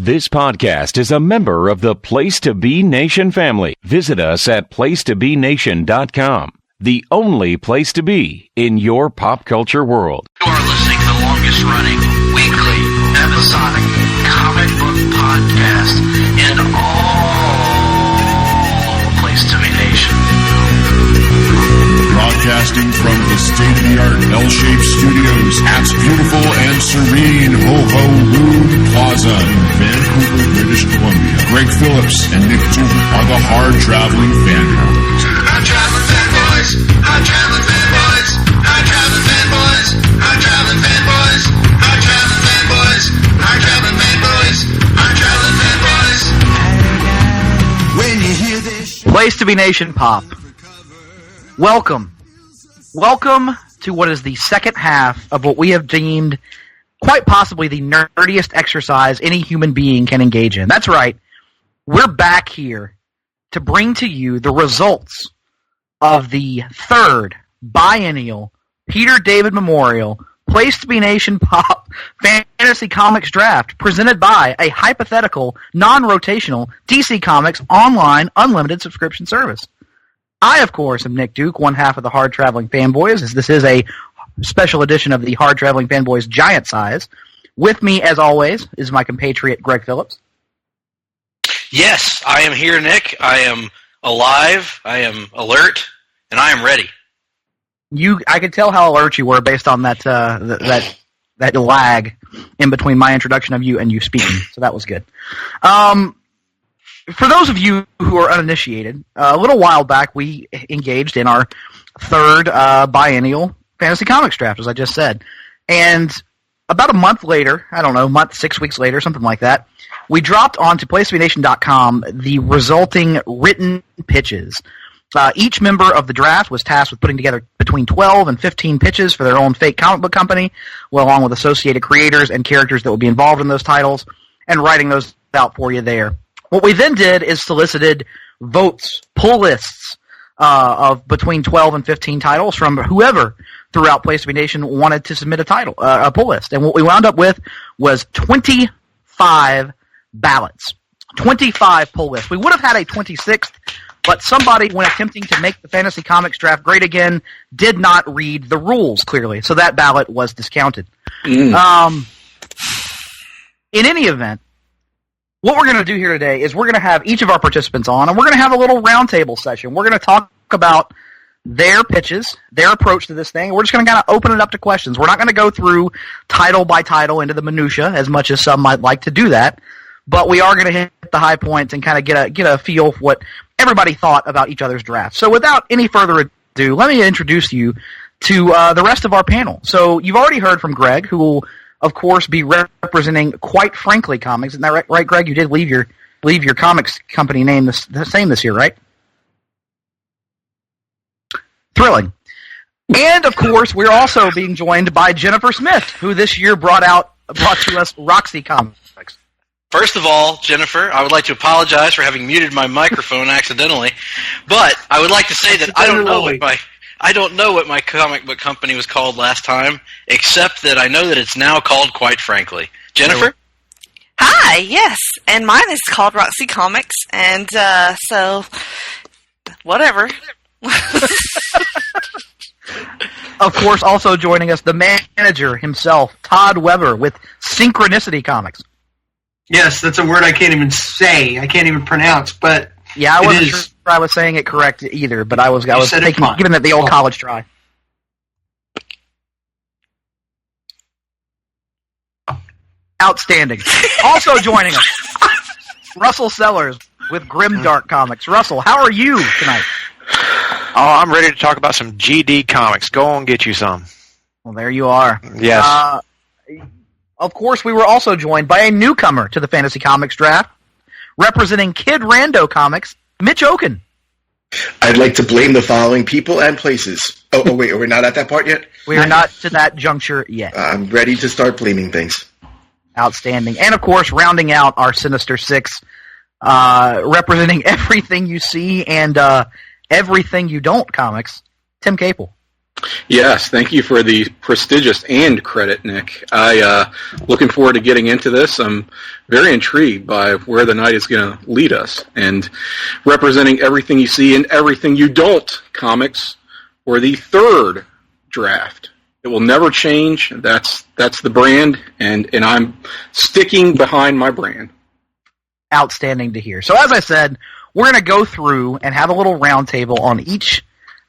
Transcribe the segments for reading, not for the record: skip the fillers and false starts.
This podcast is a member of the Place to Be Nation family. Visit us at placetobenation.com, the only place to be in your pop culture world. You are listening to the longest running weekly episodic comic book podcast in all Place to Be Nation. Broadcasting from the state-of-the-art L-shaped studios at beautiful and serene Ho-Ho Moon Plaza in Vancouver, British Columbia. Greg Phillips and Nick Duke are the Hard-Traveling Fanboys. Hard-Traveling Fanboys! Hard-Traveling Fanboys! Hard-Traveling Fanboys! Hard-Traveling Fanboys! Hard-Traveling Fanboys! Hard-Traveling Fanboys! Hard-Traveling Fanboys! When you hear this... Place to Be Nation Pop. Welcome to what is the second half of what we have deemed quite possibly the nerdiest exercise any human being can engage in. That's right. We're back here to bring to you the results of the third biennial Peter David Memorial Place to Be Nation Pop Fantasy Comics Draft presented by a hypothetical, non-rotational DC Comics online unlimited subscription service. I, of course, am Nick Duke, one half of the Hard-Traveling Fanboys, as this is a special edition of the Hard-Traveling Fanboys Giant Size. With me, as always, is my compatriot, Greg Phillips. Yes, I am here, Nick. I am alive, I am alert, and I am ready. I could tell how alert you were based on that lag in between my introduction of you and you speaking, so that was good. For those of you who are uninitiated, a little while back we engaged in our third biennial Fantasy Comics Draft, as I just said. And about a month later, 6 weeks later, something like that, we dropped onto PlayStationNation.com the resulting written pitches. Each member of the draft was tasked with putting together between 12 and 15 pitches for their own fake comic book company, along with associated creators and characters that would be involved in those titles, and writing those out for you there. What we then did is solicited votes, pull lists of between 12 and 15 titles from whoever throughout Place to Be Nation wanted to submit a pull list. And what we wound up with was 25 ballots, 25 pull lists. We would have had a 26th, but somebody, when attempting to make the Fantasy Comics Draft great again, did not read the rules clearly, so that ballot was discounted. In any event, what we're going to do here today is we're going to have each of our participants on, and we're going to have a little roundtable session. We're going to talk about their pitches, their approach to this thing. We're just going to kind of open it up to questions. We're not going to go through title by title into the minutia, as much as some might like to do that, but we are going to hit the high points and kind of get a feel for what everybody thought about each other's drafts. So without any further ado, let me introduce you to the rest of our panel. So you've already heard from Greg, who will, of course, be representing Quite Frankly Comics. Isn't that right, Greg? You did leave your comics company name the same this year, right? Thrilling. And, of course, we're also being joined by Jennifer Smith, who this year brought to us Roxy Comics. First of all, Jennifer, I would like to apologize for having muted my microphone accidentally, but I would like to say that I don't know what my comic book company was called last time, except that I know that it's now called Quite Frankly. Jennifer? Hi, yes, and mine is called Roxy Comics, and so, whatever. Of course, also joining us, the manager himself, Todd Weber, with Synchronicity Comics. Yes, that's a word I can't even say. I can't even pronounce, but yeah, I wasn't sure I was saying it correct either, but I was giving it the old college try. Outstanding. Also joining us, Russell Sellers with Grimdark Comics. Russell, how are you tonight? Oh, I'm ready to talk about some GD comics. Go on, get you some. Well, there you are. Yes. Of course, we were also joined by a newcomer to the Fantasy Comics Draft, representing Kid Rando Comics, Mitch Okun. I'd like to blame the following people and places. Oh, wait, are we not at that part yet? We are not to that juncture yet. I'm ready to start blaming things. Outstanding. And, of course, rounding out our Sinister Six, representing everything you see and everything you don't comics, Tim Capel. Yes, thank you for the prestigious and credit, Nick. Looking forward to getting into this. I'm very intrigued by where the night is going to lead us, and representing everything you see and everything you don't comics for the third draft. It will never change. That's the brand, and I'm sticking behind my brand. Outstanding to hear. So as I said, we're going to go through and have a little roundtable on each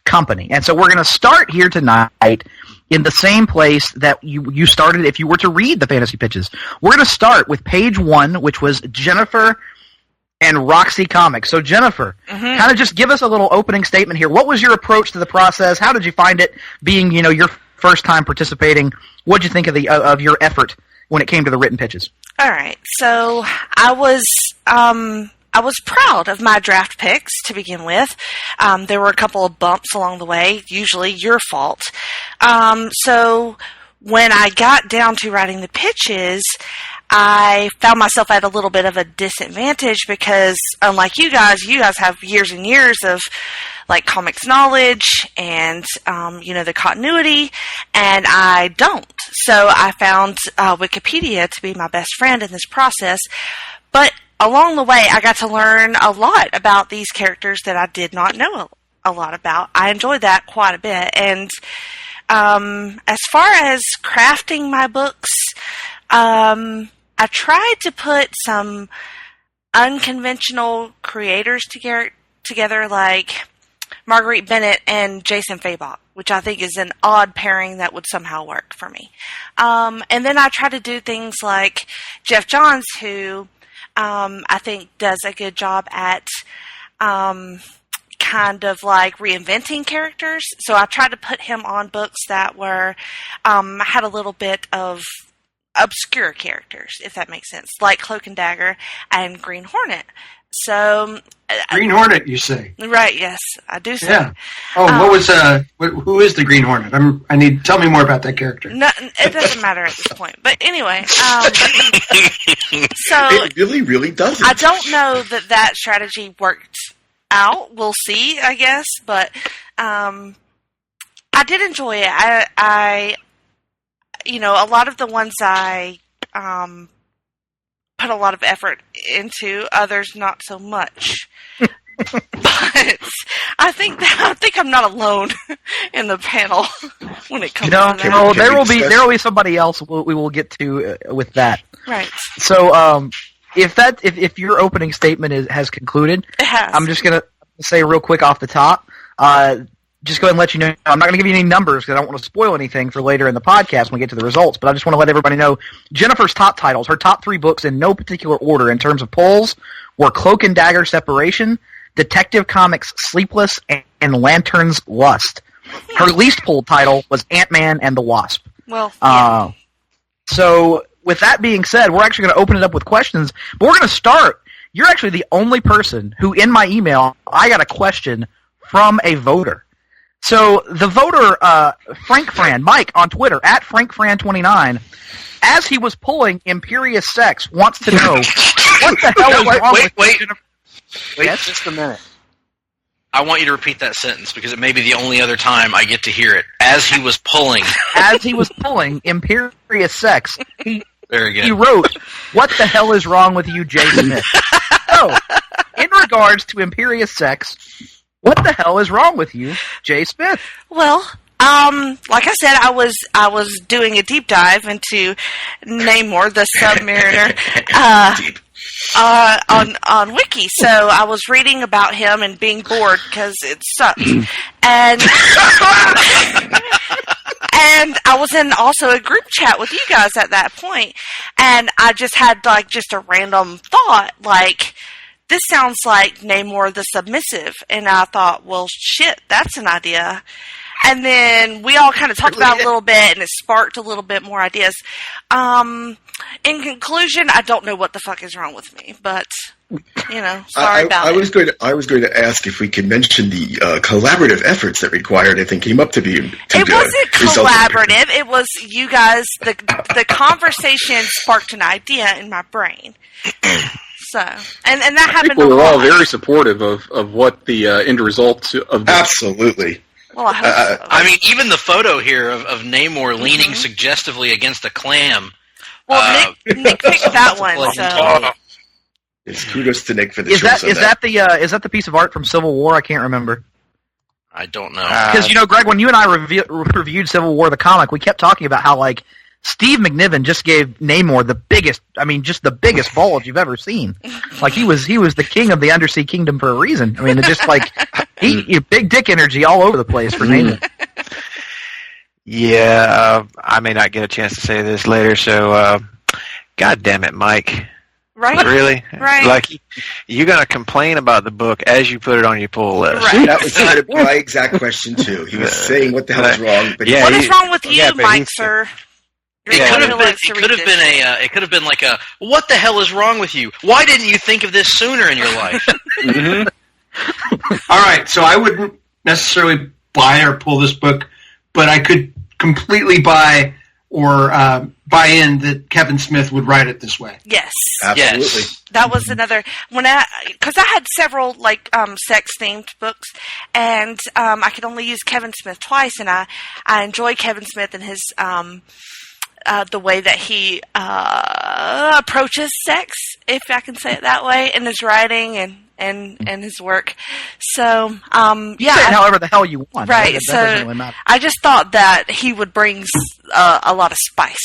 company. And so we're going to start here tonight in the same place that you started if you were to read the fantasy pitches. We're going to start with page 1, which was Jennifer and Roxy Comics. So Jennifer, kind of just give us a little opening statement here. What was your approach to the process? How did you find it being, your first time participating? What did you think of your effort when it came to the written pitches? All right. So I was proud of my draft picks to begin with. There were a couple of bumps along the way, usually your fault. So when I got down to writing the pitches, I found myself at a little bit of a disadvantage because, unlike you guys have years and years of like comics knowledge and, the continuity, and I don't. So I found Wikipedia to be my best friend in this process. But along the way, I got to learn a lot about these characters that I did not know a lot about. I enjoyed that quite a bit. And as far as crafting my books, I tried to put some unconventional creators together like Marguerite Bennett and Jason Fabok, which I think is an odd pairing that would somehow work for me. And then I try to do things like Jeff Johns, who I think does a good job at kind of like reinventing characters. So I tried to put him on books that were had a little bit of obscure characters, if that makes sense, like Cloak and Dagger and Green Hornet. So Green Hornet, you say? Right? Yes, I do say. Yeah. Oh, who is the Green Hornet? Tell me more about that character. No, it doesn't matter at this point. But anyway, so it really doesn't. I don't know that strategy worked out. We'll see, I guess. But I did enjoy it. I a lot of the ones I put a lot of effort into, others not so much. But I think I'm not alone in the panel when it comes to that. There will be somebody else we will get to with that. Right. So if your opening statement has concluded, it has. I'm just gonna say real quick off the top. Just go ahead and let you know, I'm not going to give you any numbers because I don't want to spoil anything for later in the podcast when we get to the results, but I just want to let everybody know Jennifer's top titles, her top 3 books in no particular order in terms of polls, were Cloak and Dagger Separation, Detective Comics Sleepless, and Lantern's Lust. Her least polled title was Ant-Man and the Wasp. Well, yeah. So with that being said, we're actually going to open it up with questions, but we're going to start. You're actually the only person who, in my email, I got a question from a voter. So the voter, Frank Fran, Mike on Twitter, at FrankFran29, as he was pulling Imperious Sex, wants to know what the hell is wrong with Jennifer. Wait just a minute. I want you to repeat that sentence because it may be the only other time I get to hear it. As he was pulling. As he was pulling Imperious Sex, Very good. He wrote, "What the hell is wrong with you, Jay Smith?" So, in regards to Imperious Sex, what the hell is wrong with you, Jay Smith? Well, like I said, I was doing a deep dive into Namor the Submariner on Wiki. So I was reading about him and being bored because it sucked. And I was in also a group chat with you guys at that point, and I just had just a random thought this sounds like Namor the Submissive, and I thought, well, shit, that's an idea. And then we all kind of talked about it a little bit, and it sparked a little bit more ideas. In conclusion, I don't know what the fuck is wrong with me, but sorry about it. I was going to ask if we could mention the collaborative efforts that required, I think, came up to be. It wasn't collaborative. It was you guys. The conversation sparked an idea in my brain. So, and that happened. We were all very supportive of what the end result of this. Absolutely. Well, I hope so. I mean, even the photo here of Namor leaning suggestively against a clam. Well, Nick picked that one, so... It's kudos to Nick for the Is choice that the piece of art from Civil War? I can't remember. I don't know. Because, Greg, when you and I reviewed Civil War, the comic, we kept talking about how, like, Steve McNiven just gave Namor the biggest bulge you've ever seen. Like, he was the king of the Undersea Kingdom for a reason. I mean, it's just like, big dick energy all over the place for Namor. Yeah, I may not get a chance to say this later, so, God damn it, Mike. Right? Really? Right. Like, you're going to complain about the book as you put it on your pull list. Right. That was my exact question, too. He was saying what the hell is wrong. But what is wrong with you, Mike, sir? It could have been like a, what the hell is wrong with you? Why didn't you think of this sooner in your life? All right, so I wouldn't necessarily buy or pull this book, but I could completely buy or buy in that Kevin Smith would write it this way. Yes. Absolutely. Yes. That was another, because I had several, sex-themed books, and I could only use Kevin Smith twice, and I enjoy Kevin Smith and his, the way that he approaches sex, if I can say it that way, in his writing and his work. So, Say it however the hell you want. Right. That So doesn't really matter. I just thought that he would bring a lot of spice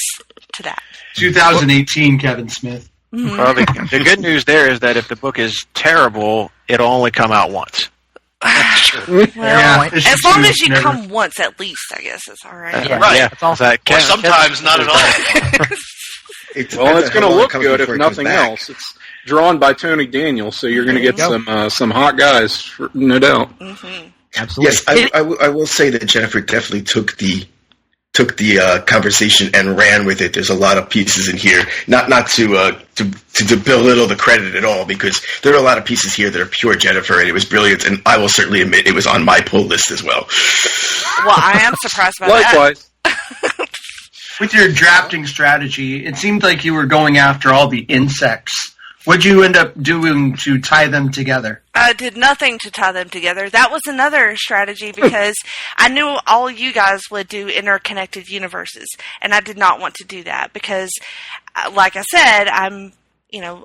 to that. 2018 Kevin Smith. Mm-hmm. Well, the good news there is that if the book is terrible, it'll only come out once. Well, Yeah, as long as you come once at least, I guess it's all right. Yeah. Right. Yeah. That's all. Or sometimes not at all. It's Well, it's going to look comes good if before it comes nothing back. else. It's drawn by Tony Daniel, so you're going to get some hot guys, no doubt. Mm-hmm. Absolutely. Yes, I will say that Jennifer definitely took the conversation and ran with it. There's a lot of pieces in here, not to belittle the credit at all, because there are a lot of pieces here that are pure Jennifer, and it was brilliant. And I will certainly admit it was on my pull list as well. Well, I am surprised about Likewise. With your drafting strategy, it seemed like you were going after all the insects. What'd you end up doing to tie them together? I did nothing to tie them together. That was another strategy because I knew all you guys would do interconnected universes, and I did not want to do that because, like I said, I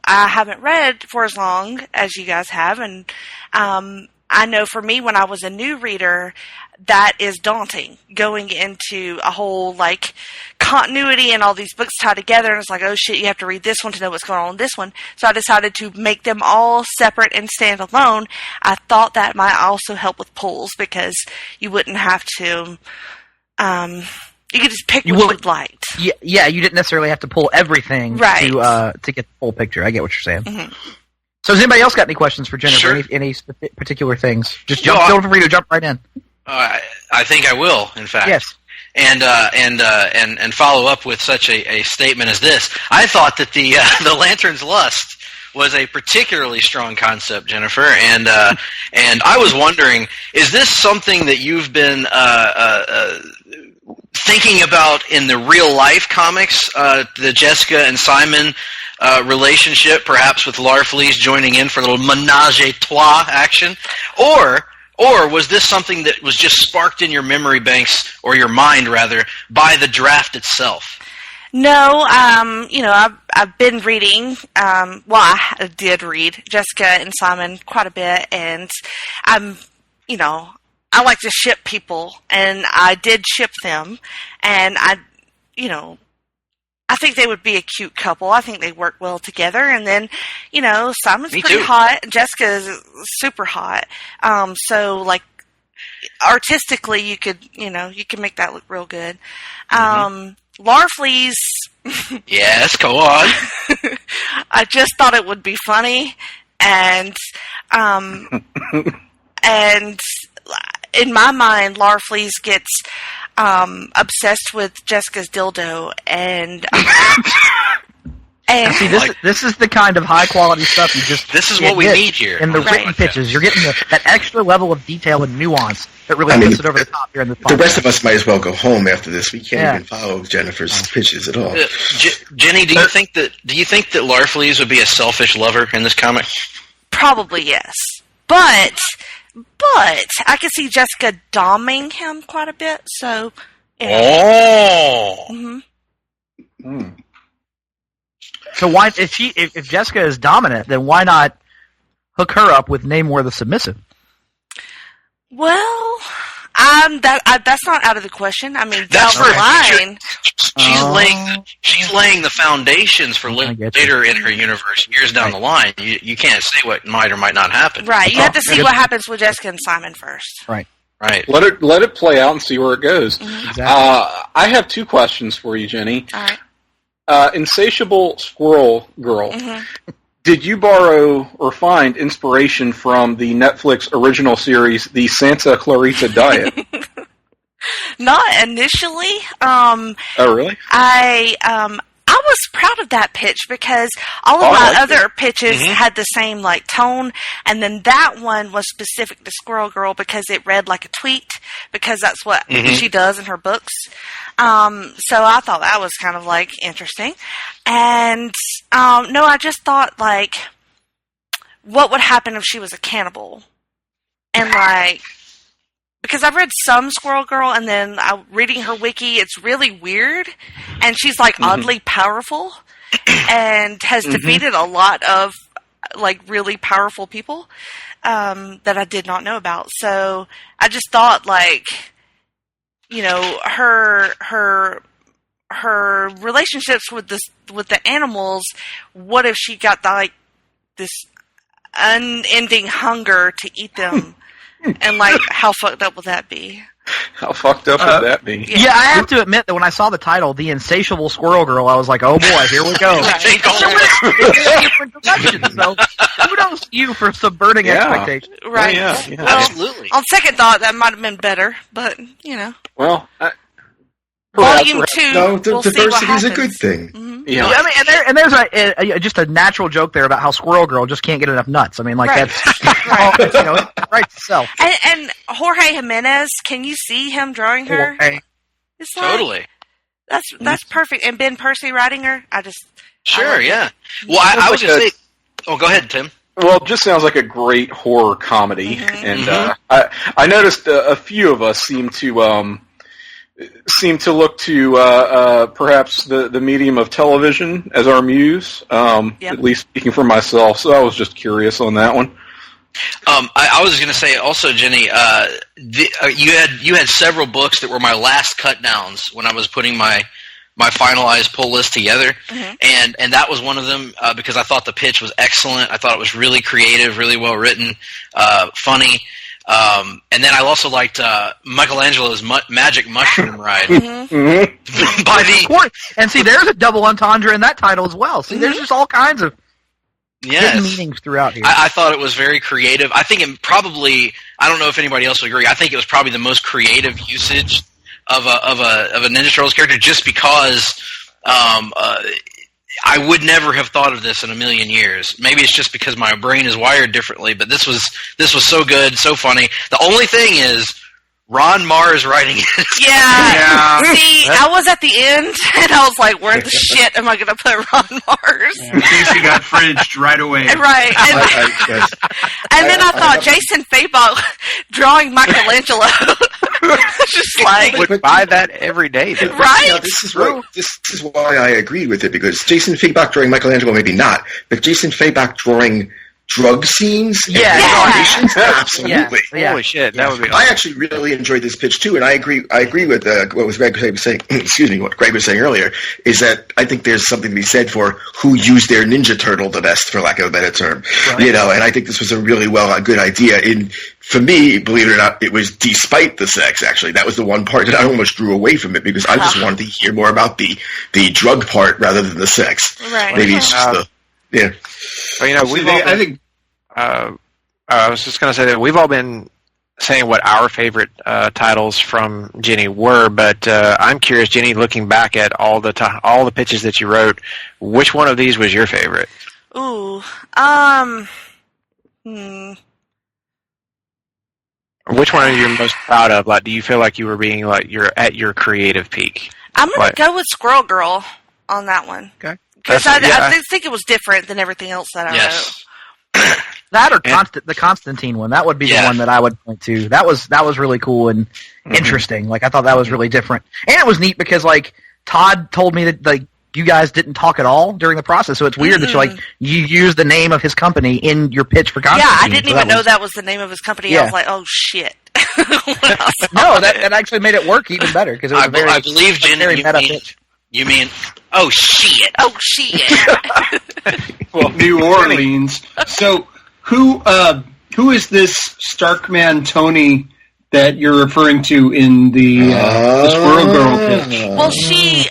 haven't read for as long as you guys have, and I know for me when I was a new reader, that is daunting, going into a whole, continuity and all these books tied together, and it's like, oh shit, you have to read this one to know what's going on in this one. So I decided to make them all separate and stand alone. I thought that might also help with pulls, because you wouldn't have to, you could just pick what you liked. Yeah, you didn't necessarily have to pull everything to get the full picture. I get what you're saying. Mm-hmm. So has anybody else got any questions for Jennifer? Sure. Any particular things? Just feel free to jump right in. I think I will, in fact. Yes. And follow up with such a statement as this. I thought that the Lantern's Lust was a particularly strong concept, Jennifer, and I was wondering, is this something that you've been thinking about in the real life comics, the Jessica and Simon relationship, perhaps with Larfleeze joining in for a little menage a trois action, or was this something that was just sparked in your memory banks, or your mind rather, by the draft itself? No, I've been reading, I did read Jessica and Simon quite a bit, and I like to ship people, and I did ship them, and I think they would be a cute couple. I think they work well together. And then, Simon's pretty hot. Jessica is super hot. So, artistically, you could make that look real good. Larfleeze. Yes, go on. I just thought it would be funny. And in my mind, Larfleeze gets obsessed with Jessica's dildo, and see, this is the kind of high quality stuff you just. This is what we need here in the written pitches. You're getting that extra level of detail and nuance that really puts it over the top here in the podcast. The rest of us might as well go home after this. We can't even follow Jennifer's pitches at all. Jenny, do you think that Larfleeze would be a selfish lover in this comic? Probably yes, but But I could see Jessica doming him quite a bit, so... So why, if Jessica is dominant, then why not hook her up with Namor the submissive? Well, that's not out of the question. I mean, That's down the line... She's laying the foundations for later in her universe, years down the line. You can't say what might or might not happen. Right, you have to see what happens with Jessica and Simon first. Right. Let it play out and see where it goes. Exactly. I have two questions for you, Jenny. All right. Insatiable Squirrel Girl. Did you borrow or find inspiration from the Netflix original series, The Santa Clarita Diet? Not initially. Oh, really? I was proud of that pitch because all of my other pitches had the same like tone, and then that one was specific to Squirrel Girl because it read like a tweet, because that's what she does in her books. So I thought that was kind of like interesting. And no, I just thought like, what would happen if she was a cannibal? And like, because I've read some Squirrel Girl, and then reading her wiki, it's really weird, and she's like oddly powerful, and has defeated a lot of like really powerful people that I did not know about. So I just thought like, you know, her relationships with the animals. What if she got like this unending hunger to eat them? And, like, how fucked up would that be? How fucked up would that be? Yeah, I have to admit that when I saw the title, The Insatiable Squirrel Girl, I was like, oh boy, here we go. So, kudos to you for subverting expectations. Right. Yeah. Well, Absolutely. On second thought, that might have been better, but, you know. Well, Volume 2, No, we'll see what diversity is a happens. good thing. yeah. I mean, and there's just a natural joke there about how Squirrel Girl just can't get enough nuts. I mean, like, Right. that's, you know, it writes itself. And Jorge Jimenez, can you see him drawing her? Jorge. It's like, Totally. That's perfect. And Ben Percy writing her? Sure, yeah. Well, I was going to say... Oh, go ahead, Tim. Well, it just sounds like a great horror comedy, and I noticed a few of us seem to look to perhaps the medium of television as our muse. At least speaking for myself, so I was just curious on that one. I was going to say also, Jenny, you had several books that were my last cut downs when I was putting my finalized pull list together, and that was one of them because I thought the pitch was excellent. I thought it was really creative, really well written, funny. And then I also liked Michelangelo's Magic Mushroom Ride. And see, there's a double entendre in that title as well. See, there's just all kinds of hidden meanings throughout here. I thought it was very creative. I think it probably, I don't know if anybody else would agree, I think it was probably the most creative usage of a Ninja Turtles character, just because I would never have thought of this in a million years. Maybe it's just because my brain is wired differently, but this was so good, so funny. The only thing is, Ron Mars writing it. Yeah. See, I was at the end, and I was like, where the shit am I going to put Ron Mars? Casey got fridged right away. Right. And then I thought Jason Fabok drawing Michelangelo. Just like... I would buy that every day, though. Right? Now, this is why I agreed with it, because Jason Fabok drawing Michelangelo, maybe not, but Jason Fabok drawing drug scenes and animations, absolutely. Yeah. Holy shit, that would be awesome. I actually really enjoyed this pitch too, and I agree with what Greg was saying. Excuse me, what Greg was saying earlier is that I think there's something to be said for who used their Ninja Turtle the best, for lack of a better term. Right. You know, and I think this was a really good idea. For me, believe it or not, it was despite the sex. Actually, that was the one part that I almost drew away from it, because I just wanted to hear more about the drug part rather than the sex. Right. Maybe it's just Well, you know, I was just going to say that we've all been saying what our favorite titles from Jenny were, but I'm curious, Jenny, looking back at all the pitches that you wrote, which one of these was your favorite? Ooh. Which one are you most proud of? Like, do you feel like you were being like you're at your creative peak? I'm going to go with Squirrel Girl on that one. Okay. Because I think it was different than everything else that I wrote. That or the Constantine one. That would be the one that I would point to. That was really cool and interesting. Like I thought that was really different, and it was neat because like Todd told me that like you guys didn't talk at all during the process, so it's weird that you used the name of his company in your pitch for Constantine. Yeah, I didn't even know that was the name of his company. Yeah. I was like, oh shit. No, that actually made it work even better because it was I believe Jenny, you mean oh shit. Well, New Orleans. So who is this Starkman Tony that you're referring to in the Squirrel Girl pitch? Well, she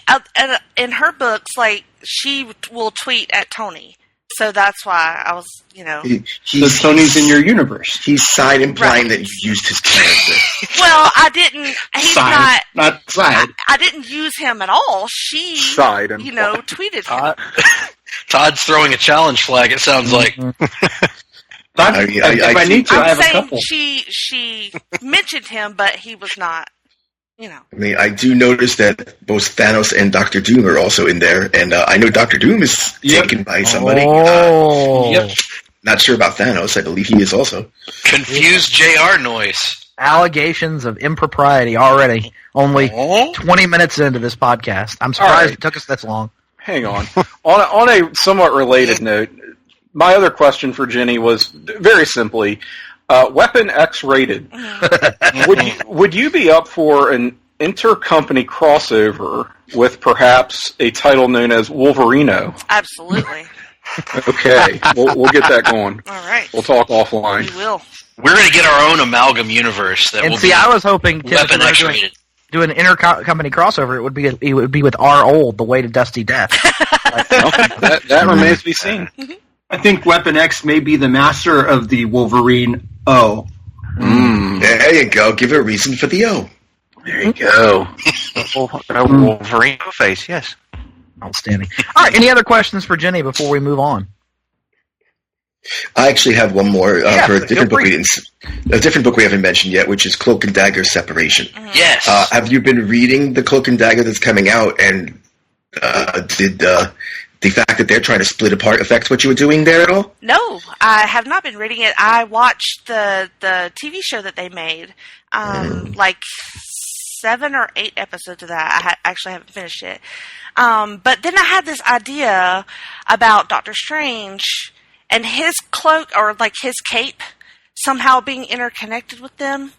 in her books, like she will tweet at Tony, so that's why I was, So Tony's in your universe. He's side implying that you used his character. Well, I didn't. He's not side. I didn't use him at all. She tweeted him. Todd's throwing a challenge flag. It sounds like. If I need to, I have a couple. She mentioned him, but he was not. I mean, I do notice that both Thanos and Dr. Doom are also in there, and I know Dr. Doom is taken by somebody. Not sure about Thanos. I believe he is also. Confused JR noise. Allegations of impropriety already. Only 20 minutes into this podcast. I'm surprised it took us this long. Hang on. On a somewhat related note, my other question for Jenny was very simply, Weapon X rated. Would you be up for an intercompany crossover with perhaps a title known as Wolverino? Absolutely. Okay, we'll get that going. All right. We'll talk offline. We will. We're going to get our own amalgam universe that will be. I was hoping Weapon X rated. Do an intercompany crossover. It would be with our old The Way to Dusty Death. That remains to be seen. I think Weapon X may be the master of the Wolverine O. There you go. Give a reason for the O. There you go. Wolverine face, yes. Outstanding. All right, any other questions for Jenny before we move on? I actually have one more for a different book we haven't mentioned yet, which is Cloak and Dagger Separation. Yes. Have you been reading the Cloak and Dagger that's coming out, and did the fact that they're trying to split apart affect what you were doing there at all? No, I have not been reading it. I watched the TV show that they made, like 7 or 8 episodes of that. I actually haven't finished it. But then I had this idea about Doctor Strange and his cloak, or like his cape, somehow being interconnected with them.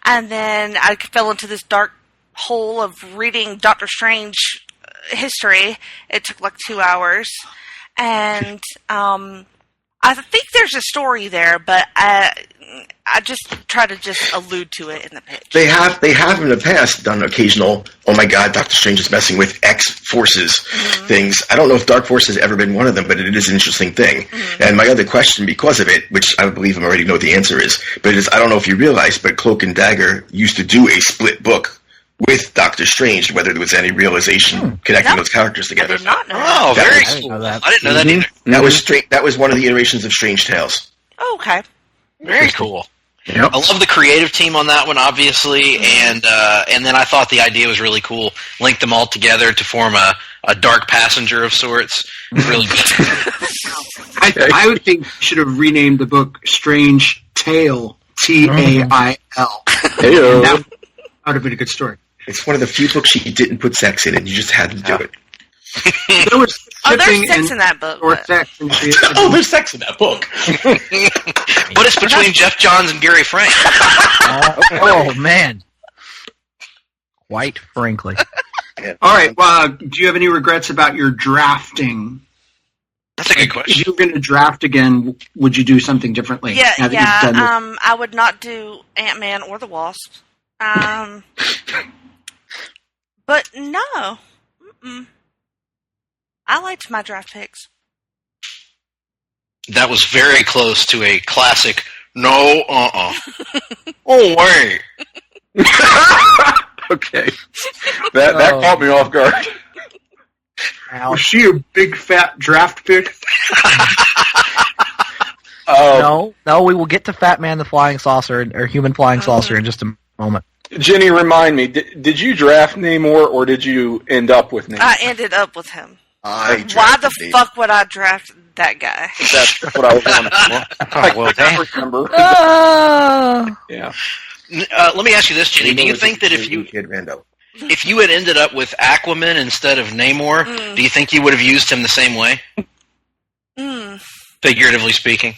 And then I fell into this dark hole of reading Doctor Strange history. It took like 2 hours. And I think there's a story there, but I just try to just allude to it in the pitch. They have in the past done occasional, oh my god, Doctor Strange is messing with X forces things. I don't know if Dark Force has ever been one of them, but it is an interesting thing. And my other question because of it, which I believe I already know the answer is, but it is, I don't know if you realize, but Cloak and Dagger used to do a split book with Doctor Strange, whether there was any realization connecting those characters together. I did not know that. Oh, very cool. I didn't know that either. That was one of the iterations of Strange Tales. Oh, okay. Very cool. Yep. I love the creative team on that one, obviously, and then I thought the idea was really cool. Link them all together to form a dark passenger of sorts. Really good. I would think you should have renamed the book Strange Tale, Tail. That would have been a good story. It's one of the few books she didn't put sex in, and you just had to do it. There was there's sex in that book. There's sex in that book. But it's between Jeff Johns and Gary Frank. Oh, man. Quite frankly. All right. Well, do you have any regrets about your drafting? That's a good question. If you were going to draft again, would you do something differently? Yeah. I would not do Ant-Man or the Wasp. But no. I liked my draft picks. That was very close to a classic, no, oh, wait. Okay. That caught me off guard. Was she a big fat draft pick? No, we will get to Fat Man the Flying Saucer, or Human Flying Saucer, in just a moment. Jenny, remind me, did you draft Namor, or did you end up with Namor? I ended up with him. Why the fuck would I draft that guy. That's what I was on. I remember. Yeah. Let me ask you this, Jenny. Do you think that if you had ended up with Aquaman instead of Namor, do you think you would have used him the same way? Figuratively speaking.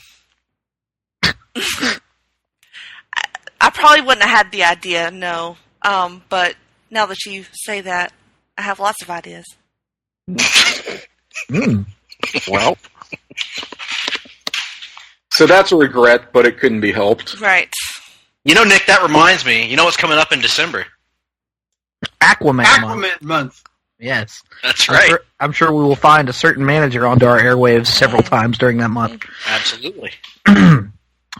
I probably wouldn't have had the idea, no. But now that you say that, I have lots of ideas. Well, so that's a regret, but it couldn't be helped. Right. You know, Nick, that reminds me. You know what's coming up in December? Aquaman month. Yes. That's right. I'm sure we will find a certain manager onto our airwaves several times during that month. Absolutely.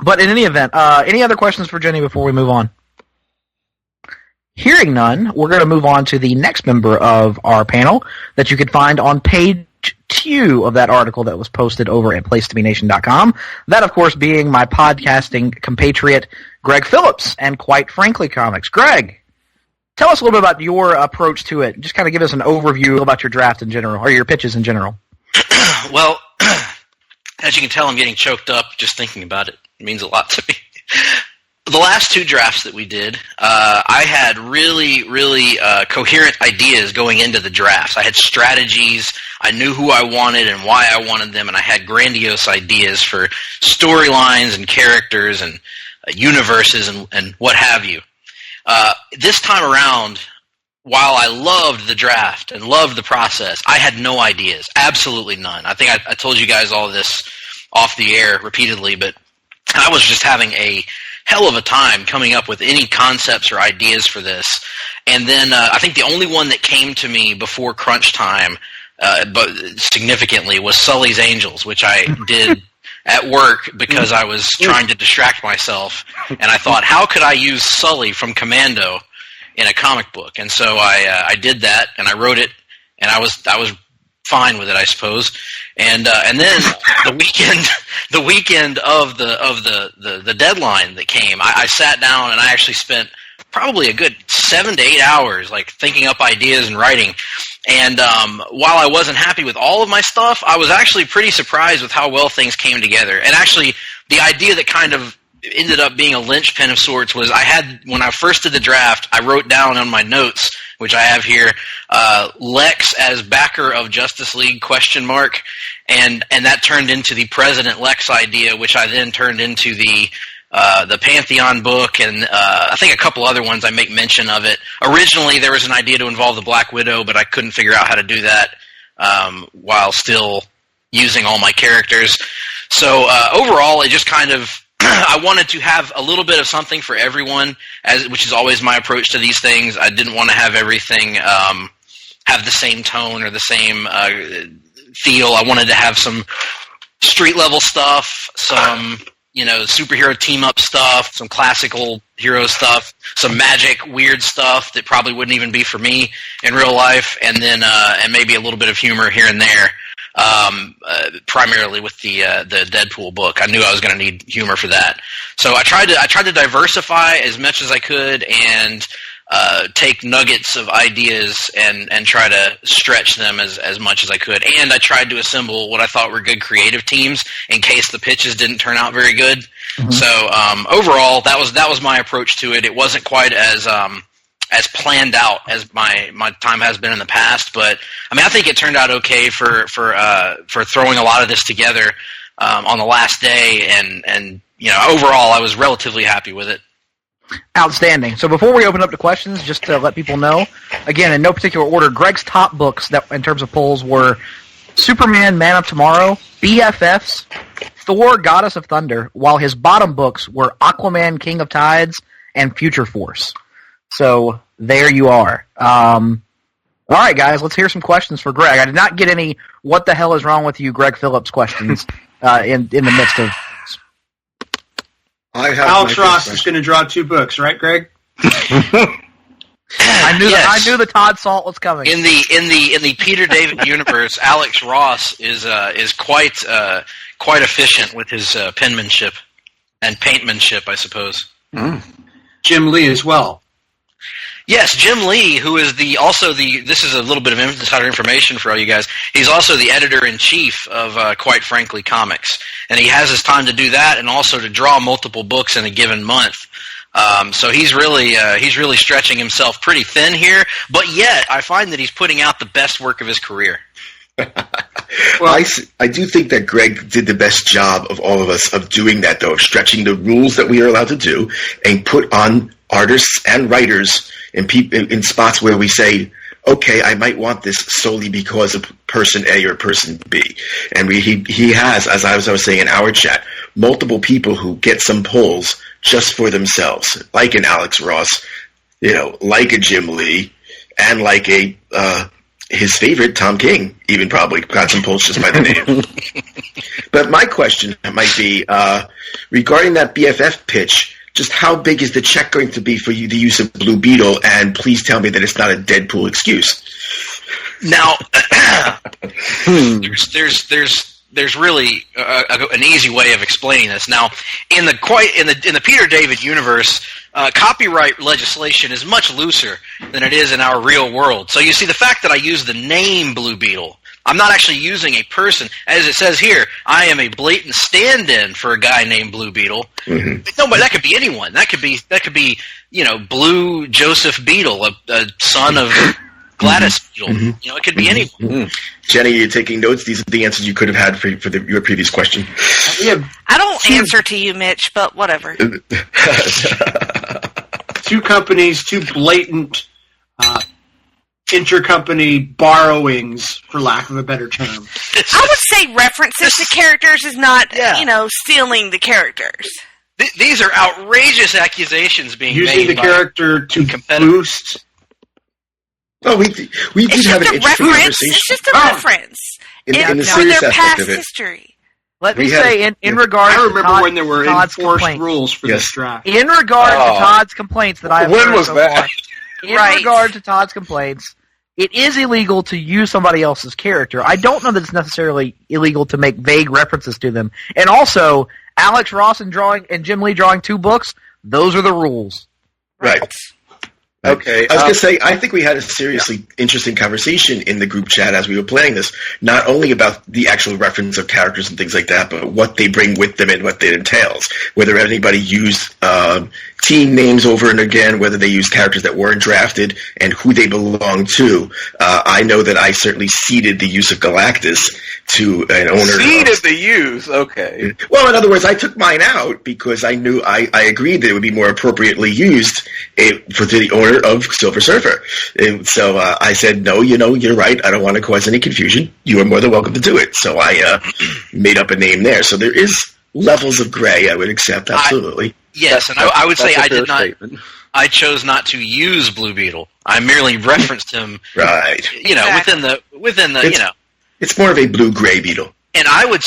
But in any event, any other questions for Jenny before we move on? Hearing none, we're going to move on to the next member of our panel that you can find on page 2 of that article that was posted over at placetobenation.com. That, of course, being my podcasting compatriot, Greg Phillips, and Quite Frankly Comics. Greg, tell us a little bit about your approach to it. Just kind of give us an overview about your draft in general, or your pitches in general. Well, as you can tell, I'm getting choked up just thinking about it. It means a lot to me. The last 2 drafts that we did, I had really coherent ideas going into the drafts. I had strategies. I knew who I wanted and why I wanted them, and I had grandiose ideas for storylines and characters and universes and what have you. This time around, while I loved the draft and loved the process, I had no ideas. Absolutely none. I think I told you guys all this off the air repeatedly, but I was just having a hell of a time coming up with any concepts or ideas for this. And then I think the only one that came to me before crunch time, but significantly, was Sully's Angels, which I did at work because I was trying to distract myself. And I thought, how could I use Sully from Commando in a comic book? And so I did that, and I wrote it, and I was fine with it, I suppose. And then the weekend of the deadline that came, I sat down and I actually spent probably a good 7 to 8 hours like thinking up ideas and writing. And while I wasn't happy with all of my stuff, I was actually pretty surprised with how well things came together. And actually, the idea that kind of ended up being a linchpin of sorts was when I first did the draft, I wrote down on my notes, which I have here, Lex as backer of Justice League ? And that turned into the President Lex idea, which I then turned into the Pantheon book, and I think a couple other ones I make mention of it. Originally, there was an idea to involve the Black Widow, but I couldn't figure out how to do that while still using all my characters. So overall, it just kind of I wanted to have a little bit of something for everyone, which is always my approach to these things. I didn't want to have everything have the same tone or the same feel. I wanted to have some street level stuff, some superhero team up stuff, some classical hero stuff, some magic weird stuff that probably wouldn't even be for me in real life, and then and maybe a little bit of humor here and there. Primarily with the Deadpool book, I knew I was going to need humor for that. So I tried to diversify as much as I could and take nuggets of ideas and try to stretch them as much as I could. And I tried to assemble what I thought were good creative teams in case the pitches didn't turn out very good. Mm-hmm. So overall, that was my approach to it. It wasn't quite as planned out as my time has been in the past, but I mean, I think it turned out okay for throwing a lot of this together on the last day, and overall, I was relatively happy with it. Outstanding. So before we open up to questions, just to let people know, again, in no particular order, Greg's top books that in terms of polls were Superman, Man of Tomorrow, BFFs, Thor, Goddess of Thunder, while his bottom books were Aquaman, King of Tides, and Future Force. So there you are. All right, guys, let's hear some questions for Greg. I did not get any "What the hell is wrong with you, Greg Phillips" questions in the midst of. Alex Ross is going to draw 2 books, right, Greg? I knew the Todd Salt was coming. In the Peter David universe, Alex Ross is quite efficient with his penmanship and paintmanship, I suppose. Jim Lee as well. Yes, Jim Lee, who is this is a little bit of insider information for all you guys. He's also the editor-in-chief of Quite Frankly Comics, and he has his time to do that and also to draw multiple books in a given month. So he's really stretching himself pretty thin here, but yet I find that he's putting out the best work of his career. Well, I do think that Greg did the best job of all of us of doing that, though, of stretching the rules that we are allowed to do and put on artists and writers in spots where we say, okay, I might want this solely because of person A or person B. And he has, as I was saying in our chat, multiple people who get some polls just for themselves, like an Alex Ross, like a Jim Lee, and like his favorite, Tom King, even probably got some polls just by the name. But my question might be, regarding that BFF pitch, just how big is the check going to be for you, the use of Blue Beetle, and please tell me that it's not a Deadpool excuse. Now, there's really an easy way of explaining this. Now, in the Peter David universe, copyright legislation is much looser than it is in our real world. So you see, the fact that I use the name Blue Beetle, I'm not actually using a person. As it says here, I am a blatant stand-in for a guy named Blue Beetle. Mm-hmm. No, but that could be anyone. That could be Blue Joseph Beetle, a son of Gladys Beetle. Mm-hmm. It could be anyone. Mm-hmm. Jenny, you're taking notes. These are the answers you could have had for your previous question. I don't answer to you, Mitch, but whatever. Two companies, two blatant intercompany borrowings, for lack of a better term. I would say references to characters is not, stealing the characters. These are outrageous accusations being using made. Using the character to boost. Oh, we did have an interesting conversation. It's just a reference. In the serious their aspect past of it. history. Let me say, in regards I remember to when there were Todd's enforced complaints. rules for this draft. In regard to Todd's complaints that I've heard was so that? far, in regard to Todd's complaints, it is illegal to use somebody else's character. I don't know that it's necessarily illegal to make vague references to them. And also, Alex Ross and Jim Lee drawing 2 books, those are the rules. Right. Okay. I was going to say, I think we had a seriously interesting conversation in the group chat as we were playing this, not only about the actual reference of characters and things like that, but what they bring with them and what it entails. Whether anybody used team names over and again, whether they used characters that weren't drafted, and who they belong to. I know that I certainly ceded the use of Galactus to an owner. Ceded the use? Okay. Well, in other words, I took mine out because I knew I agreed that it would be more appropriately used for the owner of Silver Surfer. And so I said, no, you're right. I don't want to cause any confusion. You are more than welcome to do it. So I made up a name there. So there is levels of gray I would accept, absolutely. Yes, and I would say I did not. Statement. I chose not to use Blue Beetle. I merely referenced him. Right. Exactly. within the. It's more of a blue-gray beetle. And I would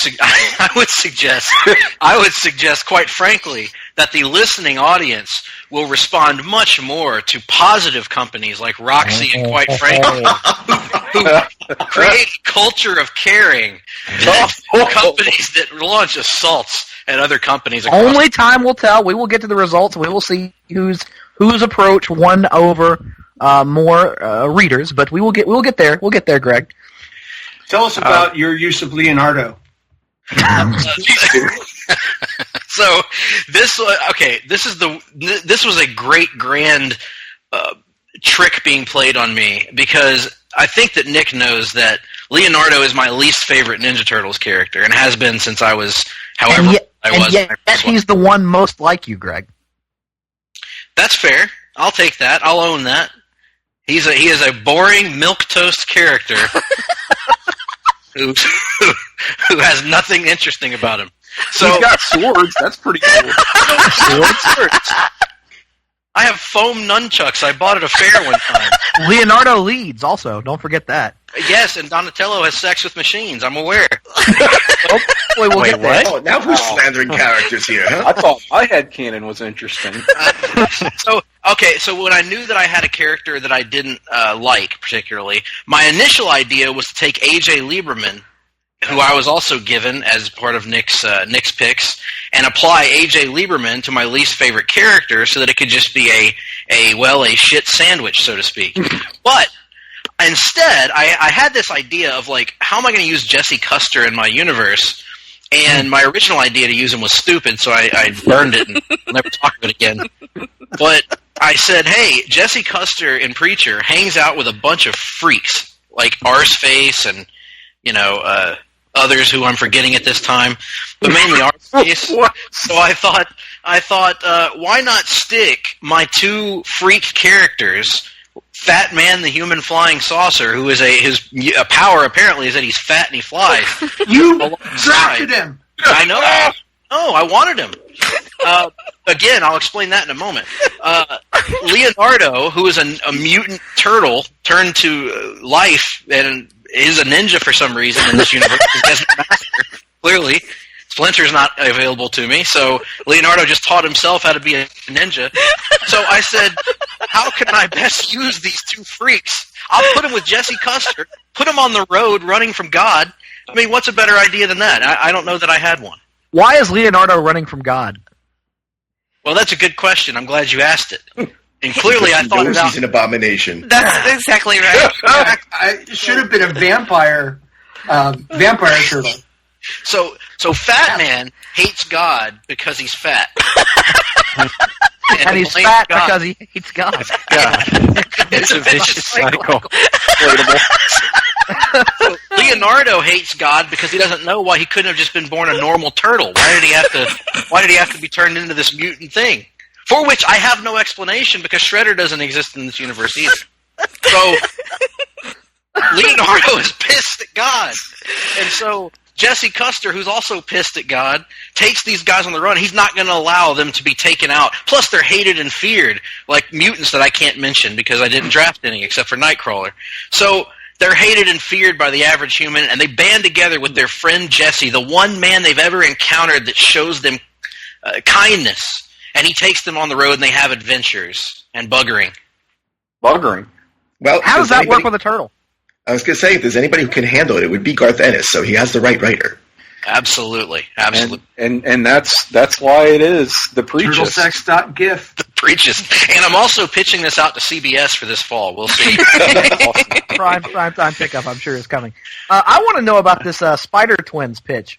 suggest, quite frankly, that the listening audience will respond much more to positive companies like Roxy and Quite Frankly, who create a culture of caring, companies that launch assaults at other companies. Only time will tell. We will get to the results. We will see whose approach won over more readers. But we'll get there. We'll get there, Greg. Tell us about your use of Leonardo. So this was a great grand trick being played on me, because I think that Nick knows that Leonardo is my least favorite Ninja Turtles character and has been since I was yet he's the one most like you, Greg. That's fair. I'll take that. I'll own that. He is a boring milquetoast character who has nothing interesting about him. So he's got swords. That's pretty cool. Swords. I have foam nunchucks. I bought at a fair one time. Leonardo leads also. Don't forget that. Yes, and Donatello has sex with machines. I'm aware. Hopefully we'll get there. Oh, now who's slandering characters here, huh? I thought my headcanon was interesting. So when I knew that I had a character that I didn't like particularly, my initial idea was to take A.J. Lieberman, who I was also given as part of Nick's picks, and apply A.J. Lieberman to my least favorite character so that it could just be a shit sandwich, so to speak. But instead, I had this idea of, like, how am I going to use Jesse Custer in my universe? And my original idea to use him was stupid, so I burned it and I'll never talk of it again. But I said, hey, Jesse Custer in Preacher hangs out with a bunch of freaks, like Arseface and, others who I'm forgetting at this time, but mainly Arseface. So I thought, why not stick my two freak characters, Fat Man the Human Flying Saucer, who is his power apparently is that he's fat and he flies. You drafted him! I know. Oh, I wanted him. Again, I'll explain that in a moment. Leonardo, who is a mutant turtle turned to life and is a ninja for some reason in this universe. Clearly, Splinter's not available to me, so Leonardo just taught himself how to be a ninja. So I said, how can I best use these two freaks? I'll put him with Jesse Custer, put him on the road running from God. I mean, what's a better idea than that? I don't know that I had one. Why is Leonardo running from God? Well, that's a good question. I'm glad you asked it. And clearly I thought about... He's an abomination. That's exactly right. It should have been a vampire turtle. So Fat Man hates God because he's fat. And he's fat because he hates God. It's a vicious cycle. So Leonardo hates God because he doesn't know why he couldn't have just been born a normal turtle. Why did he have to be turned into this mutant thing? For which I have no explanation because Shredder doesn't exist in this universe either. So Leonardo is pissed at God. And so Jesse Custer, who's also pissed at God, takes these guys on the run. He's not going to allow them to be taken out. Plus, they're hated and feared, like mutants that I can't mention because I didn't draft any except for Nightcrawler. So they're hated and feared by the average human, and they band together with their friend Jesse, the one man they've ever encountered that shows them kindness. And he takes them on the road, and they have adventures and buggering. Buggering? Well, how does that work with a turtle? I was going to say, if there's anybody who can handle it, it would be Garth Ennis, so he has the right writer. Absolutely. And that's why it is the Preaches. Turtlesex.gif. The Preaches. And I'm also pitching this out to CBS for this fall. We'll see. Prime time pickup, I'm sure, is coming. I want to know about this Spider Twins pitch.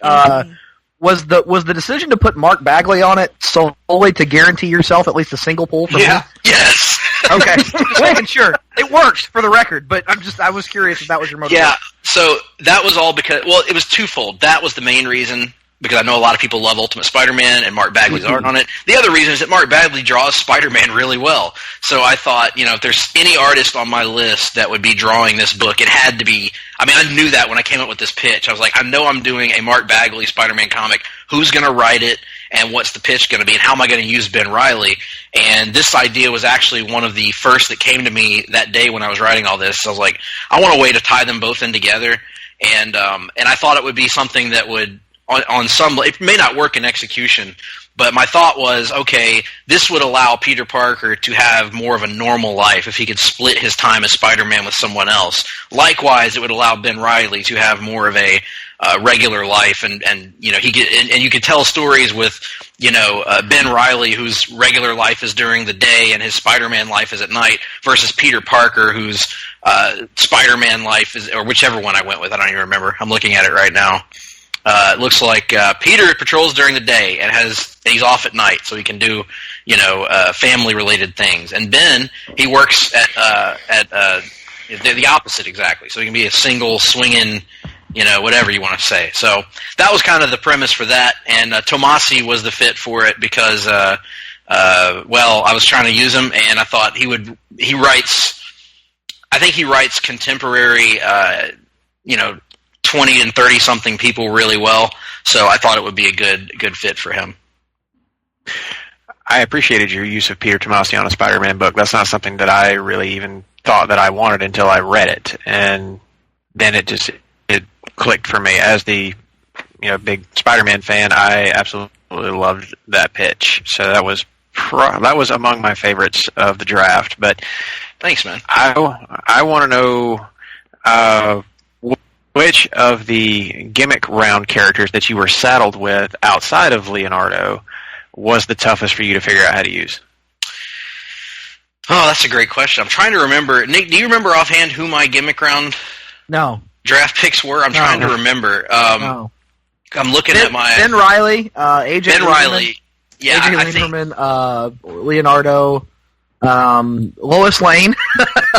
Was the decision to put Mark Bagley on it solely to guarantee yourself at least a single pull from him? Yes. Okay. Making sure. It works, for the record, but I was curious if that was your motivation. Yeah, so that was all because, well, it was twofold. That was the main reason, because I know a lot of people love Ultimate Spider-Man and Mark Bagley's art on it. The other reason is that Mark Bagley draws Spider-Man really well. So I thought, if there's any artist on my list that would be drawing this book, it had to be, I knew that when I came up with this pitch. I was like, I know I'm doing a Mark Bagley Spider-Man comic. Who's going to write it, and what's the pitch going to be, and how am I going to use Ben Reilly? And this idea was actually one of the first that came to me that day when I was writing all this. So I was like, I want a way to tie them both in together, and I thought it would be something that would, on some, it may not work in execution, but my thought was, okay, this would allow Peter Parker to have more of a normal life if he could split his time as Spider-Man with someone else. Likewise, it would allow Ben Reilly to have more of a regular life, and you could tell stories with Ben Reilly, whose regular life is during the day and his Spider-Man life is at night, versus Peter Parker, whose Spider-Man life is, or whichever one I went with, I don't even remember. I'm looking at it right now. It looks like Peter patrols during the day and he's off at night, so he can do family-related things. And Ben, he works at the opposite exactly, so he can be a single swinging, whatever you want to say. So that was kind of the premise for that, and Tomasi was the fit for it because, I was trying to use him, and I thought he writes contemporary, 20 and 30 something people really well, so I thought it would be a good fit for him. I appreciated your use of Peter Tomasi on a Spider-Man book. That's not something that I really even thought that I wanted until I read it, and then it clicked for me. As the big Spider-Man fan, I absolutely loved that pitch. So that was among my favorites of the draft. But thanks, man. I want to know which of the gimmick round characters that you were saddled with outside of Leonardo was the toughest for you to figure out how to use? Oh, that's a great question. I'm trying to remember. Nick, do you remember offhand who my gimmick round draft picks were? I'm trying to remember. No. I'm looking at my... Ben Riley, AJ Ben Riley. Yeah, AJ Lieberman, Leonardo, Lois Lane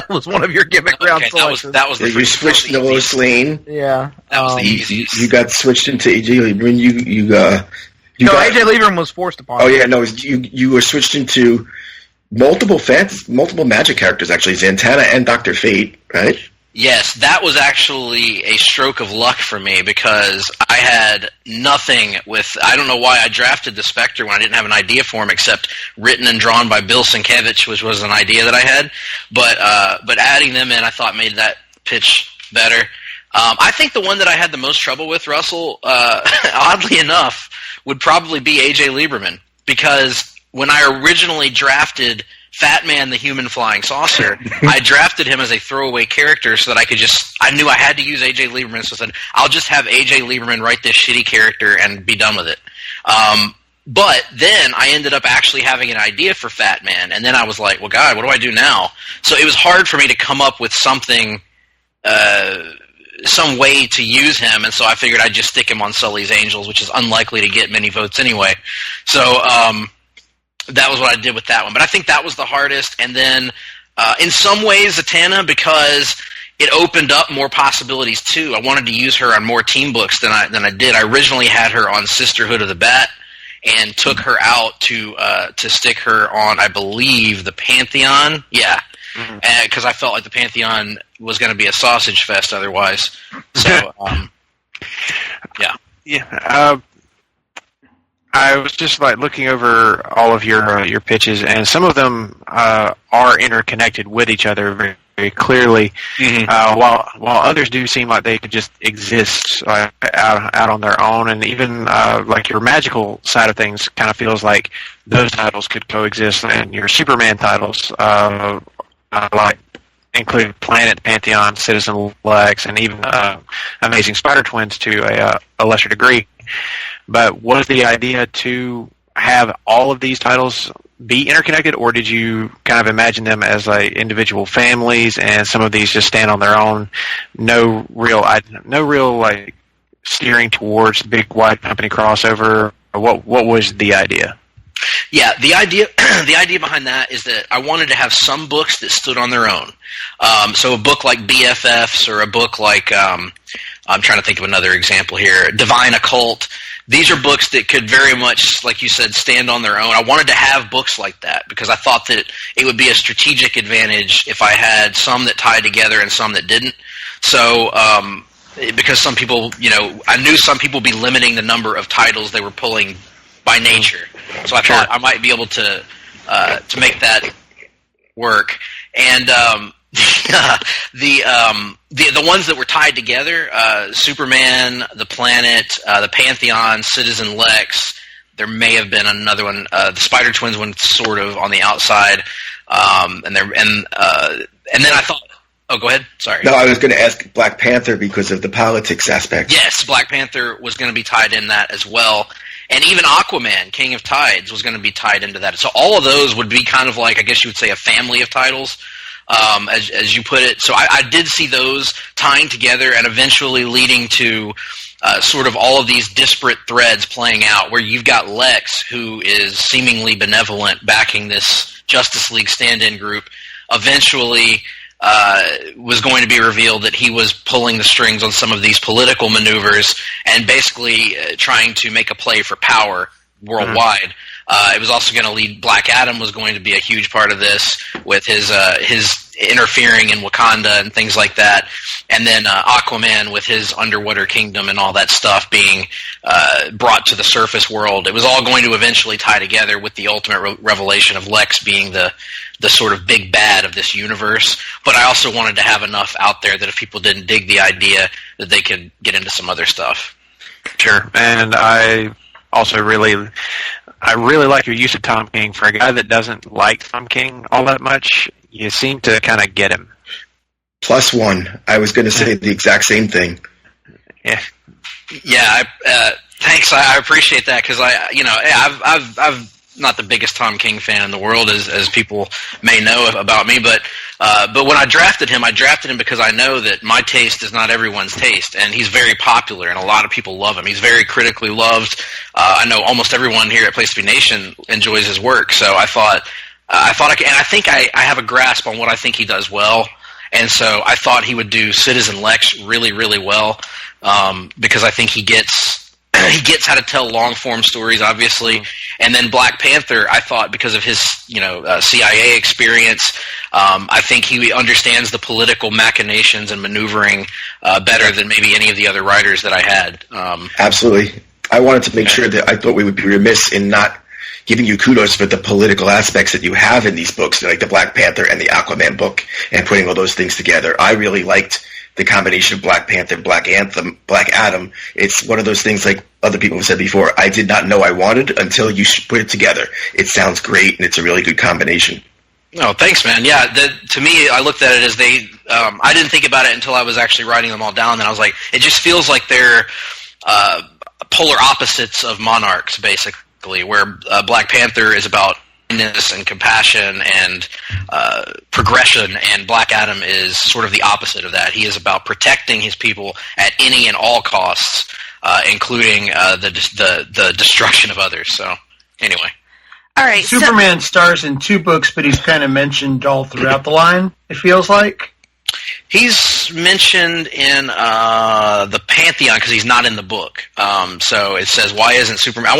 was one of your gimmick round selections. That was the you switched to Lois Lane. Yeah. That was the easiest. You got switched into AJ Lieberman. AJ Lieberman was forced upon. Oh, yeah, no, you were switched into multiple Magic characters, actually, Zatanna and Dr. Fate, right? Yes, that was actually a stroke of luck for me because I had nothing with... I don't know why I drafted the Spectre when I didn't have an idea for him except written and drawn by Bill Sienkiewicz, which was an idea that I had. But adding them in, I thought made that pitch better. I think the one that I had the most trouble with, Russell, oddly enough, would probably be AJ Lieberman because when I originally drafted Fat Man the Human Flying Saucer, I drafted him as a throwaway character so that I knew I had to use AJ Lieberman, so I said, I'll just have AJ Lieberman write this shitty character and be done with it. But then I ended up actually having an idea for Fat Man, and then I was like, well, God, what do I do now? So it was hard for me to come up with something, some way to use him, and so I figured I'd just stick him on Sully's Angels, which is unlikely to get many votes anyway. So, that was what I did with that one. But I think that was the hardest. And then, in some ways, Zatanna, because it opened up more possibilities, too. I wanted to use her on more team books than I did. I originally had her on Sisterhood of the Bat and took her out to stick her on, I believe, the Pantheon. Yeah, because I felt like the Pantheon was going to be a sausage fest otherwise. So, yeah. Yeah. I was just looking over all of your pitches, and some of them are interconnected with each other very, very clearly. While others do seem like they could just exist out on their own, and even like your magical side of things kind of feels like those titles could coexist, and your Superman titles like include Planet, Pantheon, Citizen Lex, and even Amazing Spider Twins to a lesser degree. But was the idea to have all of these titles be interconnected, or did you kind of imagine them as like individual families, and some of these just stand on their own, no real like steering towards big wide company crossover? Or what was the idea? Yeah, the idea behind that is that I wanted to have some books that stood on their own. So a book like BFFs, or a book like I'm trying to think of another example here, Divine Occult. These are books that could very much, like you said, stand on their own. I wanted to have books like that because I thought that it would be a strategic advantage if I had some that tied together and some that didn't. So, because some people, I knew some people would be limiting the number of titles they were pulling by nature. So I thought I might be able to make that work. And the ones that were tied together, Superman, the Planet, the Pantheon, Citizen Lex. There may have been another one, the Spider Twins one, sort of on the outside, and then I thought. Oh, go ahead. Sorry. No, I was going to ask Black Panther because of the politics aspect. Yes, Black Panther was going to be tied in that as well. And even Aquaman, King of Tides, was going to be tied into that. So all of those would be kind of like, I guess you would say, a family of titles, as you put it. So I did see those tying together and eventually leading to sort of all of these disparate threads playing out, where you've got Lex, who is seemingly benevolent, backing this Justice League stand-in group. Eventually was going to be revealed that he was pulling the strings on some of these political maneuvers and basically trying to make a play for power worldwide. It was also going to lead. Black Adam was going to be a huge part of this with his interfering in Wakanda and things like that, and then Aquaman with his underwater kingdom and all that stuff being brought to the surface world. It was all going to eventually tie together with the ultimate revelation of Lex being the sort of big bad of this universe. But I also wanted to have enough out there that if people didn't dig the idea, that they could get into some other stuff. Sure, and I also really like your use of Tom King. For a guy that doesn't like Tom King all that much, you seem to kind of get him. +1. I was going to say the exact same thing. Yeah. Thanks. I appreciate that because I've not the biggest Tom King fan in the world, as people may know about me, but when I drafted him because I know that my taste is not everyone's taste, and he's very popular, and a lot of people love him. He's very critically loved. I know almost everyone here at Place to Be Nation enjoys his work, so I think I have a grasp on what I think he does well, and so I thought he would do Citizen Lex really, really well, because I think he gets how to tell long-form stories, obviously. And then Black Panther, I thought, because of his CIA experience, I think he understands the political machinations and maneuvering better than maybe any of the other writers that I had. Absolutely. I wanted to make sure that I thought we would be remiss in not giving you kudos for the political aspects that you have in these books, like the Black Panther and the Aquaman book, and putting all those things together. I really liked the combination of Black Panther, Black Adam. It's one of those things, like other people have said before, I did not know I wanted until you put it together. It sounds great, and it's a really good combination. Oh, thanks, man. Yeah, to me, I looked at it as I didn't think about it until I was actually writing them all down, and I was like, it just feels like they're polar opposites of monarchs, basically, where Black Panther is about kindness and compassion and progression, and Black Adam is sort of the opposite of that. He is about protecting his people at any and all costs, including the destruction of others. So, anyway. All right. Superman stars in 2 books, but he's kind of mentioned all throughout the line, it feels like. He's mentioned in the Pantheon because he's not in the book. So it says, "Why isn't Superman?"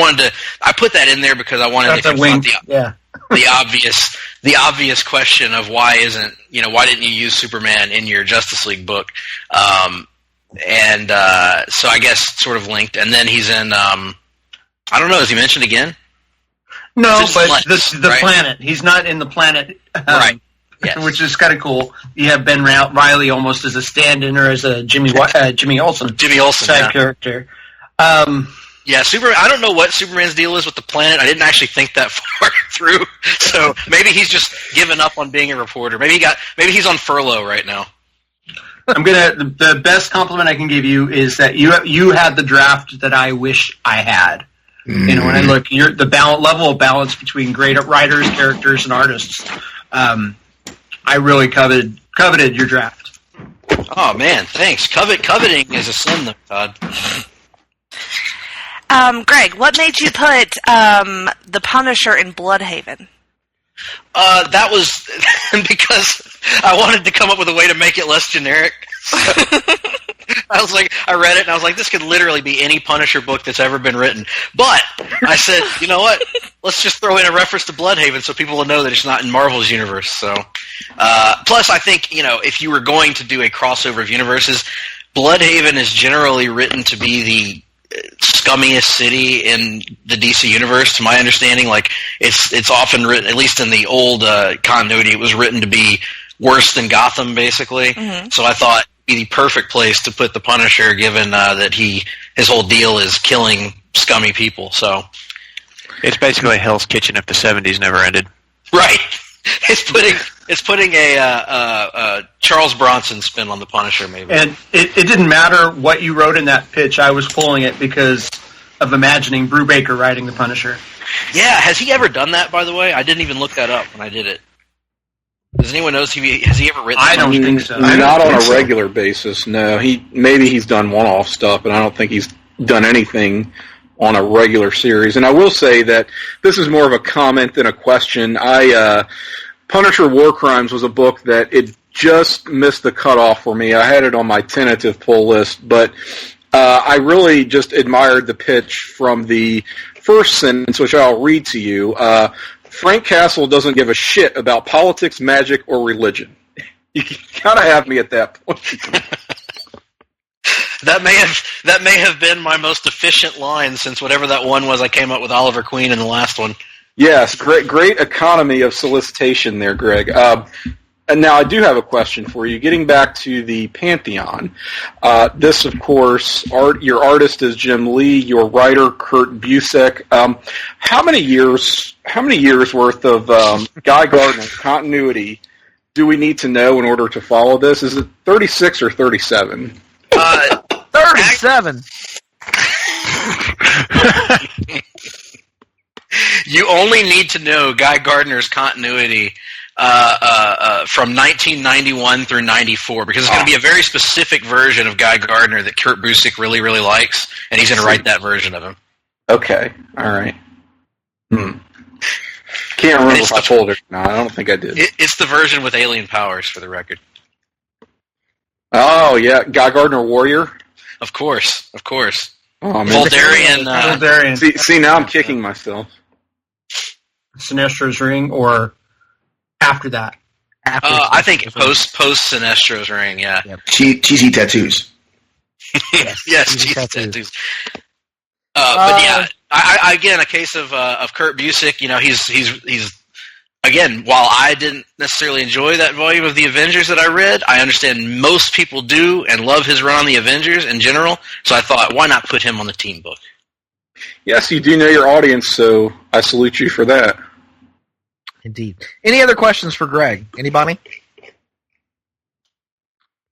I put that in there because I wanted the obvious question of why didn't you use Superman in your Justice League book? So I guess sort of linked. And then he's in I don't know. Is he mentioned again? No, but the planet. He's not in the planet. Right. Yes. Which is kind of cool. You have Ben Reilly almost as a stand-in or as a Jimmy Olsen type character. Yeah, Superman. I don't know what Superman's deal is with the planet. I didn't actually think that far through. So maybe he's just given up on being a reporter. Maybe he's on furlough right now. The best compliment I can give you is that you had the draft that I wish I had. Mm. When I look, the level of balance between great writers, characters, and artists. I really coveted your draft. Oh man, thanks. Coveting is a sin, though, Todd. Greg, what made you put the Punisher in Bloodhaven? That was because I wanted to come up with a way to make it less generic. I read it and I was like, this could literally be any Punisher book that's ever been written. But I said, you know what? Let's just throw in a reference to Bloodhaven so people will know that it's not in Marvel's universe. So, plus I think, if you were going to do a crossover of universes, Bloodhaven is generally written to be the scummiest city in the DC universe, to my understanding. Like, it's often written, at least in the old continuity, it was written to be worse than Gotham, basically. Mm-hmm. So I thought it'd be the perfect place to put the Punisher, given that his whole deal is killing scummy people. So it's basically Hell's Kitchen if the 70s never ended. Right. It's putting a Charles Bronson spin on the Punisher, maybe. And it didn't matter what you wrote in that pitch. I was pulling it because of imagining Brubaker writing the Punisher. Yeah, has he ever done that, by the way? I didn't even look that up when I did it. Does anyone know? Has he ever written? I don't think so. Not on a regular basis. No, he's done one-off stuff, but I don't think he's done anything on a regular series. And I will say that this is more of a comment than a question. Punisher War Crimes was a book that it just missed the cutoff for me. I had it on my tentative pull list, but I really just admired the pitch from the first sentence, which I'll read to you. Frank Castle doesn't give a shit about politics, magic, or religion. You gotta have me at that point. That may have been my most efficient line since whatever that one was I came up with Oliver Queen in the last one. Yes, great economy of solicitation there, Greg. And now I do have a question for you. Getting back to the Pantheon, this, of course, your artist is Jim Lee, your writer Kurt Busiek. How many years worth of Guy Gardner continuity do we need to know in order to follow this? Is it 36 or 37? 37. You only need to know Guy Gardner's continuity from 1991 through 94, because it's going to be a very specific version of Guy Gardner that Kurt Busiek really, really likes, and he's going to write that version of him. Okay, all right. Can't remember if I told it. No, I don't think I did. It's the version with alien powers, for the record. Oh, yeah, Guy Gardner Warrior? Of course. Oh, man. Voldarian. See, now I'm kicking myself. Sinestro's Ring, or after that? I think post Sinestro's Ring, yeah. Yep. Cheesy tattoos. Yes, cheesy tattoos. But yeah, I again, a case of Kurt Busiek. You know, he's again, while I didn't necessarily enjoy that volume of the Avengers that I read, I understand most people do and love his run on the Avengers in general. So I thought, why not put him on the team book? Yes, you do know your audience, so I salute you for that. Indeed. Any other questions for Greg? Anybody?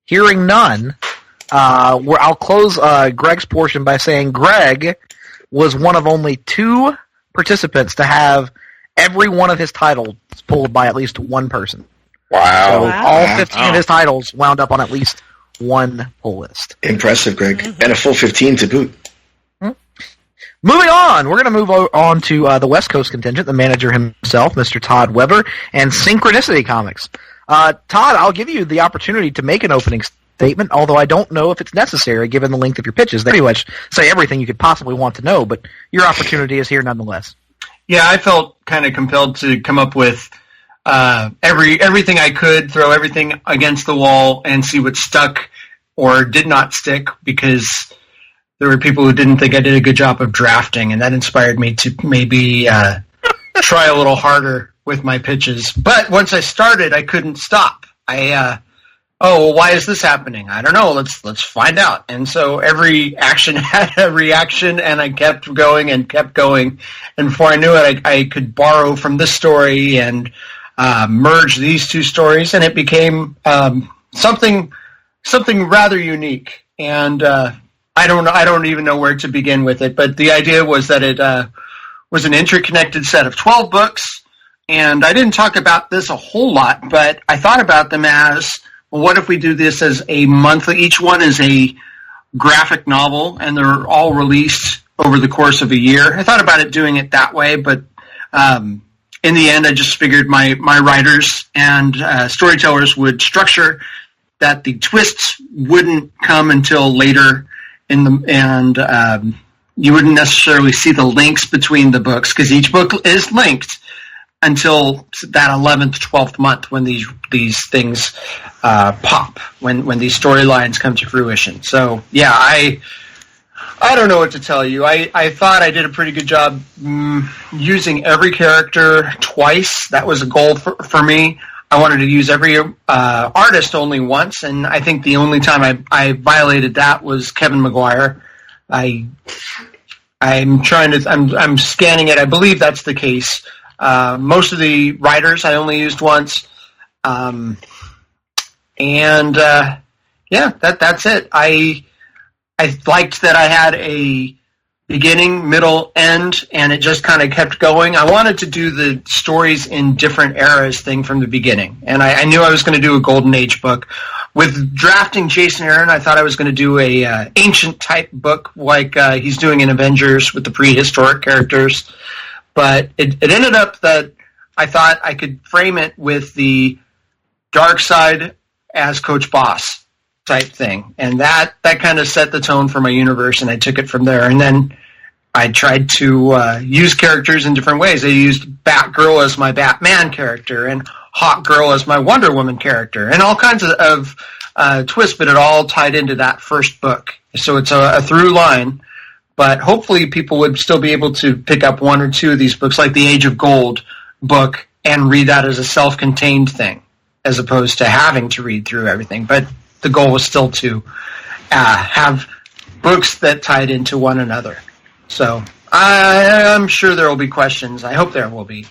Hearing none, I'll close Greg's portion by saying Greg was one of only 2 participants to have every one of his titles pulled by at least one person. Wow. So all 15 of his titles wound up on at least one pull list. Impressive, Greg. And a full 15 to boot. Moving on, we're going to move on to the West Coast contingent, the manager himself, Mr. Todd Weber, and Synchronicity Comics. Todd, I'll give you the opportunity to make an opening statement, although I don't know if it's necessary given the length of your pitches. They pretty much say everything you could possibly want to know, but your opportunity is here nonetheless. Yeah, I felt kind of compelled to come up with everything I could, throw everything against the wall, and see what stuck or did not stick, because there were people who didn't think I did a good job of drafting, and that inspired me to maybe try a little harder with my pitches. But once I started, I couldn't stop. Why is this happening? I don't know. Let's find out. And so every action had a reaction, and I kept going. And before I knew it, I could borrow from this story and merge these 2 stories, and it became something rather unique. And I don't even know where to begin with it, but the idea was that it was an interconnected set of 12 books, and I didn't talk about this a whole lot, but I thought about them as, well, what if we do this as a monthly? Each one is a graphic novel, and they're all released over the course of a year. I thought about doing it that way, but in the end, I just figured my writers and storytellers would structure that the twists wouldn't come until later, and you wouldn't necessarily see the links between the books, because each book is linked until that 11th, 12th month when these things pop, when these storylines come to fruition. So, yeah, I don't know what to tell you. I thought I did a pretty good job using every character twice. That was a goal for me. I wanted to use every artist only once, and I think the only time I violated that was Kevin Maguire. I'm scanning it. I believe that's the case. Most of the writers I only used once, that's it. I liked that I had a beginning, middle, end, and it just kind of kept going. I wanted to do the stories in different eras thing from the beginning, and I knew I was going to do a Golden Age book. With drafting Jason Aaron, I thought I was going to do a ancient type book like he's doing in Avengers with the prehistoric characters, but it ended up that I thought I could frame it with the dark side as Coach Boss type thing, and that kind of set the tone for my universe, and I took it from there. And then I tried to use characters in different ways. I used Batgirl as my Batman character, and Hawkgirl as my Wonder Woman character, and all kinds of twists, but it all tied into that first book. So it's a through line, but hopefully people would still be able to pick up 1 or 2 of these books, like the Age of Gold book, and read that as a self-contained thing, as opposed to having to read through everything. But the goal was still to have books that tied into one another. So I'm sure there will be questions. I hope there will be.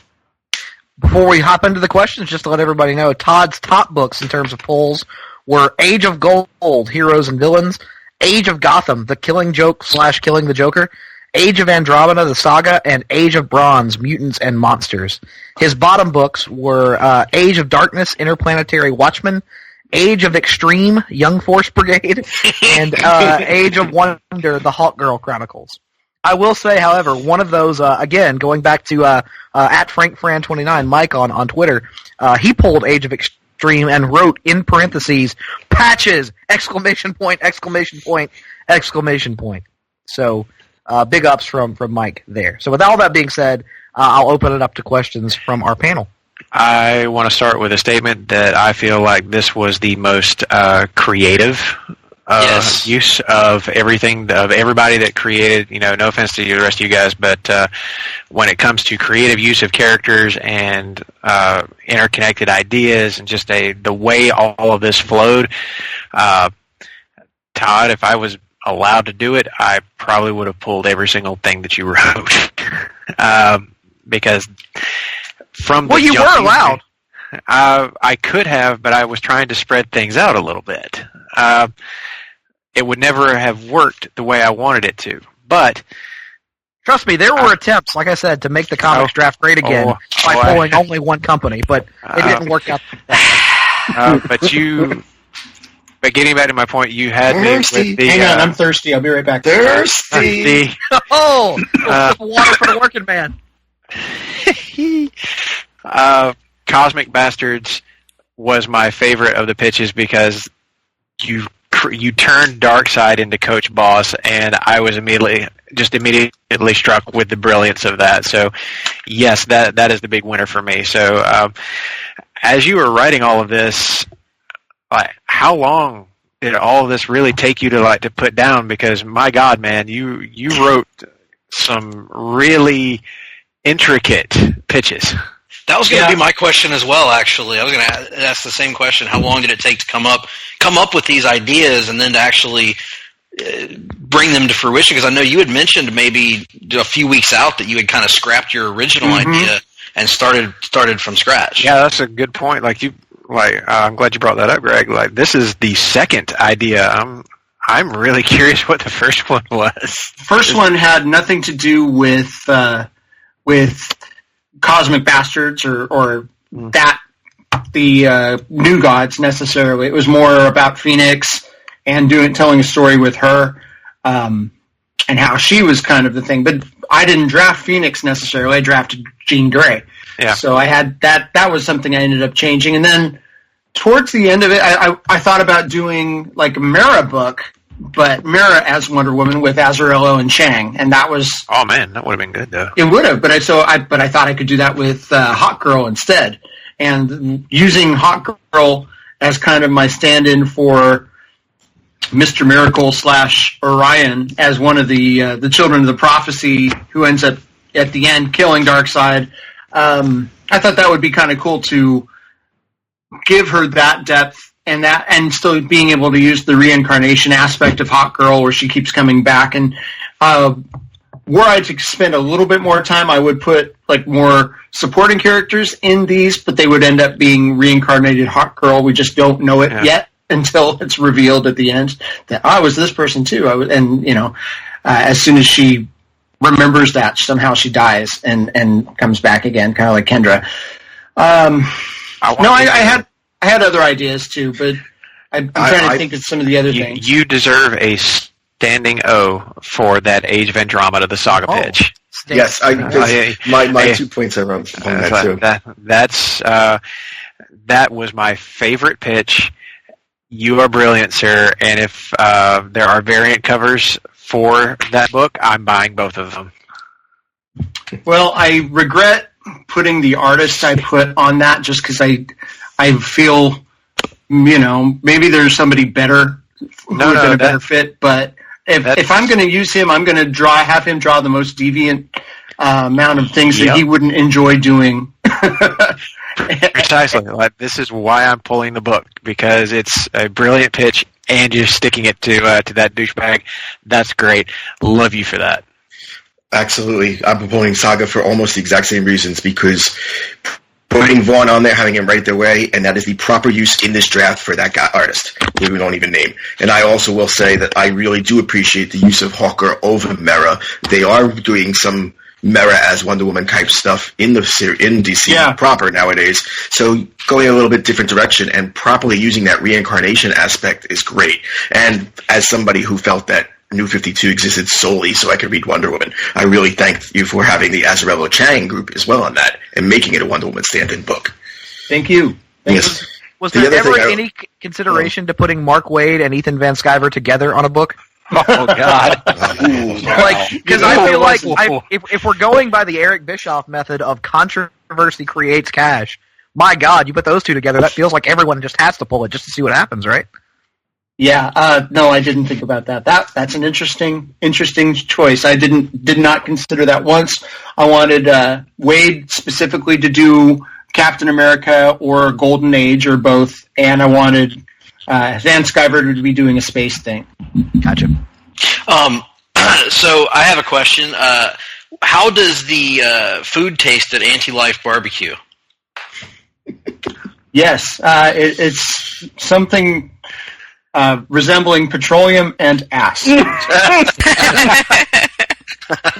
Before we hop into the questions, just to let everybody know, Todd's top books in terms of polls were Age of Gold, Heroes and Villains, Age of Gotham, The Killing Joke / Killing the Joker, Age of Andromeda, The Saga, and Age of Bronze, Mutants and Monsters. His bottom books were Age of Darkness, Interplanetary Watchmen, Age of Extreme, Young Force Brigade, and Age of Wonder, The Hawk Girl Chronicles. I will say, however, one of those, again, going back to at FrankFran29, Mike on Twitter, he pulled Age of Extreme and wrote in parentheses, patches, ! So, big ups from Mike there. So with all that being said, I'll open it up to questions from our panel. I want to start with a statement that I feel like this was the most creative use of everything, of everybody that created, no offense to the rest of you guys, but when it comes to creative use of characters and interconnected ideas and just the way all of this flowed, Todd, if I was allowed to do it, I probably would have pulled every single thing that you wrote. Because from the you were allowed. I could have, but I was trying to spread things out a little bit. It would never have worked the way I wanted it to. But trust me, there were attempts, like I said, to make the comics draft great again by pulling only one company, but it didn't work out. But getting back to my point, you had me with the... Hang on, I'm thirsty. I'll be right back. Thirsty! Oh! Water for the working man. Cosmic Bastards was my favorite of the pitches because you turned Darkseid into Coach Boss, and I was immediately struck with the brilliance of that. So, yes, that is the big winner for me. So, as you were writing all of this, how long did all of this really take you to put down? Because my God, man, you wrote some really intricate pitches. That was going to be my question as well, actually. I was going to ask the same question. How long did it take to come up with these ideas and then to actually bring them to fruition? Because I know you had mentioned maybe a few weeks out that you had kind of scrapped your original idea and started from scratch. Yeah, that's a good point. I'm glad you brought that up, Greg. This is the second idea. I'm really curious what the first one was. First one had nothing to do with Cosmic Bastards or that the New Gods necessarily. It was more about Phoenix and telling a story with her and how she was kind of the thing. But I didn't draft Phoenix necessarily. I drafted Jean Grey. Yeah. So I had that was something I ended up changing. And then towards the end of it, I thought about doing a Mara book, but Mara as Wonder Woman with Azarello and Chang, and that was... Oh man, that would have been good though. It would have, but I thought I could do that with Hawk Girl instead, and using Hawk Girl as kind of my stand-in for Mr. Miracle / Orion as one of the children of the prophecy who ends up at the end killing Darkseid. I thought that would be kind of cool to give her that depth and still being able to use the reincarnation aspect of Hawk Girl where she keeps coming back. And were I to spend a little bit more time, I would put more supporting characters in these, but they would end up being reincarnated Hawk Girl. We just don't know it yet until it's revealed at the end that I was this person too. As soon as she remembers that, somehow she dies and comes back again, kind of like Kendra. I had other ideas too, but I'm trying to think of some of the other things. You deserve a standing O for that Age of Andromeda, the Saga pitch. Yes, my 2 points are on that too. That was my favorite pitch. You are brilliant, sir. And if there are variant covers for that book, I'm buying both of them. Well, I regret putting the artist I put on that just because I feel, maybe there's somebody better who would have been a better fit. But if I'm going to use him, I'm going to have him draw the most deviant amount of things that he wouldn't enjoy doing. Precisely. This is why I'm pulling the book, because it's a brilliant pitch and you're sticking it to that douchebag. That's great. Love you for that. Absolutely. I'm pulling Saga for almost the exact same reasons, because putting Vaughn on there, having him right their way, and that is the proper use in this draft for that guy artist, who we don't even name. And I also will say that I really do appreciate the use of Hawker over Mera. They are doing some Mera as Wonder Woman type stuff in DC proper nowadays. So going a little bit different direction and properly using that reincarnation aspect is great. And as somebody who felt that New 52 existed solely so I could read Wonder Woman, I really thank you for having the Azzarello Chang group as well on that and making it a Wonder Woman stand-in book. Thank you. Yes. Was there ever any consideration to putting Mark Waid and Ethan Van Sciver together on a book? Oh God! Because I feel like if we're going by the Eric Bischoff method of controversy creates cash, my God, you put those two together, that feels like everyone just has to pull it just to see what happens, right? Yeah, no, I didn't think about that. That's an interesting choice. I did not consider that once. I wanted Wade specifically to do Captain America or Golden Age or both, and I wanted Van Sciver to be doing a space thing. Gotcha. So I have a question. How does the food taste at Anti-Life Barbecue? Yes, it's something resembling petroleum and ass.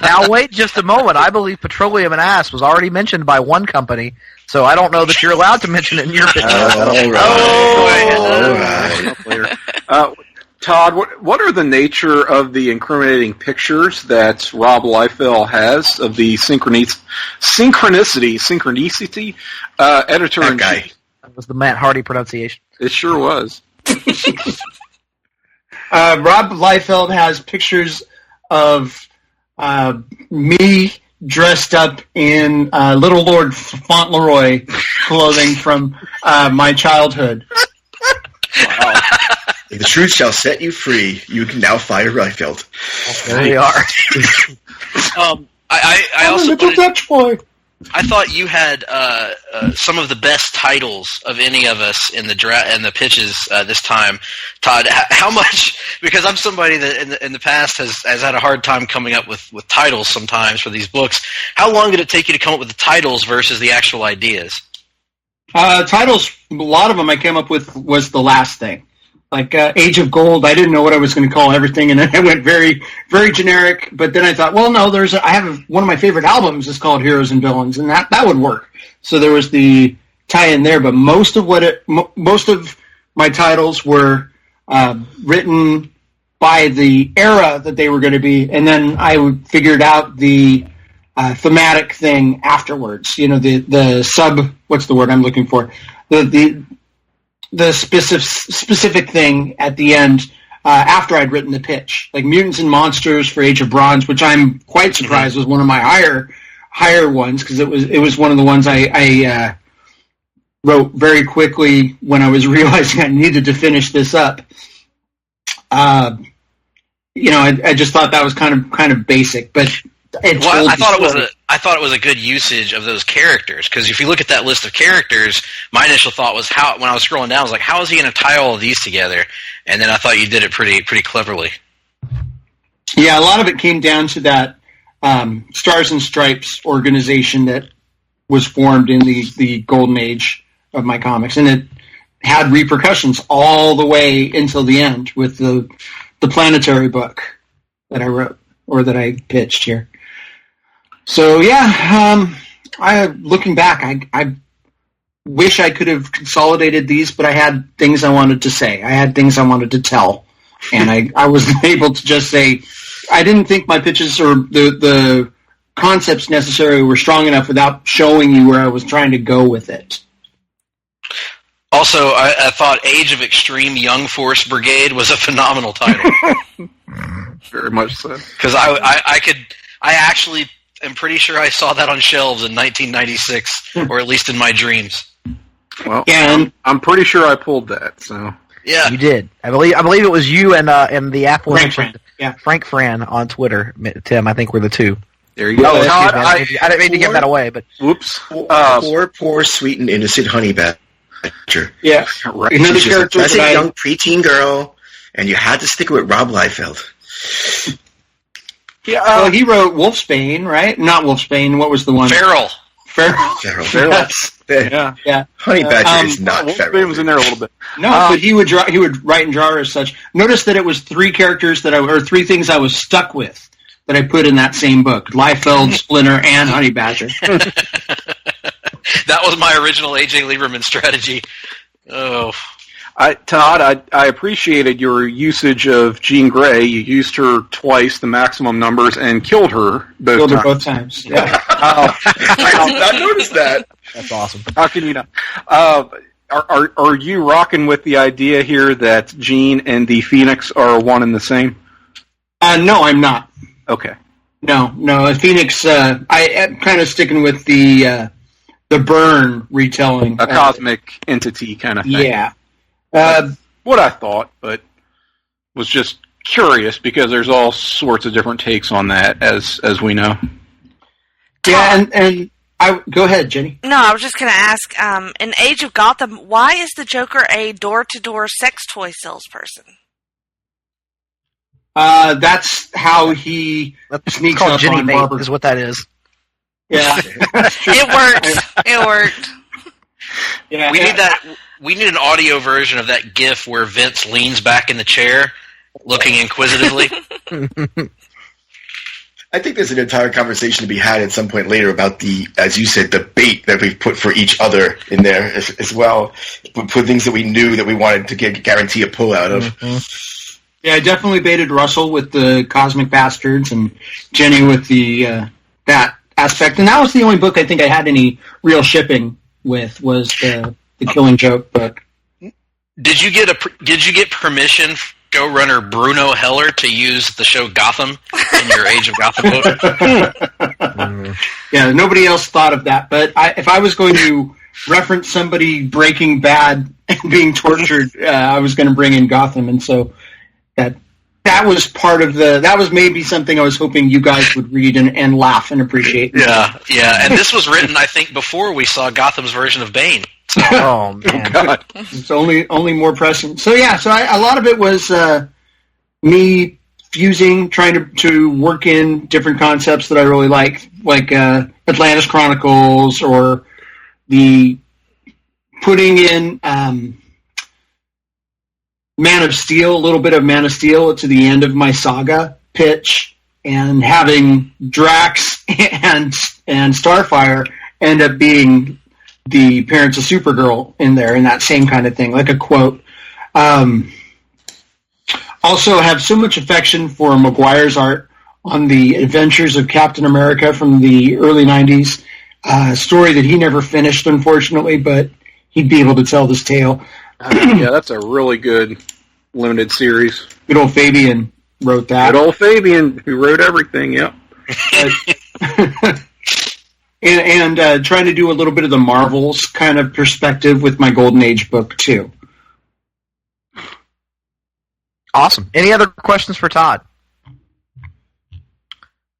Now wait just a moment. I believe petroleum and ass was already mentioned by one company, so I don't know that you're allowed to mention it in your picture. All right. Todd, what are the nature of the incriminating pictures that Rob Liefeld has of the synchronicity editor that guy? That was the Matt Hardy pronunciation. It sure was. Rob Liefeld has pictures of me dressed up in Little Lord Fauntleroy clothing from my childhood. Wow. The truth shall set you free. You can now fire Liefeld. There we are. I also little Dutch boy. I thought you had some of the best titles of any of us in the pitches this time, Todd. How much? Because I'm somebody that in the past has had a hard time coming up with titles sometimes for these books. How long did it take you to come up with the titles versus the actual ideas? Titles, a lot of them I came up with was the last thing. Like Age of Gold, I didn't know what I was going to call everything, and I went very, very generic. But then I thought, well, no, I have one of my favorite albums is called Heroes and Villains, and that would work. So there was the tie-in there. But most of my titles were written by the era that they were going to be, and then I figured out the thematic thing afterwards. You know, the sub. What's the word I'm looking for? The specific thing at the end after I'd written the pitch, like Mutants and Monsters for Age of Bronze, which I'm quite surprised was one of my higher ones because it was one of the ones I wrote very quickly when I was realizing I needed to finish this up. I just thought that was kind of basic, but I thought it was a good usage of those characters, because if you look at that list of characters, my initial thought was when I was scrolling down, I was like, how is he going to tie all of these together? And then I thought you did it pretty cleverly. Yeah, a lot of it came down to that Stars and Stripes organization that was formed in the golden age of my comics, and it had repercussions all the way until the end with the Planetary book that I wrote or that I pitched here. So yeah, looking back, I wish I could have consolidated these, but I had things I wanted to say. I had things I wanted to tell, and I wasn't able to just say. I didn't think my pitches or the concepts necessarily were strong enough without showing you where I was trying to go with it. Also, I thought Age of Extreme Young Force Brigade was a phenomenal title. Very much so. Because I actually am pretty sure I saw that on shelves in 1996, or at least in my dreams. Well, yeah, I'm pretty sure I pulled that. So yeah, you did. I believe it was you and the aforementioned Frank Fran on Twitter. Tim, I think we're the two. There you go. Todd, I didn't mean to give that away, but whoops. Poor sweet and innocent honey badger. Yeah, right. Another character. That's a young preteen girl, and you had to stick with Rob Liefeld. Yeah, he wrote Wolfsbane, right? Not Wolfsbane. What was the one? Feral. Feral. Yeah. Honey Badger is not feral. Wolfsbane was in there a little bit. No, but he would write and draw as such. Notice that it was three characters or three things I was stuck with that I put in that same book: Liefeld, Splinter, and Honey Badger. That was my original A.J. Lieberman strategy. Oh. Todd, I appreciated your usage of Jean Grey. You used her twice, the maximum numbers, and killed her both times. Yeah. I did not notice that. That's awesome. How can you not? Are you rocking with the idea here that Jean and the Phoenix are one and the same? No, I'm not. Okay. No. Phoenix. I am kind of sticking with the Byrne retelling. A cosmic entity kind of thing. Yeah. What I thought, but was just curious because there's all sorts of different takes on that, as we know. Yeah, and I go ahead, Jenny. No, I was just going to ask. In Age of Gotham, why is the Joker a door-to-door sex toy salesperson? That's how he sneaks up Jenny on Mate Barbara. is what that is. Yeah, It worked. Yeah, We need that. We need an audio version of that GIF where Vince leans back in the chair, looking inquisitively. I think there's an entire conversation to be had at some point later about as you said, the bait that we've put for each other in there as well. We put things that we knew that we wanted to guarantee a pull out of. Mm-hmm. Yeah, I definitely baited Russell with the Cosmic Bastards and Jenny with the that aspect. And that was the only book I think I had any real shipping with was the Killing Joke book. Did you get permission from showrunner Bruno Heller to use the show Gotham in your Age of Gotham book? Yeah, nobody else thought of that. But if I was going to reference somebody Breaking Bad and being tortured, I was going to bring in Gotham, and so that was part of that was maybe something I was hoping you guys would read and laugh and appreciate. Yeah, and this was written, I think, before we saw Gotham's version of Bane. So. Oh man, God. It's only more pressing. So yeah, a lot of it was me fusing, trying to work in different concepts that I really like Atlantis Chronicles or the putting in Man of Steel, a little bit of Man of Steel to the end of my saga pitch, and having Drax and Starfire end up being the parents of Supergirl in there, and that same kind of thing, like a quote. Also have so much affection for Maguire's art on the Adventures of Captain America from the early 90s. Story that he never finished, unfortunately, but he'd be able to tell this tale. Yeah, that's a really good limited series. Good old Fabian wrote that. Good old Fabian, who wrote everything, yep. And trying to do a little bit of the Marvels kind of perspective with my Golden Age book, too. awesome. Any other questions for Todd?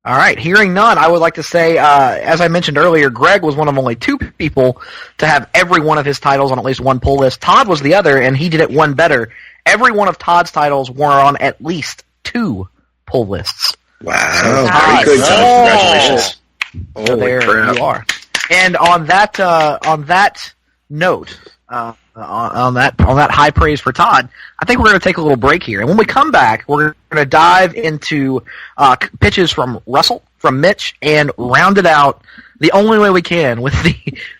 All right, hearing none, I would like to say, as I mentioned earlier, Greg was one of only two people to have every one of his titles on at least one pull list. Todd was the other, and he did it one better. Every one of Todd's titles were on at least 2 pull lists. Wow, So, very good, Todd. Congratulations. So there you are. And on that note, on that high praise for Todd, I think we're going to take a little break here. And when we come back, we're going to dive into pitches from Russell, from Mitch, and round it out the only way we can with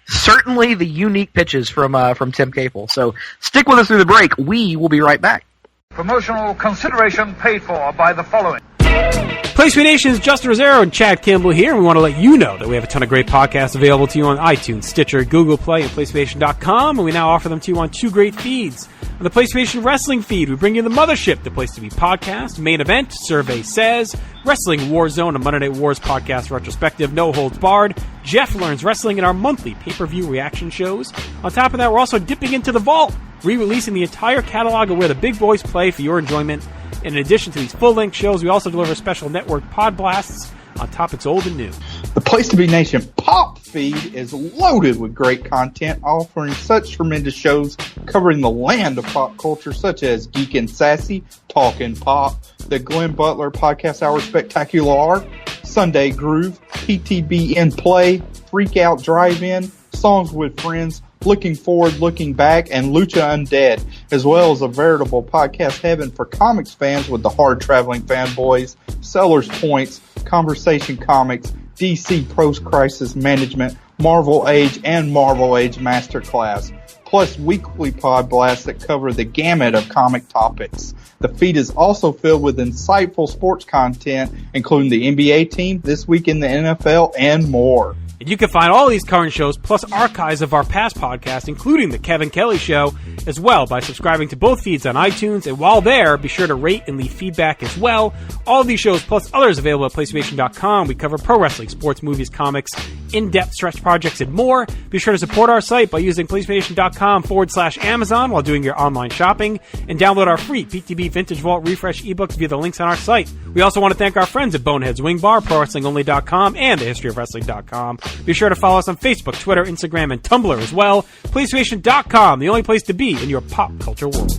certainly the unique pitches from Tim Capel. So stick with us through the break. We will be right back. Promotional consideration paid for by the following. PlayStation Nation's Justin Rosero and Chad Kimball here. We want to let you know that we have a ton of great podcasts available to you on iTunes, Stitcher, Google Play, and PlayStation.com, and we now offer them to you on 2 great feeds. On the PlayStation Wrestling feed, we bring you the Mothership, the Place to Be podcast, Main Event, Survey Says, Wrestling Warzone, a Monday Night Wars podcast retrospective, No Holds Barred, Jeff Learns Wrestling, and our monthly pay-per-view reaction shows. On top of that, we're also dipping into the vault, re-releasing the entire catalog of where the big boys play for your enjoyment. And in addition to these full-length shows, we also deliver special network pod blasts on topics old and new. The Place to Be Nation Pop feed is loaded with great content, offering such tremendous shows covering the land of pop culture, such as Geek and Sassy, Talkin' Pop, the Glenn Butler Podcast Hour Spectacular, Sunday Groove, PTB in Play, Freak Out Drive-In, Songs with Friends, Looking Forward, Looking Back, and Lucha Undead, as well as a veritable podcast heaven for comics fans with the Hard-Traveling Fanboys, Sellers Points, Conversation Comics, DC Post-Crisis Management, Marvel Age, and Marvel Age Masterclass, plus weekly pod blasts that cover the gamut of comic topics. The feed is also filled with insightful sports content, including the NBA team, This Week in the NFL, and more. And you can find all these current shows, plus archives of our past podcasts, including The Kevin Kelly Show, as well by subscribing to both feeds on iTunes. And while there, be sure to rate and leave feedback as well. All of these shows, plus others available at PlayStation.com. We cover pro wrestling, sports, movies, comics, in-depth stretch projects, and more. Be sure to support our site by using PlayStation.com/Amazon while doing your online shopping. And download our free PTB Vintage Vault Refresh ebooks via the links on our site. We also want to thank our friends at Boneheads Wing Bar, ProWrestlingOnly.com, and TheHistoryOfWrestling.com. Be sure to follow us on Facebook, Twitter, Instagram, and Tumblr as well. PlayStation.com, the only place to be in your pop culture world.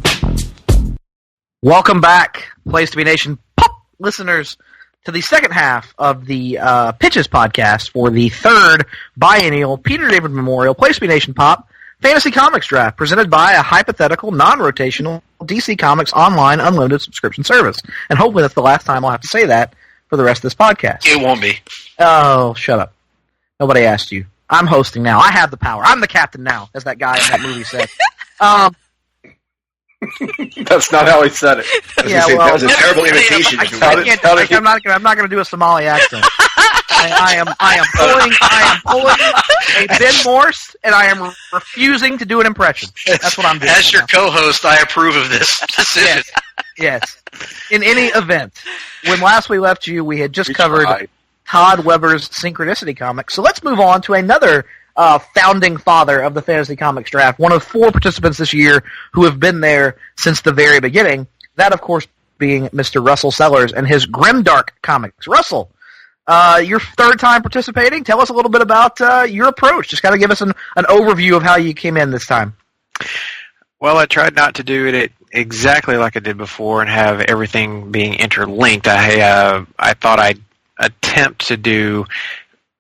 Welcome back, Place to Be Nation pop listeners, to the second half of the Pitches podcast for the third biennial Peter David Memorial Place to Be Nation Pop Fantasy Comics Draft, presented by a hypothetical, non-rotational DC Comics online unlimited subscription service. And hopefully that's the last time I'll have to say that for the rest of this podcast. It won't be. Oh, shut up. Nobody asked you. I'm hosting now. I have the power. I'm the captain now, as that guy in that movie said. That's not how he said it. That was a terrible imitation. I'm not going to do a Somali accent. I am pulling a Ben Morse, and I am refusing to do an impression. That's what I'm doing. As your co-host, I approve of this decision. Yes. In any event, when last we left you, we had just covered Todd Weber's Synchronicity comic. So let's move on to another founding father of the Fantasy Comics Draft, one of 4 participants this year who have been there since the very beginning. That, of course, being Mr. Russell Sellers and his Grimdark comics. Russell, your third time participating. Tell us a little bit about your approach. Just kind of give us an overview of how you came in this time. Well, I tried not to do it exactly like I did before and have everything being interlinked. I thought I'd attempt to do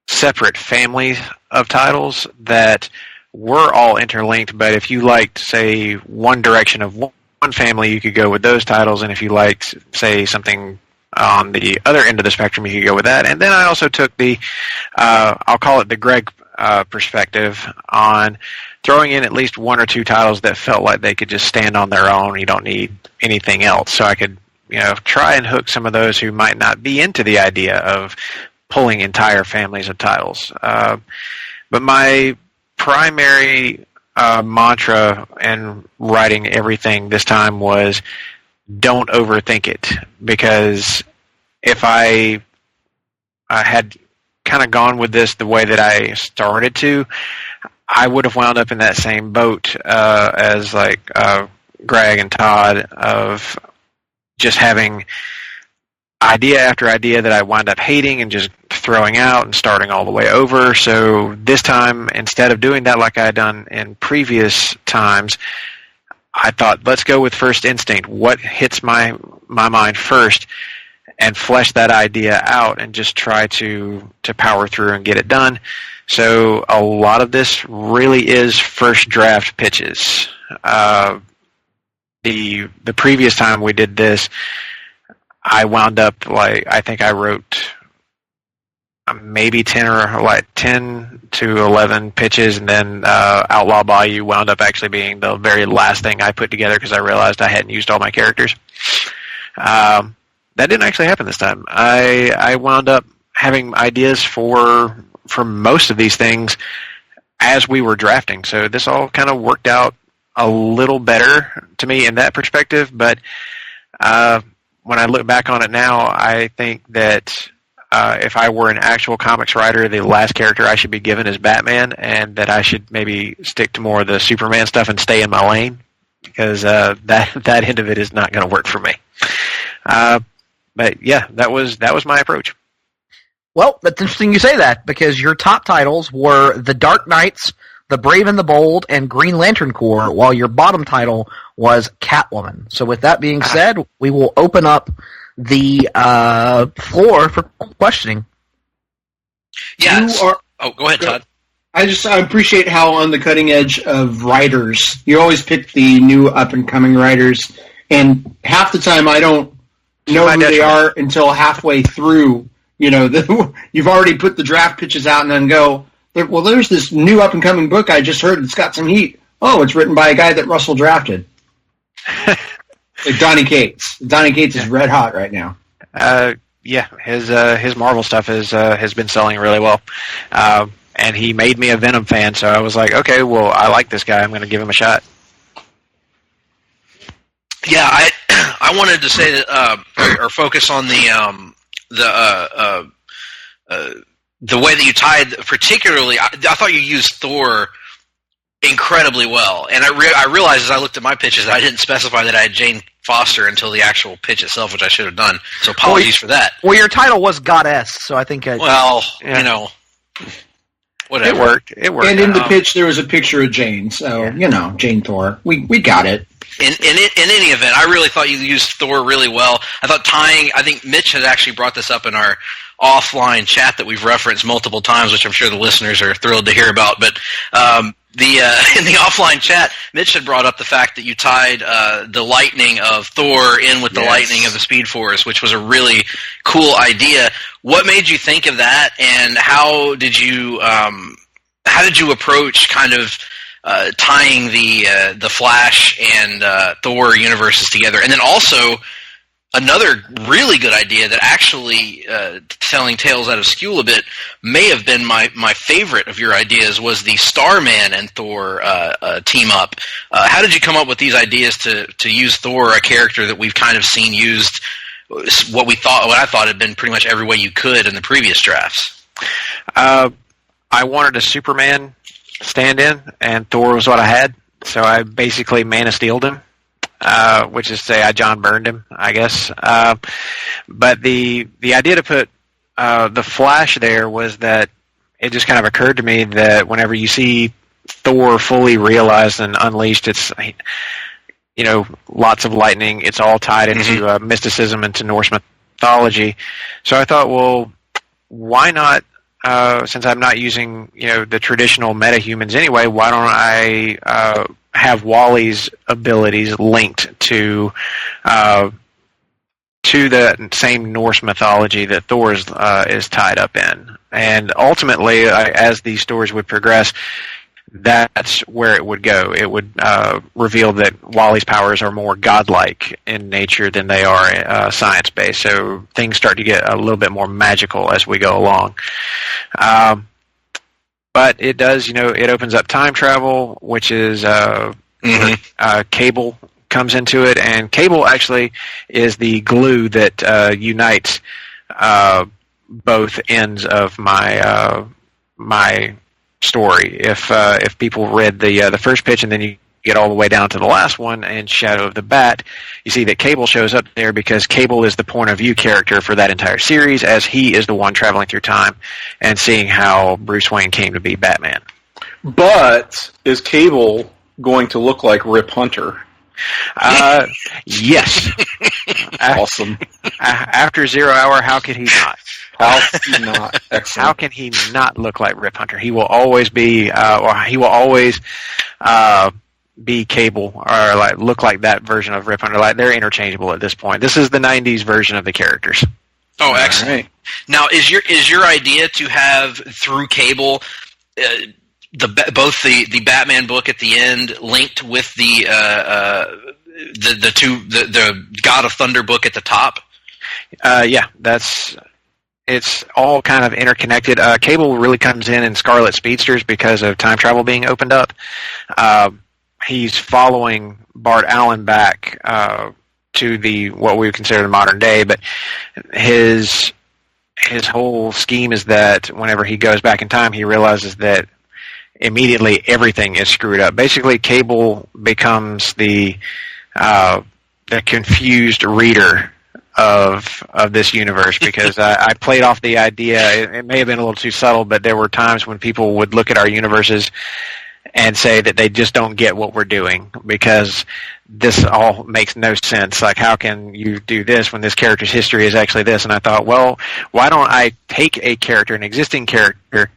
separate families of titles that were all interlinked, but if you liked, say, one direction of one family, you could go with those titles, and if you liked, say, something on the other end of the spectrum, you could go with that. And then I also took the, I'll call it the Greg perspective on throwing in at least 1 or 2 titles that felt like they could just stand on their own. You don't need anything else. So I could try and hook some of those who might not be into the idea of pulling entire families of titles. But my primary mantra in writing everything this time was don't overthink it. Because if I had kind of gone with this the way that I started to, I would have wound up in that same boat as Greg and Todd of just having idea after idea that I wind up hating and just throwing out and starting all the way over. So this time, instead of doing that like I had done in previous times, I thought, let's go with first instinct. What hits my mind first, and flesh that idea out and just try to power through and get it done. So a lot of this really is first draft pitches. The previous time we did this, I wound up I think I wrote maybe 10 to 11 pitches, and then Outlaw Bayou wound up actually being the very last thing I put together because I realized I hadn't used all my characters. That didn't actually happen this time. I wound up having ideas for most of these things as we were drafting, so this all kind of worked out a little better to me in that perspective. But when I look back on it now, I think that if I were an actual comics writer, the last character I should be given is Batman, and that I should maybe stick to more of the Superman stuff and stay in my lane, because that end of it is not going to work for me. But yeah, that was my approach. Well, that's interesting you say that, because your top titles were The Dark Knights, The Brave and the Bold, and Green Lantern Corps, while your bottom title was Catwoman. So with that being said, we will open up the floor for questioning. Yes. Go ahead, Todd. I appreciate how on the cutting edge of writers, you always pick the new up-and-coming writers, and half the time I don't know who they are until halfway through. You know, you've already put the draft pitches out and then go, well, there's this new up-and-coming book I just heard that's got some heat. Oh, it's written by a guy that Russell drafted. Like Donny Cates. Donny Cates is red hot right now. Yeah, his Marvel stuff has been selling really well. And he made me a Venom fan, so I was like, okay, well, I like this guy. I'm going to give him a shot. Yeah, I wanted to say that or focus on the way that you tied. Particularly, I thought you used Thor incredibly well, and I realized as I looked at my pitches that I didn't specify that I had Jane Foster until the actual pitch itself, which I should have done. So apologies for that. Well, your title was Goddess, so I think. You know. Whatever. It worked. And in the pitch, there was a picture of Jane. So, Jane Thor. We got it. In any event, I really thought you used Thor really well. I think Mitch had actually brought this up in our offline chat that we've referenced multiple times, which I'm sure the listeners are thrilled to hear about. But in the offline chat, Mitch had brought up the fact that you tied the lightning of Thor in with the lightning of the Speed Force, which was a really cool idea. What made you think of that, and how did you approach kind of tying the Flash and Thor universes together? And then also another really good idea that actually, telling tales out of school a bit, may have been my favorite of your ideas, was the Starman and Thor team up. How did you come up with these ideas to use Thor, a character that we've kind of seen used, what I thought had been pretty much every way you could in the previous drafts? I wanted a Superman stand-in, and Thor was what I had, so I basically Man of Steel'd him. Which is to say I John Burned him, I guess. But the idea to put the Flash there was that it just kind of occurred to me that whenever you see Thor fully realized and unleashed, it's, lots of lightning. It's all tied into mysticism, into Norse mythology. So I thought, well, why not? Since I'm not using, the traditional metahumans anyway, why don't I have Wally's abilities linked to the same Norse mythology that Thor is tied up in? And ultimately, as these stories would progress, that's where it would go. It would reveal that Wally's powers are more godlike in nature than they are science-based. So things start to get a little bit more magical as we go along. But it does, it opens up time travel, which is Cable comes into it, and Cable actually is the glue that unites both ends of my story. If people read the first pitch and then you get all the way down to the last one in Shadow of the Bat, you see that Cable shows up there because Cable is the point of view character for that entire series, as he is the one traveling through time and seeing how Bruce Wayne came to be Batman. But is Cable going to look like Rip Hunter? Yes. Awesome. After 0 Hour, how could he not? How can he not? Excellent. How can he not look like Rip Hunter? He will always be, be Cable, or look like that version of Rip Hunter. They're interchangeable at this point. This is the '90s version of the characters. Oh, excellent! Right. Now, is your idea to have through Cable both the Batman book at the end linked with the God of Thunder book at the top? Yeah, it's all kind of interconnected. Cable really comes in Scarlet Speedsters because of time travel being opened up. He's following Bart Allen back to what we would consider the modern day, but his whole scheme is that whenever he goes back in time, he realizes that immediately everything is screwed up. Basically, Cable becomes the confused reader of this universe, because I played off the idea. It may have been a little too subtle, but there were times when people would look at our universes and say that they just don't get what we're doing, because this all makes no sense. Like, how can you do this when this character's history is actually this? And I thought, well, why don't I take an existing character,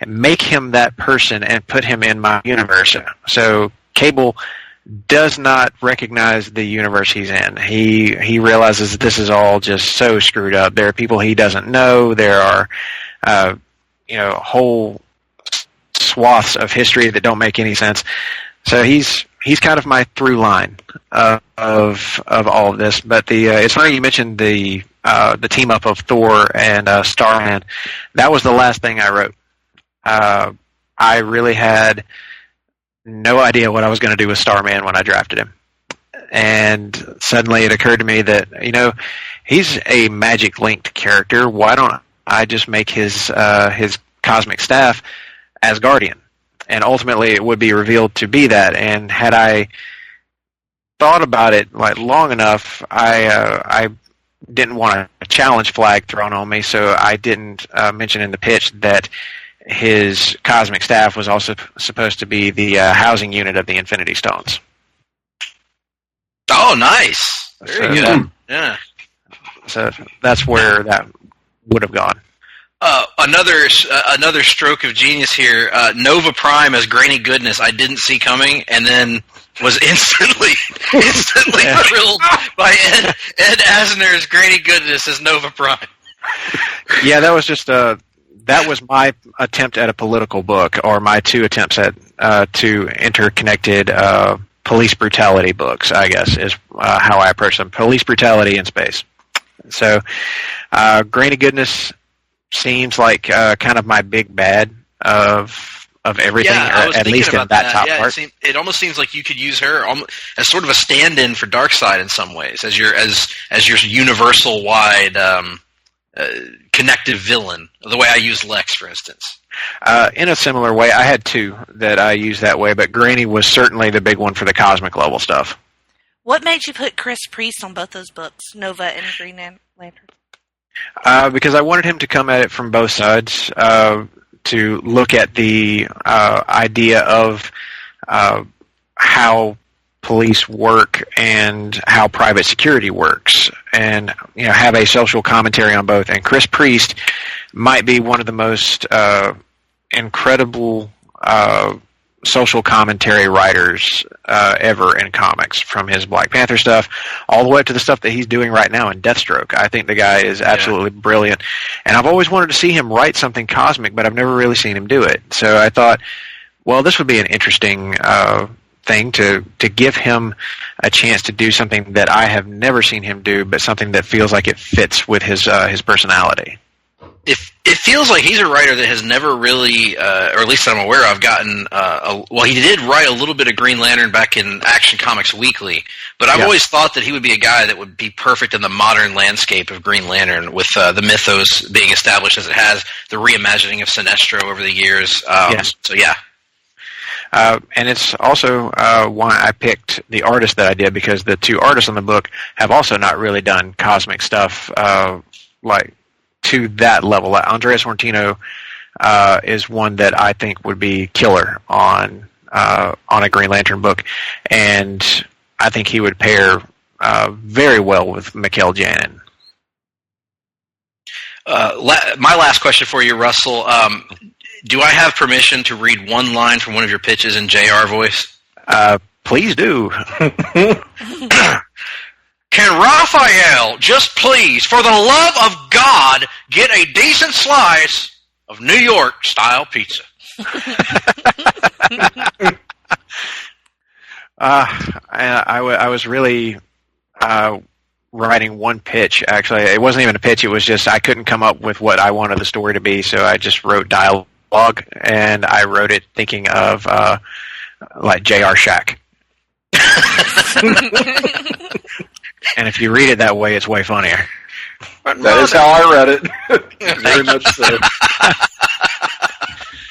make him that person and put him in my universe. So Capel does not recognize the universe he's in. He realizes that this is all just so screwed up. There are people he doesn't know. There are whole swaths of history that don't make any sense. So he's kind of my through line of all of this. But it's funny you mentioned the team up of Thor and Starman. That was the last thing I wrote. I really had no idea what I was going to do with Starman when I drafted him. And suddenly it occurred to me that, he's a magic linked character. Why don't I just make his cosmic staff Asgardian? And ultimately it would be revealed to be that. And had I thought about it long enough, I didn't want a challenge flag thrown on me, so I didn't mention in the pitch that his cosmic staff was also supposed to be the housing unit of the Infinity Stones. Oh, nice. Very good. Yeah. So that's where that would have gone. Another stroke of genius here. Nova Prime as Granny Goodness I didn't see coming, and then was instantly thrilled by Ed Asner's Granny Goodness as Nova Prime. Yeah, that was just that was my attempt at a political book, or my two attempts at two interconnected police brutality books, I guess, is how I approach them. Police brutality in space. So, Granny Goodness seems like kind of my big bad of everything, yeah, or at least in that top part. It almost seems like you could use her as sort of a stand-in for Darkseid in some ways, as your universal wide connective villain, the way I use Lex, for instance. In a similar way, I had two that I used that way, but Granny was certainly the big one for the cosmic level stuff. What made you put Chris Priest on both those books, Nova and Green Lantern? Because I wanted him to come at it from both sides, to look at the idea of how police work and how private security works, and have a social commentary on both. And Chris Priest might be one of the most incredible social commentary writers ever in comics, from his Black Panther stuff all the way up to the stuff that he's doing right now in Deathstroke. I think the guy is absolutely brilliant, and I've always wanted to see him write something cosmic, but I've never really seen him do it. So I thought, well, this would be an interesting thing to give him a chance to do something that I have never seen him do, but something that feels like it fits with his personality. It feels like he's a writer that has never really, or at least I'm aware of, gotten. Well, he did write a little bit of Green Lantern back in Action Comics Weekly, but I've always thought that he would be a guy that would be perfect in the modern landscape of Green Lantern, with the mythos being established as it has, the reimagining of Sinestro over the years. So yeah. And it's also why I picked the artist that I did, because the two artists on the book have also not really done cosmic stuff to that level. Andreas Ortino is one that I think would be killer on a Green Lantern book, and I think he would pair very well with Mikael Janin. My last question for you, Russell. Do I have permission to read one line from one of your pitches in JR voice? Please do. Can Raphael just please, for the love of God, get a decent slice of New York-style pizza? I was really writing one pitch, actually. It wasn't even a pitch. It was just I couldn't come up with what I wanted the story to be, so I just wrote dialogue, and I wrote it thinking of J.R. Shack. And if you read it that way, it's way funnier. That is how I read it. Very much so.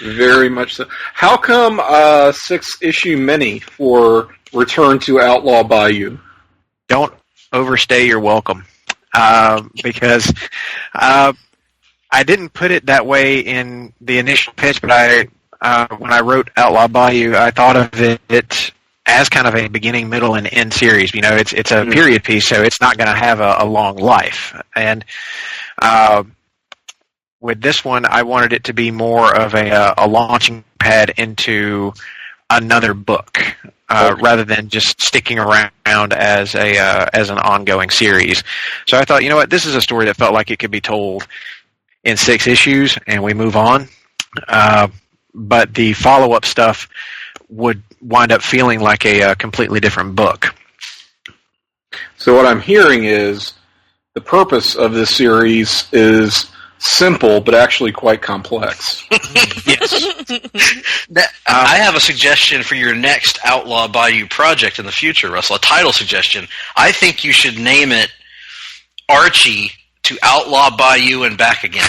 Very much so. How come 6-issue mini for Return to Outlaw Bayou? Don't overstay your welcome. Because I didn't put it that way in the initial pitch, but when I wrote Outlaw Bayou, I thought of it as kind of a beginning, middle, and end series. It's a period piece, so it's not going to have a long life. And with this one, I wanted it to be more of a launching pad into another book, rather than just sticking around as an ongoing series. So I thought, you know what, this is a story that felt like it could be told in 6 issues, and we move on. But the follow-up stuff would wind up feeling like a completely different book. So what I'm hearing is the purpose of this series is simple, but actually quite complex. Yes. I have a suggestion for your next Outlaw Bayou project in the future, Russell. A title suggestion. I think you should name it Archie to Outlaw Bayou and Back Again.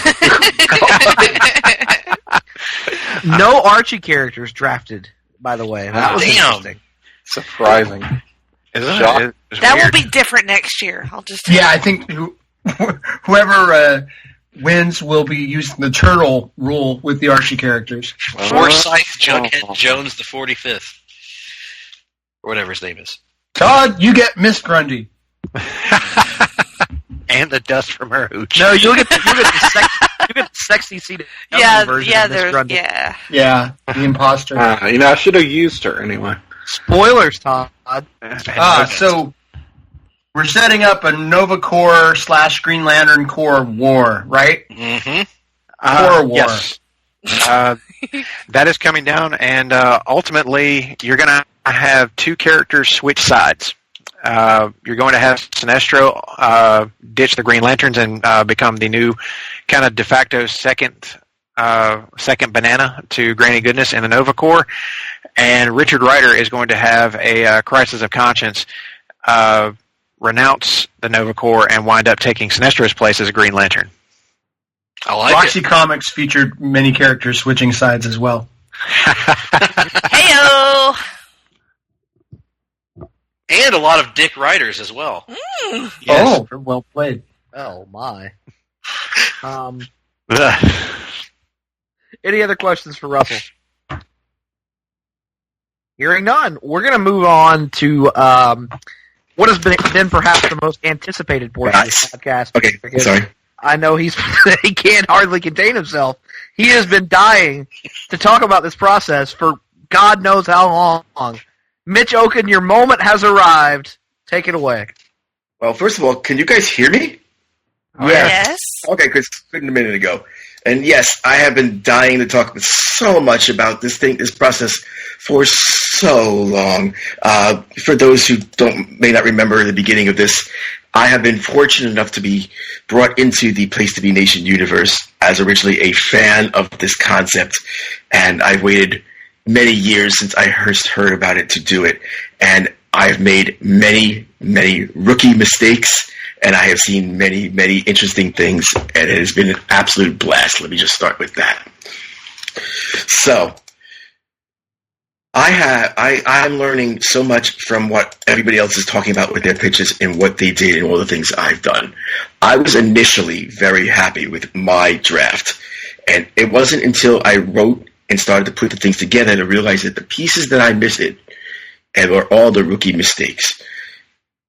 No Archie characters drafted, by the way. That was interesting. Surprising. That will be different next year. I'll just tell you. I think whoever wins will be using the turtle rule with the Archie characters. Forsyth Jughead Jones the 45th. Or whatever his name is. Todd, you get Miss Grundy. And the dust from her hooch. No, you get the sexy seated version of Miss Grundy. Yeah, the imposter. I should have used her anyway. Spoilers, Todd. So we're setting up a Nova Corps / Green Lantern Corps war, right? Mm-hmm. Corps war. Yes. That is coming down, and ultimately you're going to have 2 characters switch sides. You're going to have Sinestro ditch the Green Lanterns and become the new kind of de facto second banana to Granny Goodness in the Nova Corps. And Richard Rider is going to have a crisis of conscience, renounce the Nova Corps, and wind up taking Sinestro's place as a Green Lantern. I like Roxy Comics featured many characters switching sides as well. Heyo! And a lot of Dick Riders as well. Mm. Yes. Oh, well played. Oh, my. Any other questions for Russell? Hearing none, we're going to move on to what has been perhaps the most anticipated portion of the podcast. Okay, sorry. I know he can't hardly contain himself. He has been dying to talk about this process for God knows how long. Mitch Okun, your moment has arrived. Take it away. Well, first of all, can you guys hear me? Yes. Okay, because it couldn't a minute ago. And yes, I have been dying to talk so much about this process for so long. For those who may not remember the beginning of this, I have been fortunate enough to be brought into the Place to Be Nation universe as originally a fan of this concept, and I've waited many years since I first heard about it to do it, and I've made many, many rookie mistakes, and I have seen many, many interesting things, and it has been an absolute blast. Let me just start with that. So, I'm learning so much from what everybody else is talking about with their pitches and what they did and all the things I've done. I was initially very happy with my draft, and it wasn't until I wrote and started to put the things together to realize that the pieces that I missed and were all the rookie mistakes.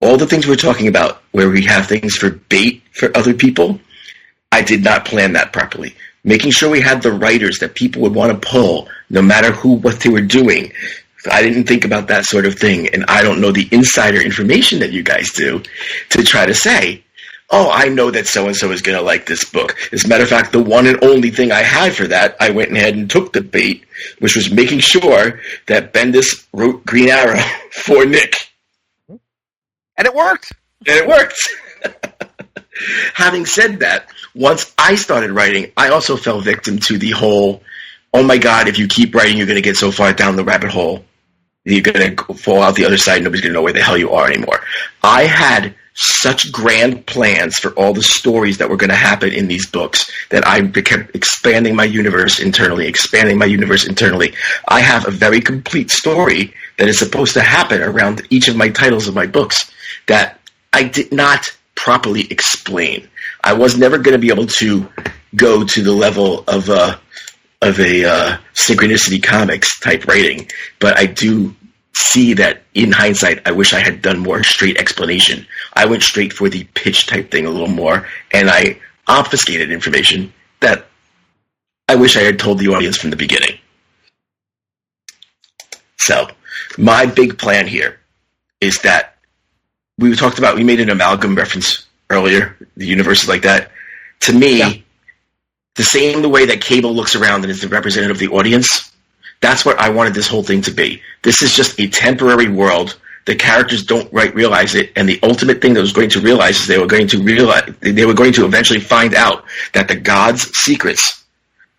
All the things we're talking about where we have things for bait for other people, I did not plan that properly. Making sure we had the writers that people would want to pull no matter what they were doing. I didn't think about that sort of thing, and I don't know the insider information that you guys do to try to say, oh, I know that so-and-so is going to like this book. As a matter of fact, the one and only thing I had for that, I went ahead and took the bait, which was making sure that Bendis wrote Green Arrow for Nick. And it worked. Having said that, once I started writing, I also fell victim to the whole, oh my God, if you keep writing, you're going to get so far down the rabbit hole, you're going to fall out the other side, nobody's going to know where the hell you are anymore. I had such grand plans for all the stories that were going to happen in these books that I kept expanding my universe internally. I have a very complete story that is supposed to happen around each of my titles of my books that I did not properly explain. I was never going to be able to go to the level of a Synchronicity Comics type writing, but I do see that in hindsight, I wish I had done more straight explanation. I went straight for the pitch type thing a little more, and I obfuscated information that I wish I had told the audience from the beginning. So, my big plan here is that we made an amalgam reference earlier, the universe is like that. To me, the way that Capel looks around and is the representative of the audience, that's what I wanted this whole thing to be. This is just a temporary world. The characters don't realize it, and the ultimate thing that was going to realize is they were going to eventually find out that the gods' secrets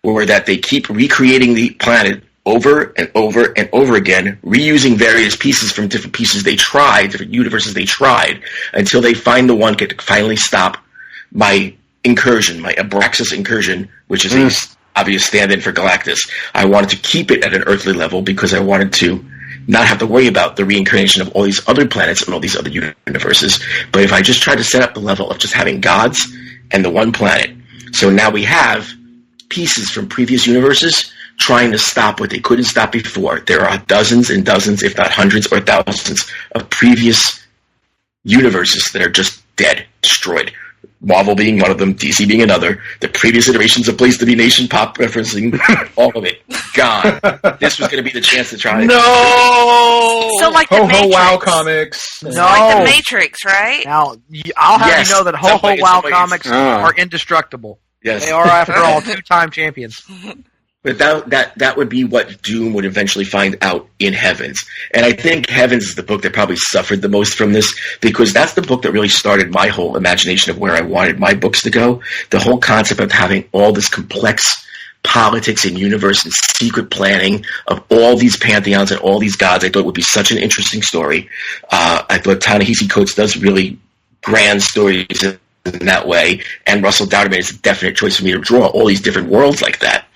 were that they keep recreating the planet over and over and over again, reusing various pieces from different universes they tried, until they find the one that could finally stop my incursion, my Abraxas incursion, which is an obvious stand-in for Galactus. I wanted to keep it at an earthly level because I wanted to not have to worry about the reincarnation of all these other planets and all these other universes. But if I just tried to set up the level of just having gods and the one planet, so now we have pieces from previous universes trying to stop what they couldn't stop before. There are dozens and dozens, if not hundreds or thousands, of previous universes that are just dead, destroyed. Marvel being one of them, DC being another, the previous iterations of Place to Be Nation, pop referencing, all of it, gone. This was going to be the chance to try. No! So like the Matrix. Wow comics. No. Like the Matrix, right? Now, I'll have you know that Wow comics are indestructible. Yes. They are, after all, 2-time champions. But that would be what Doom would eventually find out in Heavens. And I think Heavens is the book that probably suffered the most from this, because that's the book that really started my whole imagination of where I wanted my books to go. The whole concept of having all this complex politics and universe and secret planning of all these pantheons and all these gods, I thought would be such an interesting story. I thought Ta-Nehisi Coates does really grand stories in that way, and Russell Dauterman is a definite choice for me to draw all these different worlds like that.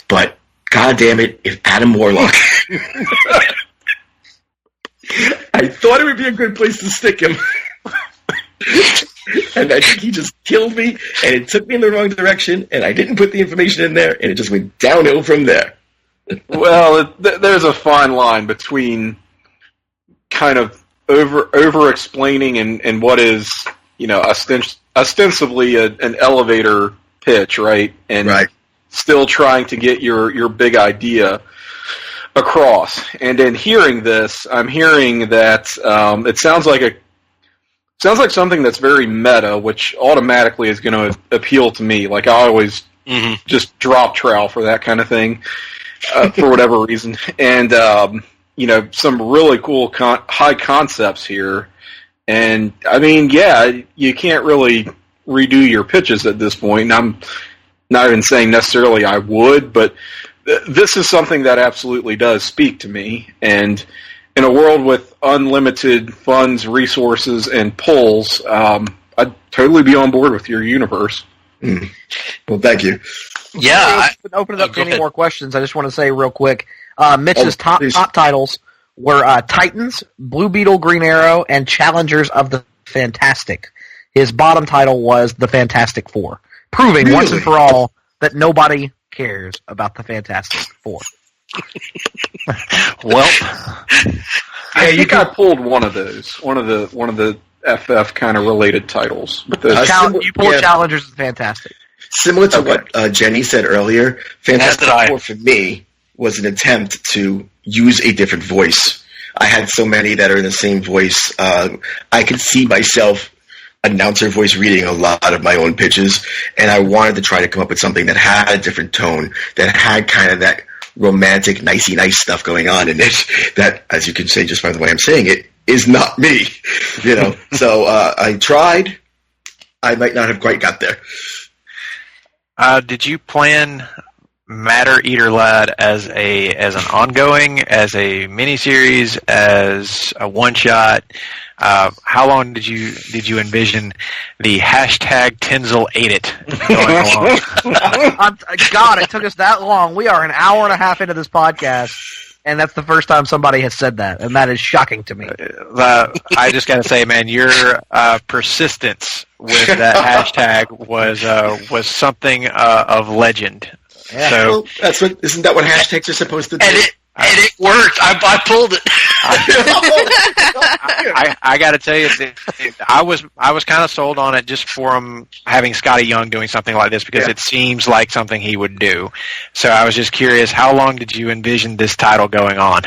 But, God damn it, if Adam Warlock... I thought it would be a good place to stick him. And I think he just killed me, and it took me in the wrong direction, and I didn't put the information in there, and it just went downhill from there. Well, there's a fine line between kind of over-explaining and what is, ostensibly an elevator pitch, right? And still trying to get your big idea across. And in hearing this, I'm hearing that it sounds like something that's very meta, which automatically is going to appeal to me. Like, I always just drop trowel for that kind of thing, for whatever reason. And, some really cool high concepts here. And, I mean, you can't really redo your pitches at this point. And I'm not even saying necessarily I would, but this is something that absolutely does speak to me. And in a world with unlimited funds, resources, and pulls, I'd totally be on board with your universe. Well, thank you. Yeah. Open it up to any more questions. I just want to say real quick, Mitch's top titles were Titans, Blue Beetle, Green Arrow, and Challengers of the Fantastic. His bottom title was The Fantastic Four, proving once and for all that nobody cares about the Fantastic Four. Well, yeah, you kind of pulled one of those, one of the FF kind of related titles. You pulled Challengers of the Fantastic. Similar to what Jenny said earlier, Fantastic Four for me was an attempt to use a different voice. I had so many that are in the same voice. I could see myself announcer voice reading a lot of my own pitches, and I wanted to try to come up with something that had a different tone, that had kind of that romantic, nicey nice stuff going on in it, that, as you can say just by the way I'm saying it, is not me. So I tried. I might not have quite got there. Did you plan Matter Eater Lad as an ongoing, as a miniseries, as a one shot? How long did you envision the hashtag Tinsel ate it going along? God, it took us that long. We are an hour and a half into this podcast, and that's the first time somebody has said that, and that is shocking to me. I just got to say, man, your persistence with that hashtag was something of legend. Yeah. So well, isn't that what hashtags are supposed to do? And it worked. I pulled it. I got to tell you, I was kind of sold on it just for him having Scotty Young doing something like this because it seems like something he would do. So I was just curious, how long did you envision this title going on?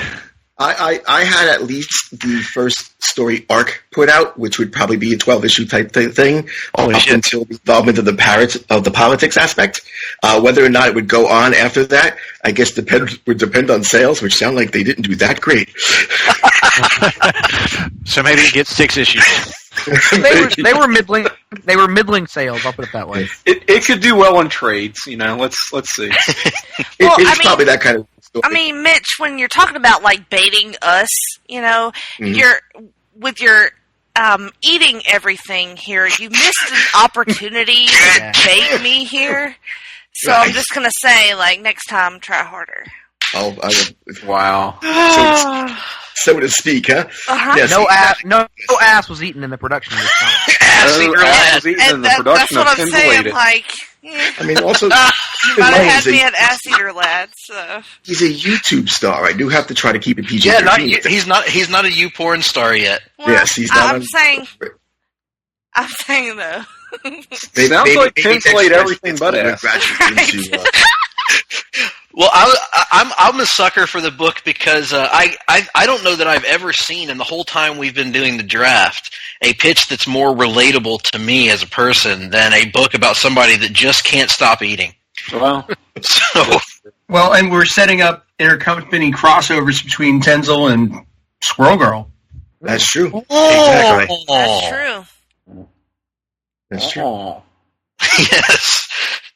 I had at least the first story arc put out, which would probably be a 12-issue type thing, until the involvement of the politics aspect. Whether or not it would go on after that, I guess would depend on sales, which sound like they didn't do that great. So maybe it gets 6 issues. They were middling. They were middling sales. I'll put it that way. It could do well in trades. Let's see. It's probably that kind of. I mean, Mitch, when you're talking about like baiting us, you're with your eating everything here, you missed an opportunity to bait me here. So I'm just gonna say, like, next time, try harder. Wow. So to speak, huh? Uh-huh. Yes, No ass was eaten in the production of this time. Ass was eaten in the production that's what of I'm saying. Pimble. Like, I mean, also, you might have had me at Ass Eater Lad. So he's a YouTube star. I do have to try to keep it PG. Yeah, he's not a YouPorn star yet. Well, yes, he's not. I'm saying though. Sounds like Tim played everything but ass. Well, I'm a sucker for the book because I don't know that I've ever seen in the whole time we've been doing the draft a pitch that's more relatable to me as a person than a book about somebody that just can't stop eating. Well, and we're setting up intercompany crossovers between Tenzel and Squirrel Girl. That's true. Exactly. That's true. That's true. Yes.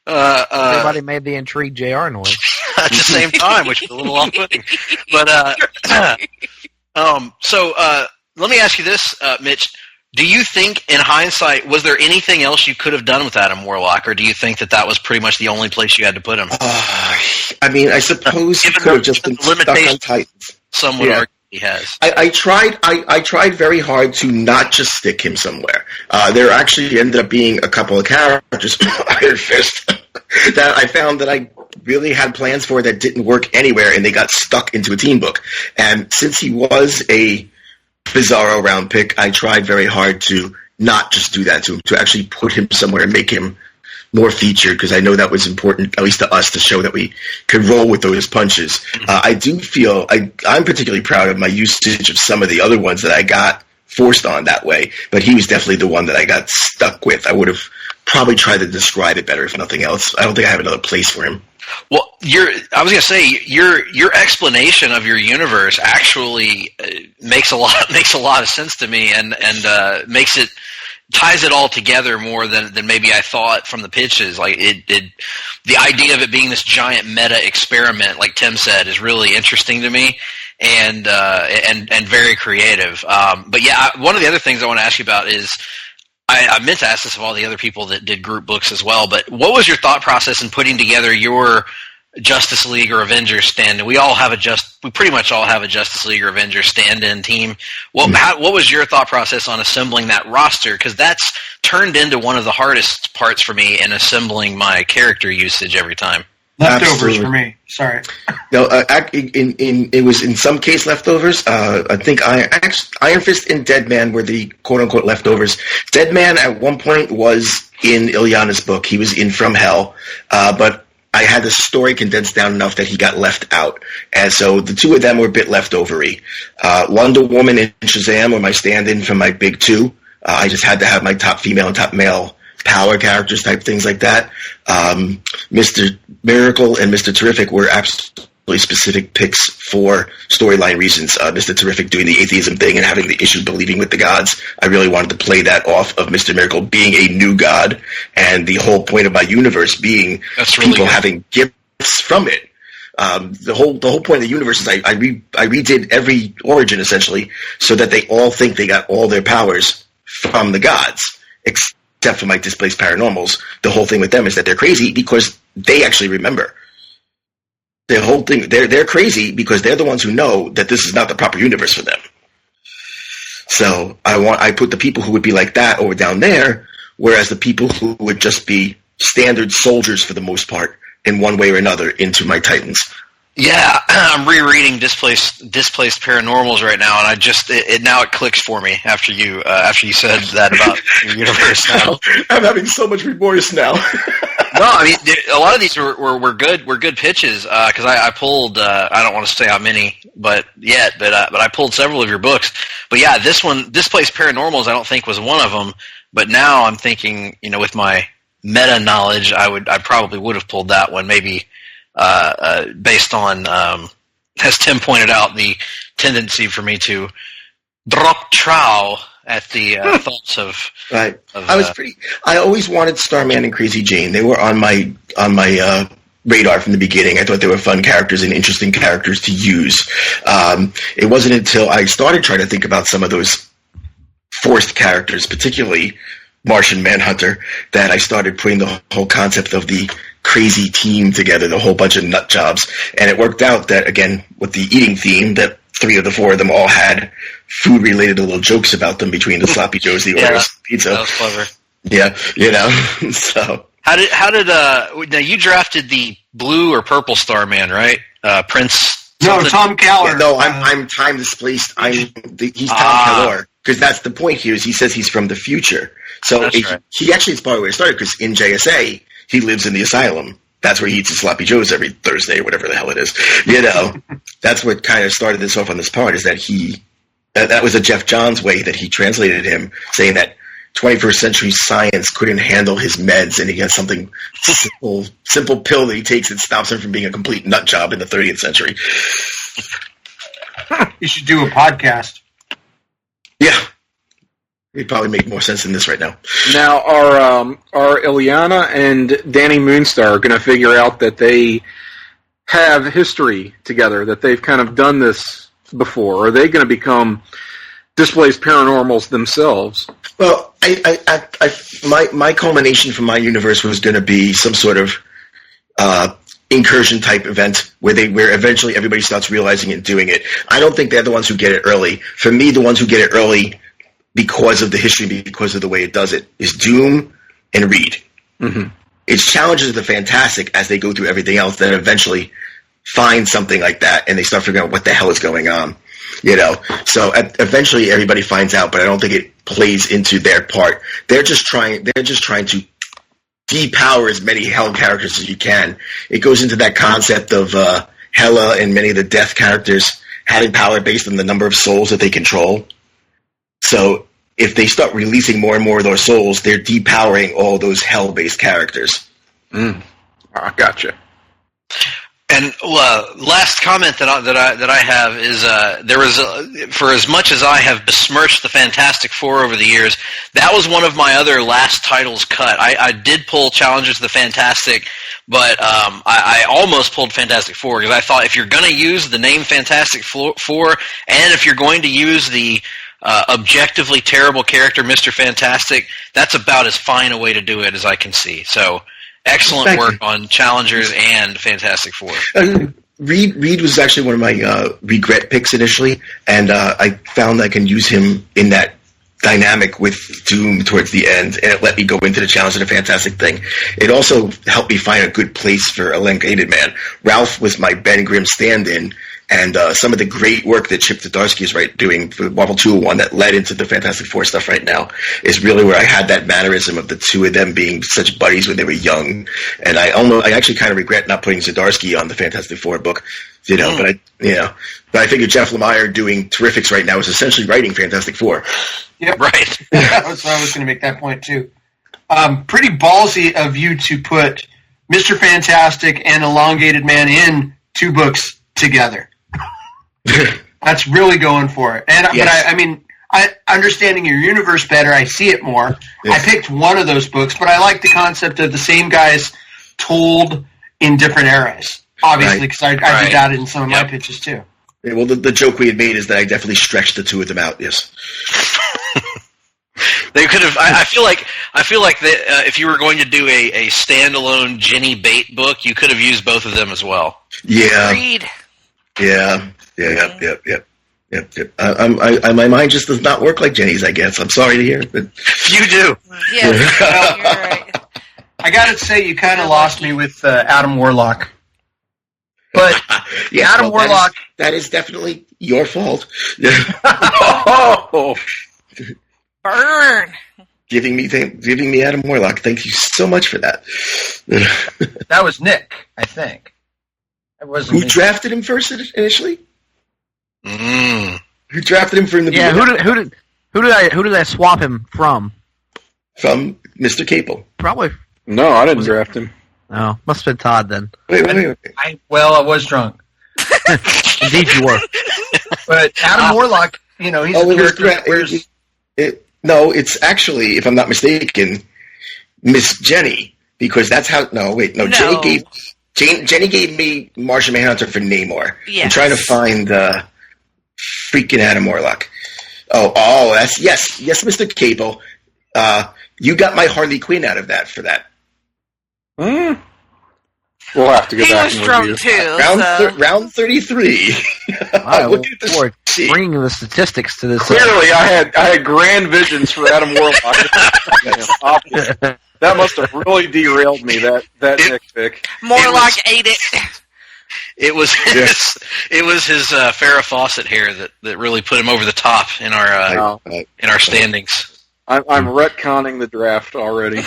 Everybody made the intrigued JR noise at the same time, which was a little off-putting. But so let me ask you this, Mitch. Do you think, in hindsight, was there anything else you could have done with Adam Warlock, or do you think that was pretty much the only place you had to put him? I mean, I suppose he could have just been stuck on Titans. Some would argue he has. I tried very hard to not just stick him somewhere. There actually ended up being a couple of characters, Iron Fist, that I found that I really had plans for that didn't work anywhere, and they got stuck into a team book. And since he was a Bizarro round pick, I tried very hard to not just do that to him, to actually put him somewhere and make him more featured, because I know that was important, at least to us, to show that we could roll with those punches. I do feel I'm particularly proud of my usage of some of the other ones that I got forced on that way, but he was definitely the one that I got stuck with. I would have probably tried to describe it better, if nothing else. I don't think I have another place for him. Well, I was going to say your explanation of your universe actually makes a lot of sense to me, and ties it all together more than maybe I thought from the pitches. Like the idea of it being this giant meta experiment, like Tim said, is really interesting to me, and very creative. But yeah, one of the other things I want to ask you about is, I meant to ask this of all the other people that did group books as well, but what was your thought process in putting together your Justice League or Avengers stand-in? We pretty much all have a Justice League or Avengers stand-in team. What was your thought process on assembling that roster? Because that's turned into one of the hardest parts for me in assembling my character usage every time. Leftovers for me. Sorry. No, it was in some case leftovers. I think Iron Fist and Deadman were the quote-unquote leftovers. Deadman at one point was in Ilyana's book. He was in From Hell, but I had the story condensed down enough that he got left out. And so the two of them were a bit leftovery. Wonder Woman and Shazam were my stand-in for my big two. I just had to have my top female and top male power characters type things like that. Mr. Miracle and Mr. Terrific were absolutely specific picks for storyline reasons. Mr. Terrific doing the atheism thing and having the issue believing with the gods. I really wanted to play that off of Mr. Miracle being a new god, and the whole point of my universe being people having gifts from it. The whole point of the universe is I redid every origin essentially so that they all think they got all their powers from the gods, except for my displaced paranormals. The whole thing with them is that they're crazy because they actually remember. The whole thing, they're crazy because they're the ones who know that this is not the proper universe for them. So I put the people who would be like that over down there, whereas the people who would just be standard soldiers for the most part in one way or another into my Titans. Yeah, I'm rereading Displaced Paranormals right now, and I just now it clicks for me after you said that about your universe. Now I'm having so much remorse now. No, I mean a lot of these were good pitches because I pulled I don't want to say how many, but I pulled several of your books. But yeah, this one, Displaced Paranormals, I don't think was one of them. But now I'm thinking, with my meta knowledge, I probably would have pulled that one, maybe based on, as Tim pointed out, the tendency for me to drop trow at the thoughts of. Right. I always wanted Starman and Crazy Jane. They were on my radar from the beginning. I thought they were fun characters and interesting characters to use. It wasn't until I started trying to think about some of those forced characters, particularly Martian Manhunter, that I started putting the whole concept of the crazy team together, the whole bunch of nut jobs. And it worked out that, again, with the eating theme, that 3 of the 4 of them all had food-related little jokes about them between the Sloppy Joes, the Oreos, pizza. That was clever. Yeah, so. How did now you drafted the blue or purple Starman, right? Prince? No, Tom Keller. No, I'm time displaced. He's Tom Keller. Because that's the point here, is he says he's from the future. So he actually, it's probably where it started, because in JSA, he lives in the asylum. That's where he eats his Sloppy Joes every Thursday, or whatever the hell it is. That's what kind of started this off on this part, is that that was a Jeff Johns way that he translated him, saying that 21st century science couldn't handle his meds, and he has something simple pill that he takes that stops him from being a complete nut job in the 30th century. You should do a podcast. Yeah. It'd probably make more sense than this right now. Now, are Ileana and Danny Moonstar going to figure out that they have history together, that they've kind of done this before? Are they going to become Displaced Paranormals themselves? Well, my culmination from my universe was going to be some sort of incursion type event where eventually everybody starts realizing and doing it. I don't think they're the ones who get it early. For me, the ones who get it early because of the history, because of the way it does it, is Doom and Reed. Mm-hmm. It's challenges the Fantastic as they go through everything else that eventually find something like that, and they start figuring out what the hell is going on. So eventually everybody finds out, but I don't think it plays into their part. They're just trying to depower as many Hell characters as you can. It goes into that concept of Hela and many of the Death characters having power based on the number of souls that they control. So if they start releasing more and more of those souls, they're depowering all those Hell-based characters. I gotcha. And last comment that I have is there was for as much as I have besmirched the Fantastic Four over the years, that was one of my other last titles cut. I did pull Challengers of the Fantastic, but I almost pulled Fantastic Four because I thought if you're going to use the name Fantastic Four, and if you're going to use the objectively terrible character Mr. Fantastic, that's about as fine a way to do it as I can see. So. Excellent work on Challengers and Fantastic Four. Reed was actually one of my regret picks initially, and I found I can use him in that dynamic with Doom towards the end, and it let me go into the Challenge of the Fantastic thing. It also helped me find a good place for Elongated Man. Ralph was my Ben Grimm stand-in, and some of the great work that Chip Zdarsky is doing for Marvel 201 that led into the Fantastic Four stuff right now is really where I had that mannerism of the two of them being such buddies when they were young. And I actually kind of regret not putting Zdarsky on the Fantastic Four book, but I figure Jeff Lemire doing Terrifics right now is essentially writing Fantastic Four. Yep. Right. I was going to make that point too. Pretty ballsy of you to put Mr. Fantastic and Elongated Man in 2 books together. That's really going for it. And yes. But understanding your universe better, I see it more. Yes. I picked one of those books, but I like the concept of the same guys told in different eras. Obviously, because I did that in some of my pitches too. Yeah, well, the joke we had made is that I definitely stretched the 2 of them out. Yes. They could have. I feel like if you were going to do a standalone Jenny Bate book, you could have used both of them as well. Yeah. Agreed. Yeah. Yep. My mind just does not work like Jenny's, I guess. I'm sorry to hear, but you do. Yeah, you're right. I got to say, you kind of lost me with Adam Warlock. But Adam Warlock... That is definitely your fault. Oh! Burn! Giving me Adam Warlock. Thank you so much for that. That was Nick, I think. It wasn't Who me. drafted him first initially? Mm. Who drafted him from the beginning? Who did I swap him from? From Mr. Capel. Probably. No, I didn't draft him. Oh, must have been Todd then. Wait. I was drunk. Indeed, you were. But Adam Warlock, he's a character that wears... No, it's actually, if I'm not mistaken, Miss Jenny, because that's how. No, Jenny gave me Martian Manhunter for Namor. Yes. I'm trying to find freaking Adam Warlock. Oh, that's yes, Mr. Capel. You got my Harley Quinn out of that for that. We'll have to go He back was and drunk review. too. Round 33. I Look look at forward this. to bringing the statistics to this. Clearly, I had grand visions for Adam Warlock. Obviously. That must have really derailed me. That Nick pick. Morlock ate it. It was his Farrah Fawcett hair that really put him over the top in our standings. I'm retconning the draft already.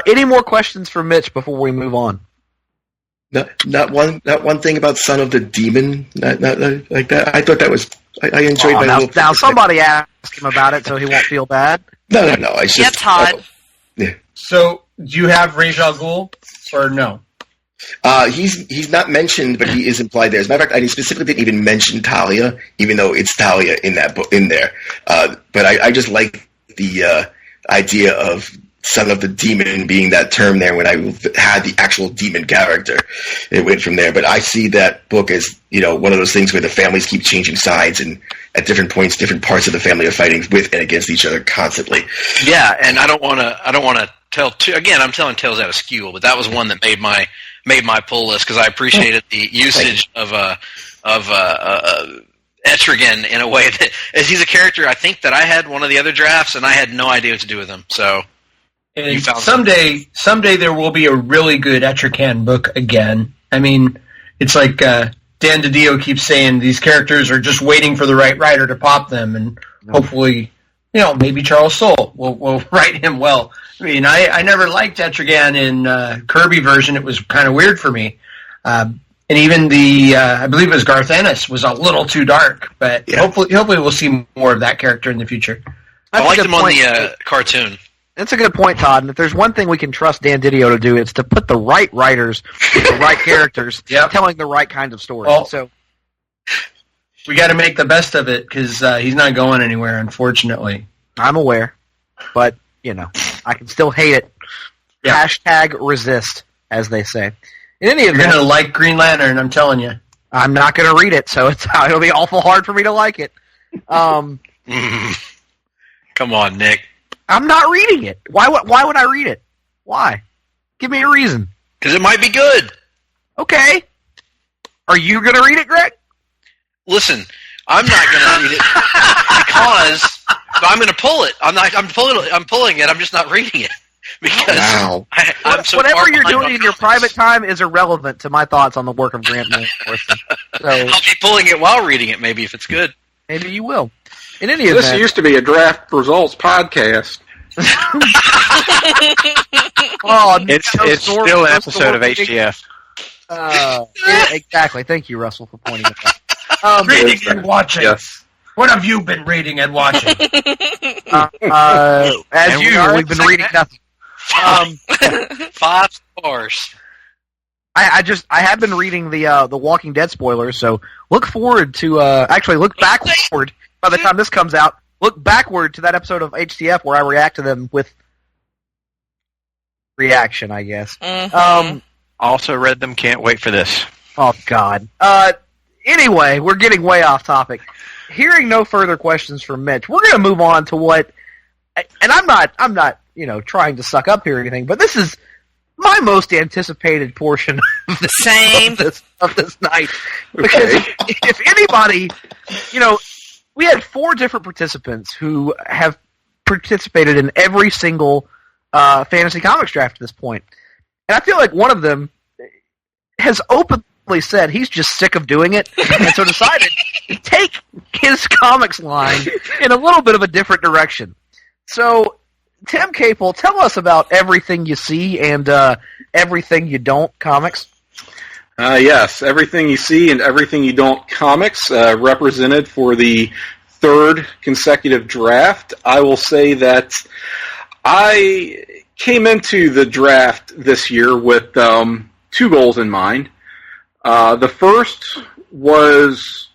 Any more questions for Mitch before we move on? Not one thing about Son of the Demon. Not like that. I thought that was. I enjoyed my little. Now somebody ask him about it so he won't feel bad. No. It's just, Todd. Yeah. So, do you have Ra's al Ghul, or no? He's not mentioned, but he is implied there. As a matter of fact, I specifically didn't even mention Talia, even though it's Talia in that book in there. But I just like the idea of Son of the Demon being that term there when I had the actual demon character. It went from there. But I see that book as, one of those things where the families keep changing sides, and at different points, different parts of the family are fighting with and against each other constantly. Yeah, and I don't want to tell again, I'm telling tales out of skew, but that was one that made my pull list because I appreciated the usage of Etrigan in a way that, as he's a character, I think that I had one of the other drafts and I had no idea what to do with him. So and someday there will be a really good Etrigan book again. I mean, it's like Dan DiDio keeps saying these characters are just waiting for the right writer to pop them, and hopefully, maybe Charles Soule will write him well. I mean, I never liked Etrigan in Kirby version. It was kind of weird for me. And even the, I believe it was Garth Ennis, was a little too dark. But hopefully we'll see more of that character in the future. I liked him on the cartoon. That's a good point, Todd. And if there's one thing we can trust Dan Didio to do, it's to put the right writers with the right characters telling the right kind of stories. Well, so we got to make the best of it because he's not going anywhere, unfortunately. I'm aware, but I can still hate it. Yeah. Hashtag resist, as they say. In any event, you're going to like Green Lantern, I'm telling you. I'm not going to read it, so it'll be awful hard for me to like it. Come on, Nick. I'm not reading it. Why would I read it? Why? Give me a reason. Because it might be good. Okay. Are you going to read it, Greg? Listen, I'm not going to read it because I'm going to pull it. I'm pulling it. I'm just not reading it because I'm so whatever you're doing in your private time is irrelevant to my thoughts on the work of Grant Morrison. So I'll be pulling it while reading it. Maybe if it's good. Maybe you will. In any event, this used to be a draft results podcast. It's still an episode of HGF. Exactly. Thank you, Russell, for pointing it out. Reading and watching. Yes. What have you been reading and watching? As usual, we've been reading nothing. 5 stars. I have been reading the Walking Dead spoilers, so look forward to look backward by the time this comes out. Look backward to that episode of HTF where I react to them with reaction, I guess. Mm-hmm. Also read them, can't wait for this. Oh, God. Anyway, we're getting way off topic. Hearing no further questions from Mitch, we're going to move on to what, and I'm not trying to suck up here or anything, but this is my most anticipated portion of this night. Because if anybody, we had 4 different participants who have participated in every single fantasy comics draft at this point. And I feel like one of them has openly said he's just sick of doing it, and so decided to take his comics line in a little bit of a different direction. So, Tim Capel, tell us about Everything You See and Everything You Don't comics. Yes, Everything You See and Everything You Don't comics represented for the third consecutive draft. I will say that I came into the draft this year with two goals in mind. The first was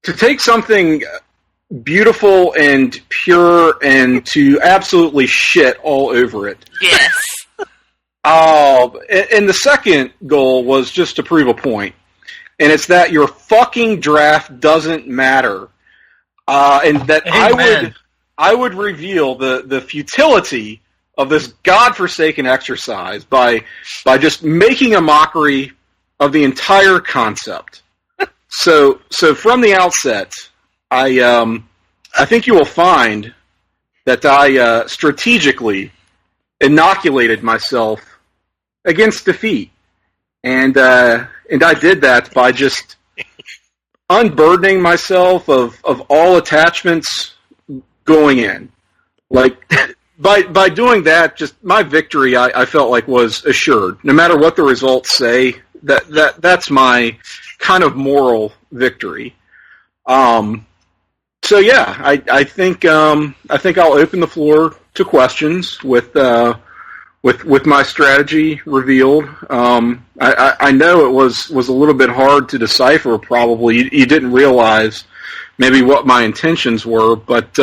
to take something beautiful and pure and to absolutely shit all over it. Yes. And the second goal was just to prove a point. And it's that your fucking draft doesn't matter. And that I would reveal the futility of this godforsaken exercise by just making a mockery of the entire concept. So from the outset, I think you will find that I strategically inoculated myself against defeat, and I did that by just unburdening myself of all attachments going in. Like by doing that, just my victory I felt like was assured. No matter what the results say, that's my kind of moral victory. So yeah, I think I'll open the floor to questions with my strategy revealed. I know it was a little bit hard to decipher. Probably you didn't realize maybe what my intentions were, but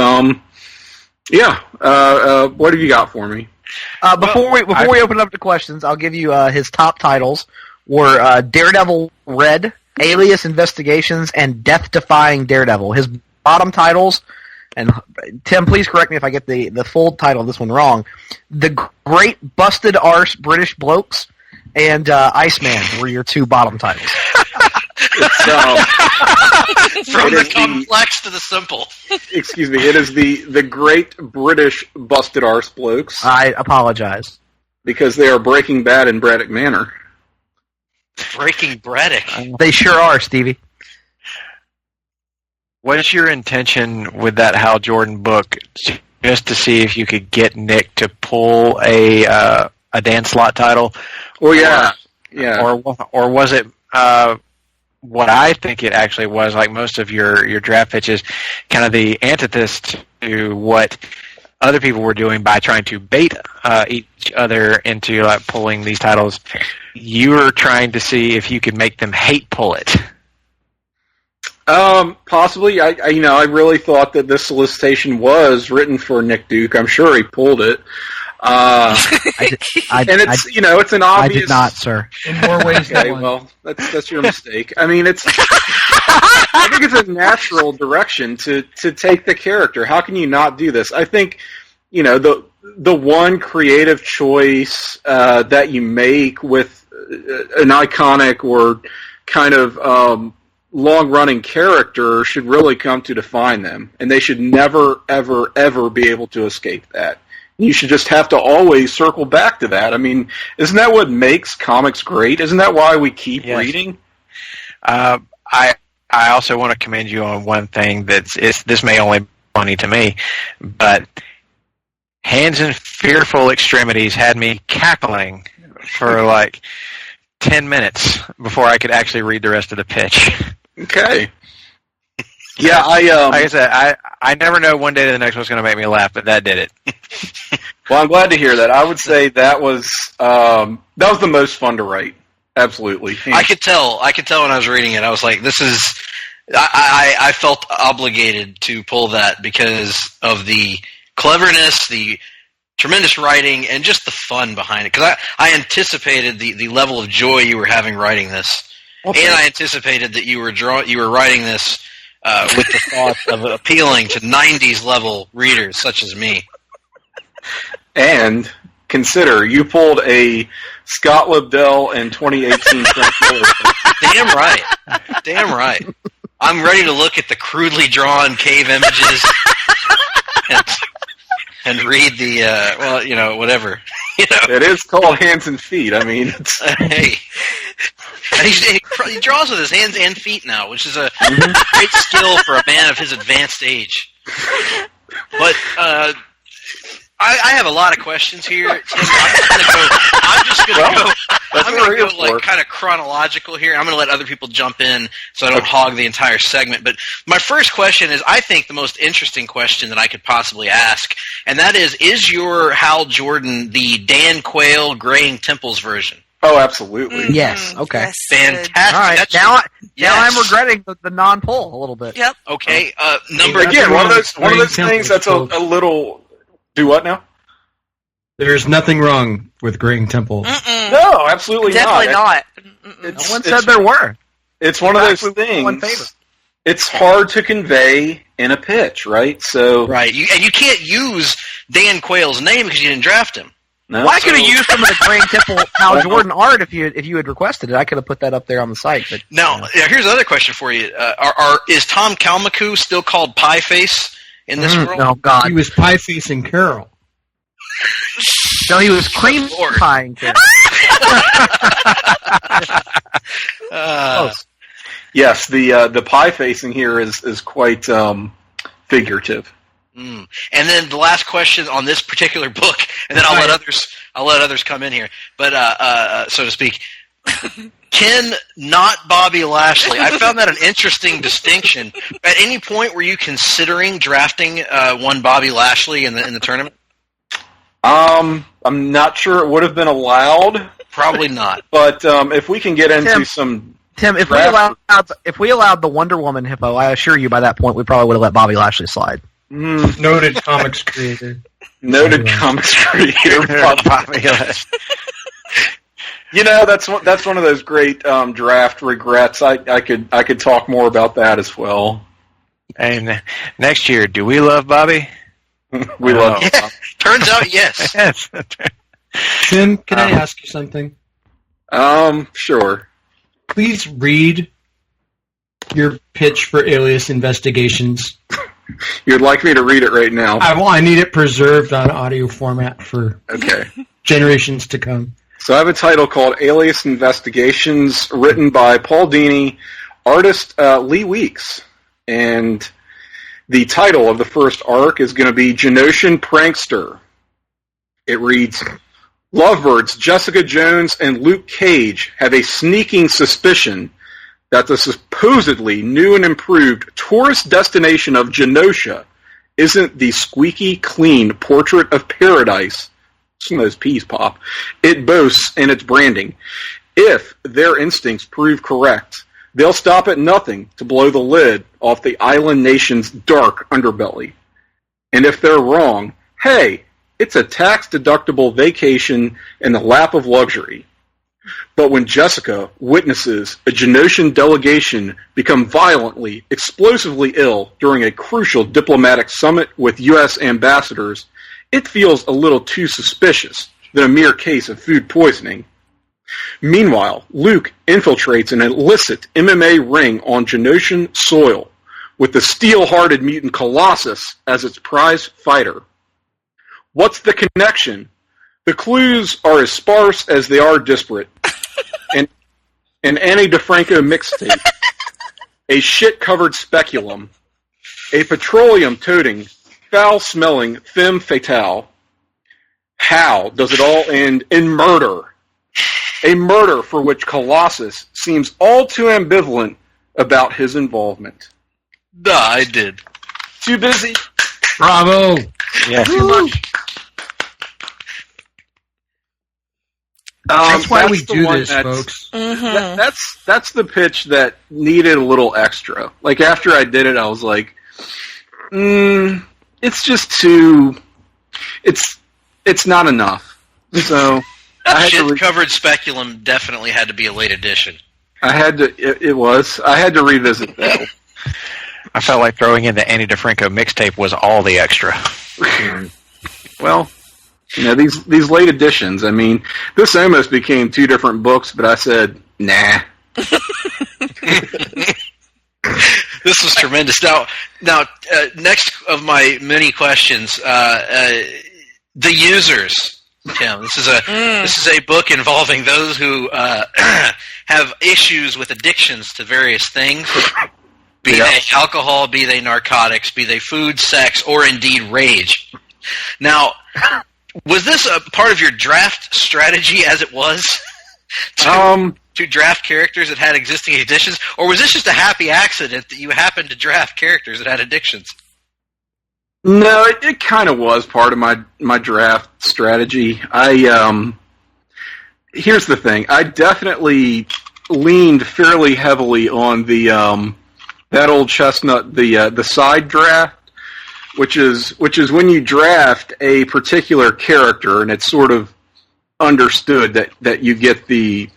yeah. What have you got for me? Before we open up to questions, I'll give you his top titles were Daredevil Red, Alias Investigations, and Death Defying Daredevil. His bottom titles, and Tim, please correct me if I get the full title of this one wrong, The Great Busted Arse British Blokes and Iceman were your two bottom titles. From the complex to the simple. Excuse me, it is the Great British Busted Arse Blokes. I apologize. Because they are Breaking Bad in Braddock Manor. Breaking Braddock? They sure are, Stevie. What is your intention with that Hal Jordan book? Just to see if you could get Nick to pull a Dan Slott title? Oh yeah, yeah. Or was it what I think it actually was? Like most of your draft pitches, kind of the antithesis to what other people were doing by trying to bait each other into like pulling these titles. You were trying to see if you could make them hate pull it. Possibly. I really thought that this solicitation was written for Nick Duke. I'm sure he pulled it. And it's an obvious. I did not, sir. In more ways than one. Well, that's your mistake. I mean, I think it's a natural direction to take the character. How can you not do this? I think, the one creative choice that you make with an iconic or kind of long-running character should really come to define them, and they should never, ever, ever be able to escape that. You should just have to always circle back to that. I mean, isn't that what makes comics great? Isn't that why we keep reading? I also want to commend you on one thing this may only be funny to me, but Hands in Fearful Extremities had me cackling for like 10 minutes before I could actually read the rest of the pitch. Okay. Yeah, like I said, I never know one day to the next what's going to make me laugh, but that did it. Well, I'm glad to hear that. I would say that was the most fun to write. Absolutely. I could tell when I was reading it. I was like, this is. I felt obligated to pull that because of the cleverness, the tremendous writing, and just the fun behind it. Because I anticipated the level of joy you were having writing this. Okay. And I anticipated that you were writing this with the thought of appealing to 90s level readers such as me. And consider you pulled a Scott Lobdell in 2018 Frank Miller. Damn right. Damn right. I'm ready to look at the crudely drawn cave images and read the whatever. It is called hands and feet. I mean, it's... Hey. And he draws with his hands and feet now, which is a great skill for a man of his advanced age. But I have a lot of questions here, Tim. I'm just going to go like kind of chronological here. I'm going to let other people jump in so I don't hog the entire segment. But my first question is, I think, the most interesting question that I could possibly ask, and that is your Hal Jordan the Dan Quayle Graying Temples version? Oh, absolutely. Yes. Okay. Yes, Fantastic. All right. That's Now I'm regretting the non-poll a little bit. Yep. Okay. One of those things that's a little. Do what now? There's nothing wrong with Graying Temples. No, absolutely Definitely not. No one said there were. It's one of those things. It's hard to convey in a pitch, right? So right, you can't use Dan Quayle's name because you didn't draft him. No, well, I could have used some of the Graying Temple Hal Jordan art if you had requested it. I could have put that up there on the site. But now, here's another question for you: is Tom Kalmaku still called Pie Face in this world? No, God, he was Pie Face and Carol. No, he was cream pieing Carol. Yes, the pie facing here is quite figurative. And then the last question on this particular book, and then I'll let others come in here. But so to speak, Ken, not Bobby Lashley. I found that an interesting distinction. At any point, were you considering drafting one Bobby Lashley in the tournament? I'm not sure it would have been allowed. Probably not. But if we can get into some. Tim, if we allowed the Wonder Woman hippo, I assure you by that point we probably would have let Bobby Lashley slide. Noted comics creator. Noted comics creator. Bobby Lashley. That's one of those great draft regrets. I could talk more about that as well. And next year, do we love Bobby? We love him. Turns out, yes. Yes. Tim, can I ask you something? Sure. Please read your pitch for Alias Investigations. You'd like me to read it right now? I need it preserved on audio format for generations to come. So I have a title called Alias Investigations, written by Paul Dini, artist Lee Weeks. And the title of the first arc is going to be Genosian Prankster. It reads, Lovebirds Jessica Jones and Luke Cage have a sneaking suspicion that the supposedly new and improved tourist destination of Genosha isn't the squeaky clean portrait of paradise, some of those peas pop, it boasts in its branding. If their instincts prove correct, they'll stop at nothing to blow the lid off the island nation's dark underbelly. And if they're wrong, hey, it's a tax-deductible vacation in the lap of luxury. But when Jessica witnesses a Genosian delegation become violently, explosively ill during a crucial diplomatic summit with U.S. ambassadors, it feels a little too suspicious than a mere case of food poisoning. Meanwhile, Luke infiltrates an illicit MMA ring on Genosian soil with the steel-hearted mutant Colossus as its prize fighter. What's the connection? The clues are as sparse as they are disparate. An Annie DeFranco mixtape, a shit-covered speculum, a petroleum-toting, foul-smelling femme fatale. How does it all end in murder? A murder for which Colossus seems all too ambivalent about his involvement. Duh, I did. Too busy? Bravo! Yes. Too much. That's why we do this, folks. Mm-hmm. That's the pitch that needed a little extra. Like, after I did it, I was like, it's just too... It's not enough. So... Shit-covered speculum definitely had to be a late edition. I had to revisit that. I felt like throwing in the Annie DeFranco mixtape was all the extra. Well, these late editions, I mean, this almost became two different books, but I said, nah. This was tremendous. Now, next of my many questions, the users. Tim. This is a book involving those who have issues with addictions to various things, be they alcohol, be they narcotics, be they food, sex, or indeed rage. Now, was this a part of your draft strategy as it was to draft characters that had existing addictions, or was this just a happy accident that you happened to draft characters that had addictions? No, it kind of was part of my draft strategy. Here's the thing. I definitely leaned fairly heavily on the that old chestnut, the side draft, which is when you draft a particular character and it's sort of understood that you get the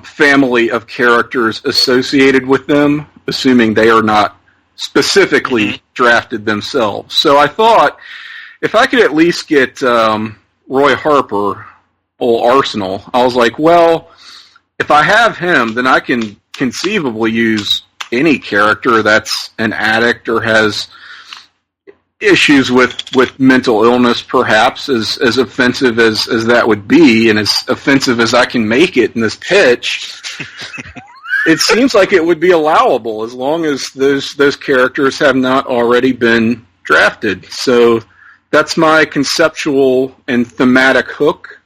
family of characters associated with them, assuming they are not specifically drafted themselves. So I thought if I could at least get Roy Harper, old Arsenal, I was like, well, if I have him, then I can conceivably use any character that's an addict or has issues with mental illness, perhaps, as offensive as that would be, and as offensive as I can make it in this pitch. It seems like it would be allowable as long as those characters have not already been drafted. So that's my conceptual and thematic hook.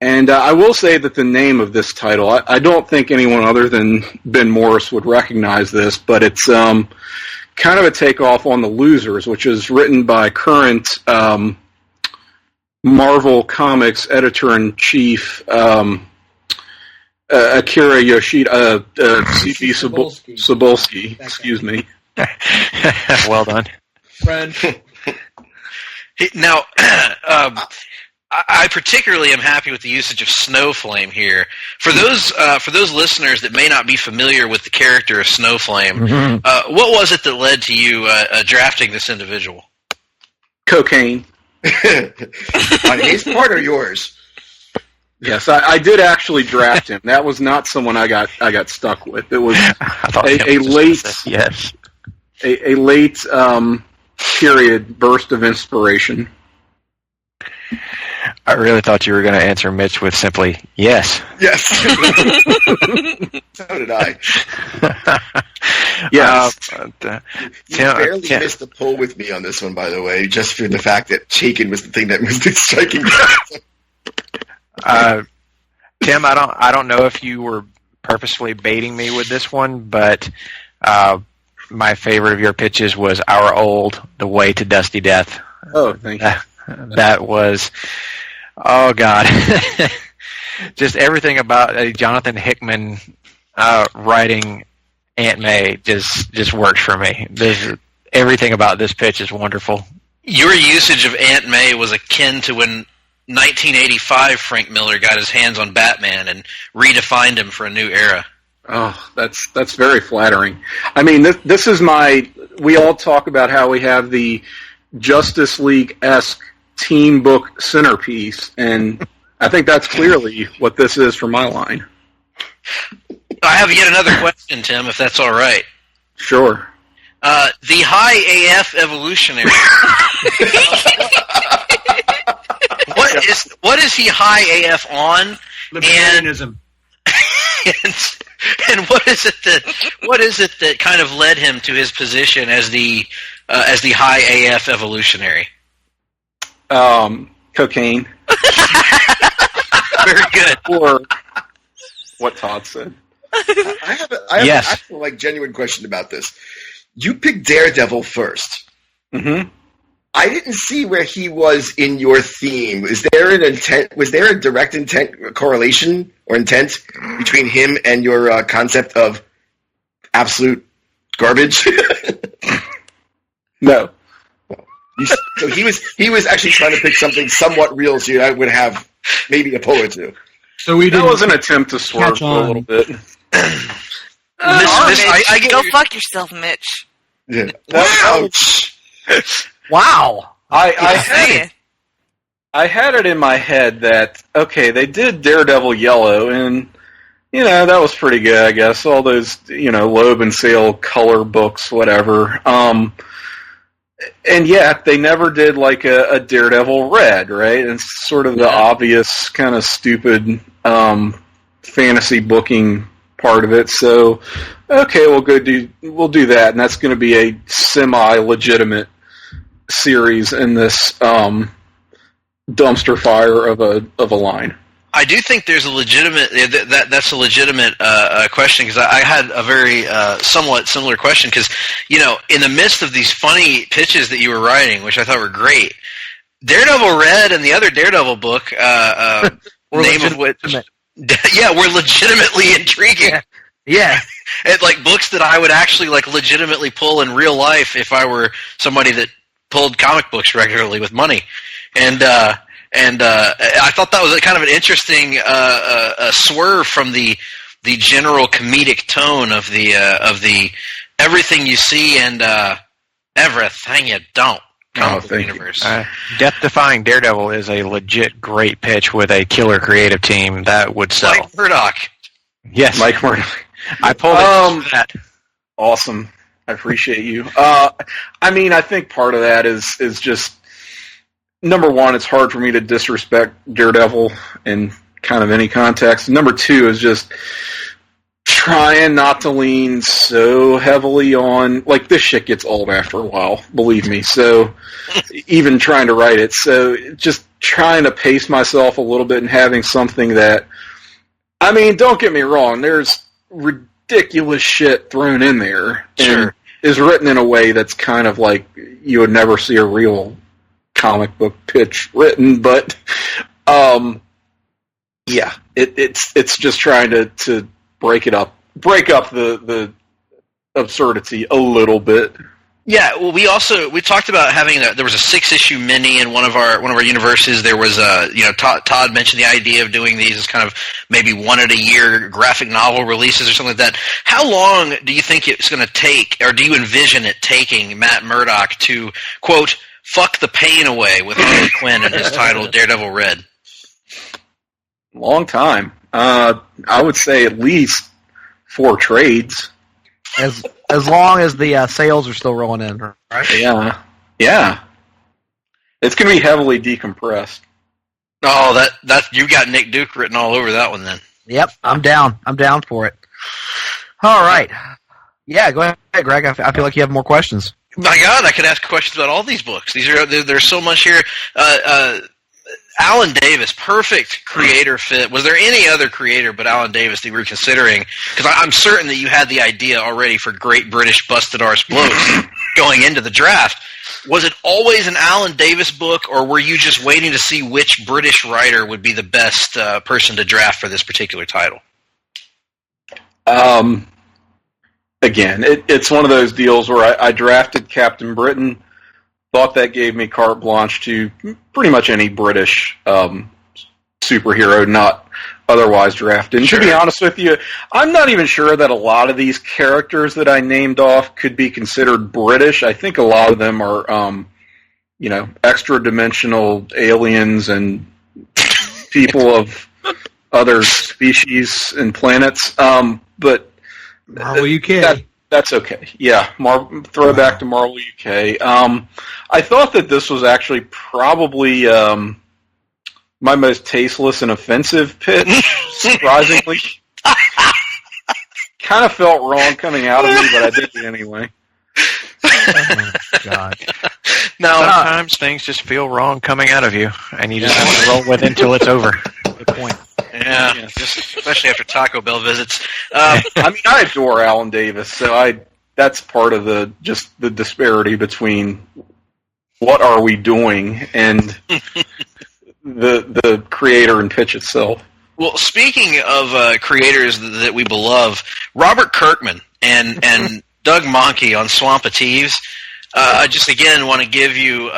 And I will say that the name of this title, I don't think anyone other than Ben Morris would recognize this, but it's kind of a takeoff on The Losers, which is written by current Marvel Comics editor-in-chief Akira Yoshida, C.B. Cebulski, excuse me. Well done. Friend. Now, I particularly am happy with the usage of Snowflame here. For those listeners that may not be familiar with the character of Snowflame, what was it that led to you drafting this individual? Cocaine. On his part or yours? Yes, I did actually draft him. That was not someone I got stuck with. It was a late period burst of inspiration. I really thought you were going to answer Mitch with simply yes. Yes. So did I. Yes. You barely missed the poll with me on this one, by the way, just for the fact that Chaykin was the thing that was striking. Tim, I don't know if you were purposefully baiting me with this one, but my favorite of your pitches was Our Old, The Way to Dusty Death. Oh, thank you. That was, oh God, just everything about Jonathan Hickman writing Aunt May just works for me. Everything about this pitch is wonderful. Your usage of Aunt May was akin to when 1985 Frank Miller got his hands on Batman and redefined him for a new era. Oh, that's very flattering. I mean, this is we all talk about how we have the Justice League-esque team book centerpiece, and I think that's clearly what this is for my line. I have yet another question, Tim, if that's all right. Sure. The high AF evolutionary. What is he high AF on? Libertarianism. And what is it that kind of led him to his position as the high AF evolutionary? Cocaine. Very good. Or what Todd said. I have an actual genuine question about this. You picked Daredevil first. Mm-hmm. I didn't see where he was in your theme. Is there an intent? Was there a direct intent correlation or intent between him and your concept of absolute garbage? No. So he was actually trying to pick something somewhat real, so I would have maybe a pull or two. So that was an attempt to swerve a little bit. Go fuck yourself, Mitch. Yeah. Ouch. Wow. I had it in my head that, okay, they did Daredevil Yellow, and, that was pretty good, I guess. All those, Loeb and Sale color books, whatever. And yet they never did like a Daredevil Red, right? And it's sort of the obvious kind of stupid fantasy booking part of it. So, okay, we'll do that, and that's going to be a semi-legitimate series in this dumpster fire of a line. I do think there's a legitimate that's a legitimate question, because I had a very somewhat similar question, because in the midst of these funny pitches that you were writing, which I thought were great, Daredevil Red and the other Daredevil book, name of which, were legitimately intriguing. Yeah. It's like books that I would actually like legitimately pull in real life if I were somebody that pulled comic books regularly with money, and I thought that was a kind of an interesting swerve from the general comedic tone of the everything you see and everything you don't. Comic book universe. Death-defying Daredevil is a legit great pitch with a killer creative team that would sell. Mike Murdock. Yes, Mike Murdock. I pulled it for that. Awesome. I appreciate you. I think part of that is just, number one, it's hard for me to disrespect Daredevil in kind of any context. Number two is just trying not to lean so heavily on, like, this shit gets old after a while, believe me. So even trying to write it, so just trying to pace myself a little bit and having something that, don't get me wrong, there's ridiculous shit thrown in there. Sure. And is written in a way that's kind of like you would never see a real comic book pitch written, but it's just trying to break up the absurdity a little bit. Yeah, well, we talked about having there was a 6-issue mini in one of our universes. There was Todd mentioned the idea of doing these as kind of maybe one at a year graphic novel releases or something like that. How long do you think it's going to take, or do you envision it taking, Matt Murdock to, quote, fuck the pain away with Harley Quinn and his title Daredevil Red? Long time. I would say at least 4 trades. As long as the sales are still rolling in, right? Yeah. It's going to be heavily decompressed. Oh, that you got Nick Duke written all over that one then. Yep, I'm down. I'm down for it. All right. Yeah, go ahead, Greg. I feel like you have more questions. My God, I could ask questions about all these books. There's so much here. Alan Davis, perfect creator fit. Was there any other creator but Alan Davis that you were considering? Because I'm certain that you had the idea already for Great British Busted Arse Blokes going into the draft. Was it always an Alan Davis book, or were you just waiting to see which British writer would be the best person to draft for this particular title? Again, it's one of those deals where I drafted Captain Britain. Thought that gave me carte blanche to pretty much any British superhero not otherwise drafted. And to be honest with you, I'm not even sure that a lot of these characters that I named off could be considered British. I think a lot of them are, extra-dimensional aliens and people of other species and planets. But Marvel UK. That's okay. Yeah, throw it back to Marvel UK. I thought that this was actually probably my most tasteless and offensive pitch, surprisingly. Kind of felt wrong coming out of me, but I did it anyway. Oh, my God. Sometimes things just feel wrong coming out of you, and you just have to roll with it until it's over. Good point. Yeah, especially after Taco Bell visits. I adore Alan Davis, so that's part of the disparity between what are we doing and the creator and pitch itself. Well, speaking of creators that we love, Robert Kirkman and Doug Mahnke on Swamp of Thieves. I just again want to give you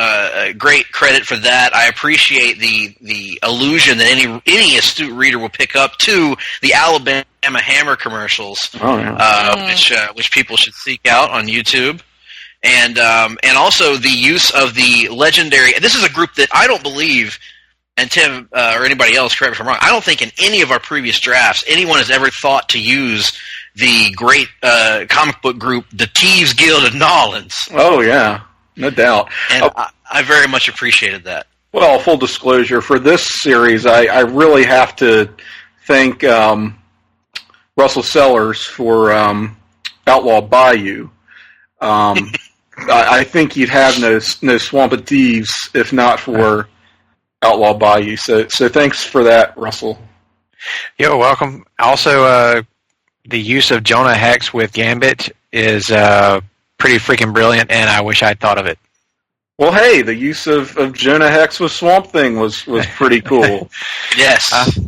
great credit for that. I appreciate the allusion that any astute reader will pick up to the Alabama Hammer commercials, which people should seek out on YouTube, and also the use of the legendary. This is a group that I don't believe, and Tim or anybody else, correct me if I'm wrong, I don't think in any of our previous drafts anyone has ever thought to use the great comic book group, the Thieves Guild of Nolans. Oh, yeah. No doubt. And I very much appreciated that. Well, full disclosure, for this series, I really have to thank Russell Sellers for Outlaw Bayou. I think you'd have no Swamp of Thieves if not for Outlaw Bayou. So thanks for that, Russell. You're welcome. Also, the use of Jonah Hex with Gambit is pretty freaking brilliant, and I wish I'd thought of it. Well, hey, the use of Jonah Hex with Swamp Thing was pretty cool. Yes.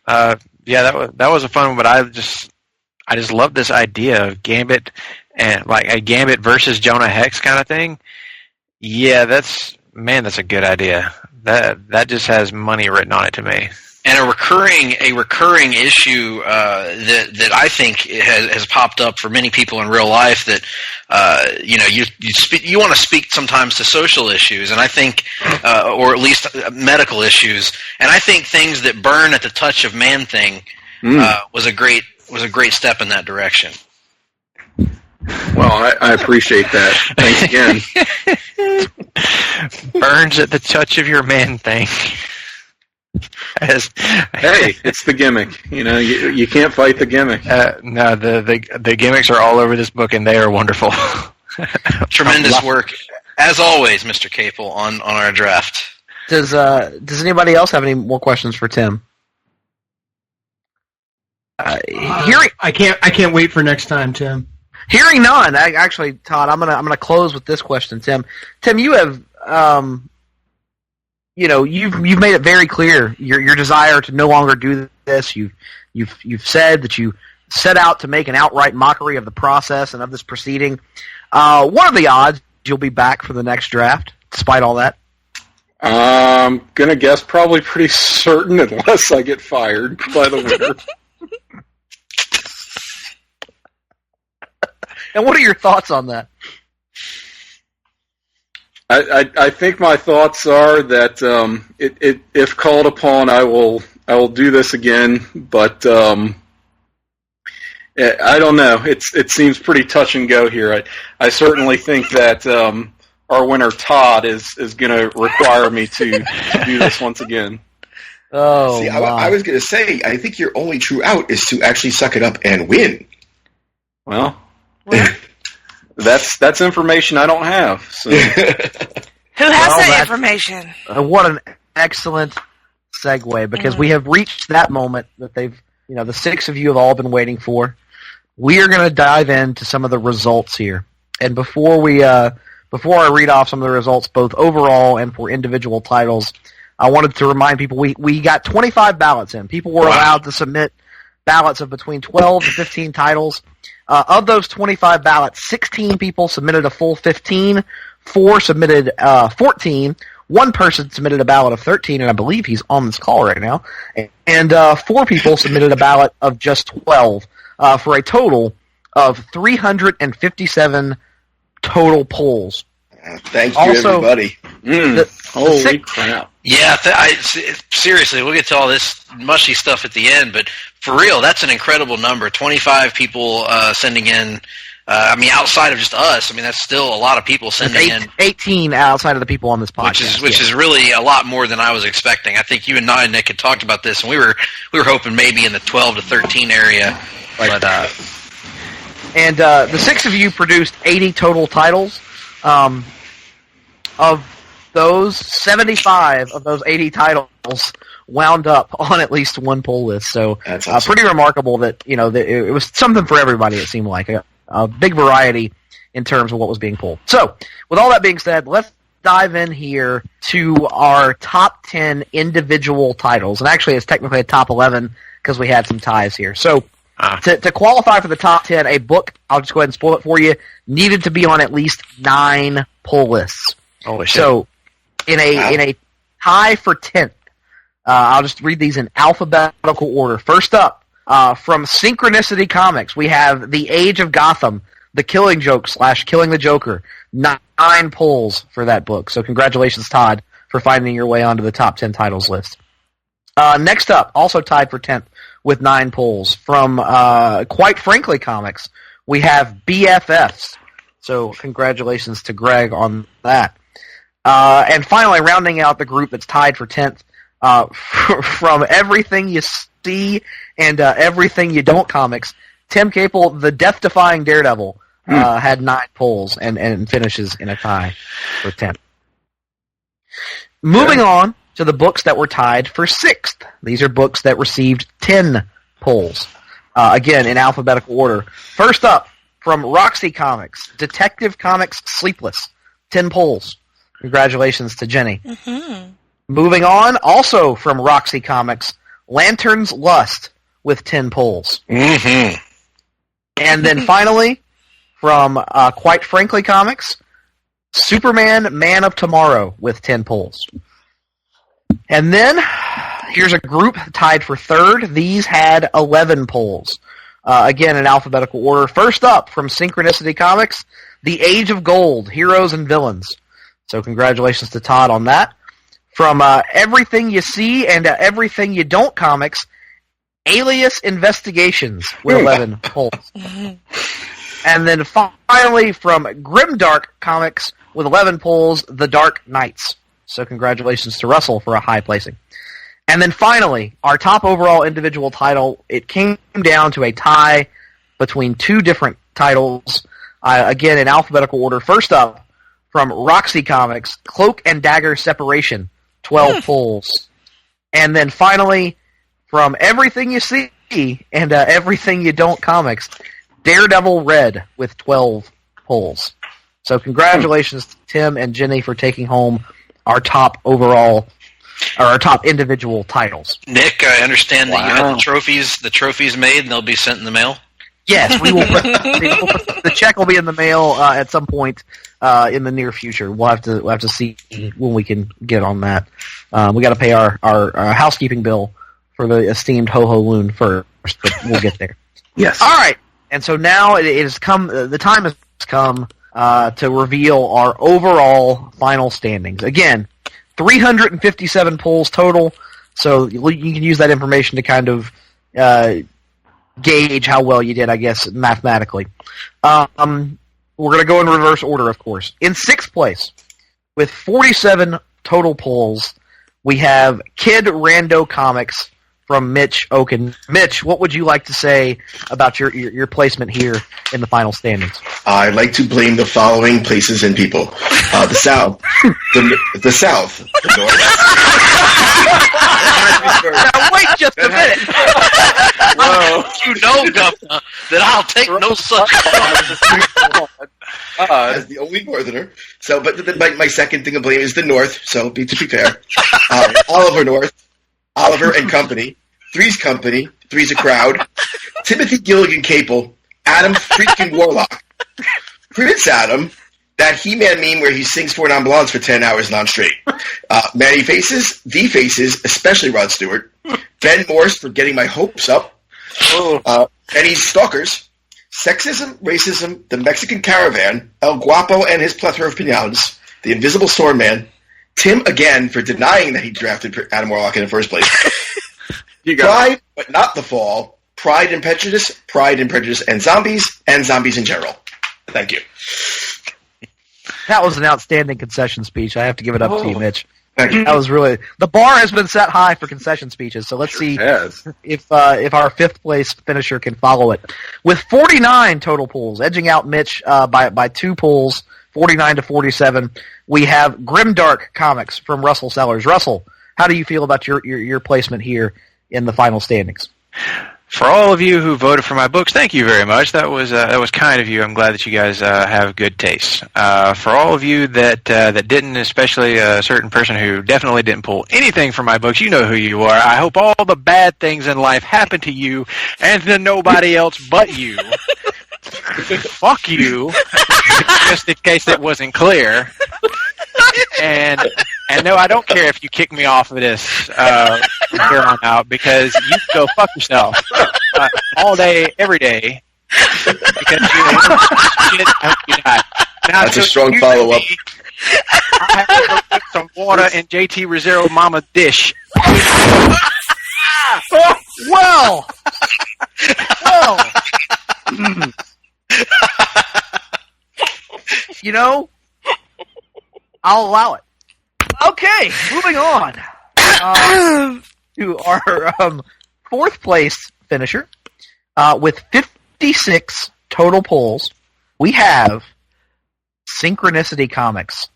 Yeah, that was a fun one, but I just love this idea of Gambit and like a Gambit versus Jonah Hex kind of thing. Yeah, that's a good idea. That just has money written on it to me. And a recurring issue that I think has popped up for many people in real life that you want to speak sometimes to social issues, and I think or at least medical issues, and I think things that burn at the touch of Man-Thing was a great step in that direction. Well, I appreciate that. Thanks again. Burns at the touch of your Man-Thing. Hey, it's the gimmick. You can't fight the gimmick. No, the gimmicks are all over this book, and they are wonderful. Tremendous work, as always, Mr. Capel, on our draft. Does anybody else have any more questions for Tim? I can't wait for next time, Tim. Hearing none, actually, Todd, I'm gonna close with this question, Tim. Tim, you have you've made it very clear your desire to no longer do this. You've said that you set out to make an outright mockery of the process and of this proceeding. What are the odds you'll be back for the next draft, despite all that? I'm gonna guess probably pretty certain, unless I get fired by the winner. And what are your thoughts on that? I think my thoughts are that if called upon, I will do this again. But I don't know. It seems pretty touch and go here. I certainly think that our winner Todd is going to require me to do this once again. Oh, see, I was going to say, I think your only true out is to actually suck it up and win. Well, that's information I don't have. So. Who has that information? What an excellent segue, because we have reached that moment that the six of you have all been waiting for. We are going to dive into some of the results here, and before I read off some of the results, both overall and for individual titles, I wanted to remind people we got 25 ballots in. People were allowed to submit ballots of between 12 to 15 titles. Of those 25 ballots, 16 people submitted a full 15, 4 submitted 14, 1 person submitted a ballot of 13, and I believe he's on this call right now, and 4 people submitted a ballot of just 12, for a total of 357 total polls. Thank you, everybody. Holy crap. Yeah, seriously, we'll get to all this mushy stuff at the end, but for real, that's an incredible number. 25 people sending in. Outside of just us, that's still a lot of people sending in. 18 outside of the people on this podcast. Which is really a lot more than I was expecting. I think you and I, Nick, had talked about this, and we were hoping maybe in the 12 to 13 area. But and the 6 of you produced 80 total titles. Of those, 75 of those 80 titles wound up on at least one poll list. So that's awesome. Pretty remarkable that it was something for everybody. It seemed like a big variety in terms of what was being pulled. So, with all that being said, let's dive in here to our top 10 individual titles. And actually, it's technically a top 11 because we had some ties here. So, to qualify for the top 10, a book, I'll just go ahead and spoil it for you, needed to be on at least 9 poll lists. Holy shit. So, in a tie for 10th, I'll just read these in alphabetical order. First up, from Synchronicity Comics, we have The Age of Gotham, The Killing Joke / Killing the Joker. 9 polls for that book. So congratulations, Todd, for finding your way onto the top 10 titles list. Next up, also tied for 10th with 9 polls, from Quite Frankly Comics, we have BFFs, So congratulations to Greg on that. And finally, rounding out the group that's tied for 10th, from Everything You See and Everything You Don't comics, Tim Capel, the death-defying Daredevil, had 9 pulls and finishes in a tie for 10th. Moving on to the books that were tied for 6th. These are books that received 10 pulls. Again, in alphabetical order. First up, from Roxy Comics, Detective Comics Sleepless, 10 pulls. Congratulations to Jenny. Mm-hmm. Moving on, also from Roxy Comics, Lantern's Lust with 10 pulls. Mm-hmm. And then finally, from Quite Frankly Comics, Superman Man of Tomorrow with 10 pulls. And then, here's a group tied for 3rd. These had 11 pulls. Again, in alphabetical order. First up, from Synchronicity Comics, The Age of Gold, Heroes and Villains. So congratulations to Todd on that. From Everything You See and Everything You Don't comics, Alias Investigations with 11 pulls. And then finally, from Grimdark Comics with 11 pulls, The Dark Knights. So congratulations to Russell for a high placing. And then finally, our top overall individual title, it came down to a tie between 2 different titles, again in alphabetical order. First up, from Roxy Comics, Cloak and Dagger Separation, 12 pulls. And then finally, from Everything You See and Everything You Don't comics, Daredevil Red with 12 pulls. So congratulations to Tim and Jenny for taking home our top overall, or our top individual titles. Nick, I understand that you had the trophies made, and they'll be sent in the mail. Yes, we will. The check will be in the mail at some point in the near future. We'll have to see when we can get on that. We got to pay our housekeeping bill for the esteemed Ho Ho Loon first, but we'll get there. Yes. All right. And so now it has come. The time has come to reveal our overall final standings. Again, 357 pulls total. So you can use that information to kind of gauge how well you did, I guess, mathematically. We're going to go in reverse order, of course. In 6th place, with 47 total pulls, we have Kid Rando Comics from Mitch Okun. Mitch, what would you like to say about your placement here in the final standings? I'd like to blame the following places and people. The South. The South. The North. Now, wait just a minute. You know, Governor, that I'll take no such as the only Northerner. So, but my second thing of blame is the North. So, to be fair, Oliver North, Oliver and Company, Three's Company, Three's a Crowd, Timothy Gilligan Capel, Adam freaking Warlock, Prince Adam, that He-Man meme where he sings 4 non-blondes for 10 hours non-straight, Manny Faces, The Faces, especially Rod Stewart, Ben Morse for getting my hopes up, Eddie's Stalkers, Sexism, Racism, The Mexican Caravan, El Guapo and his plethora of pinatas, The Invisible Swordman, Tim again for denying that he drafted Adam Warlock in the first place, Pride, but not the Fall, Pride and Prejudice, and Zombies in general. Thank you. That was an outstanding concession speech. I have to give it up to you, Mitch. Thank you. That was really the bar has been set high for concession speeches. So let's see if our 5th place finisher can follow it with 49 total pulls, edging out Mitch by 2 pulls, 49 to 47. We have Grimdark Comics from Russell Sellers. Russell, how do you feel about your placement here in the final standings? For all of you who voted for my books, thank you very much. That was kind of you. I'm glad that you guys have good taste. For all of you that didn't, especially a certain person who definitely didn't pull anything from my books, you know who you are. I hope all the bad things in life happen to you and to nobody else but you. Fuck you. Just in case that wasn't clear. And no, I don't care if you kick me off of this from here on out, because you can go fuck yourself all day, every day. Because you die. Now, that's a strong follow-up. I have to go put some water in JT Rizzo Mama's dish. Well. you know, I'll allow it. Okay, moving on to our fourth place finisher. With 56 total pulls, we have Synchronicity Comics,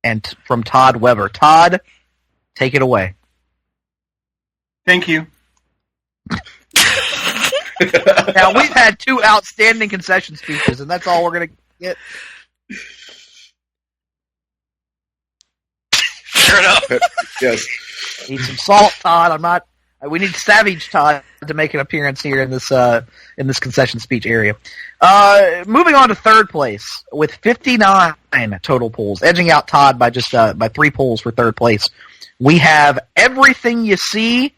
and from Todd Weber. Todd, take it away. Thank you. Now, we've had two outstanding concession speeches, and that's all we're going to get. Fair enough. Yes. Need some salt, Todd. We need Savage Todd to make an appearance here in this concession speech area. Moving on to third place with 59 total pulls, edging out Todd by just by 3 pulls for third place. We have Everything You See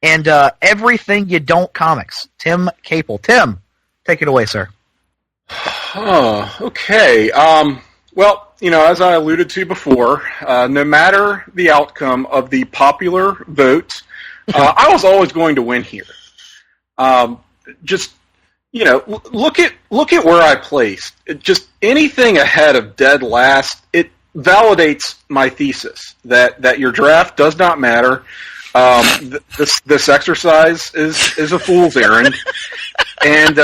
and Everything You Don't Comics. Tim Capel. Tim, take it away, sir. Oh, okay. Well, as I alluded to before, no matter the outcome of the popular vote, I was always going to win here. Look at where I placed. Just anything ahead of dead last, it validates my thesis that your draft does not matter. This exercise is a fool's errand, and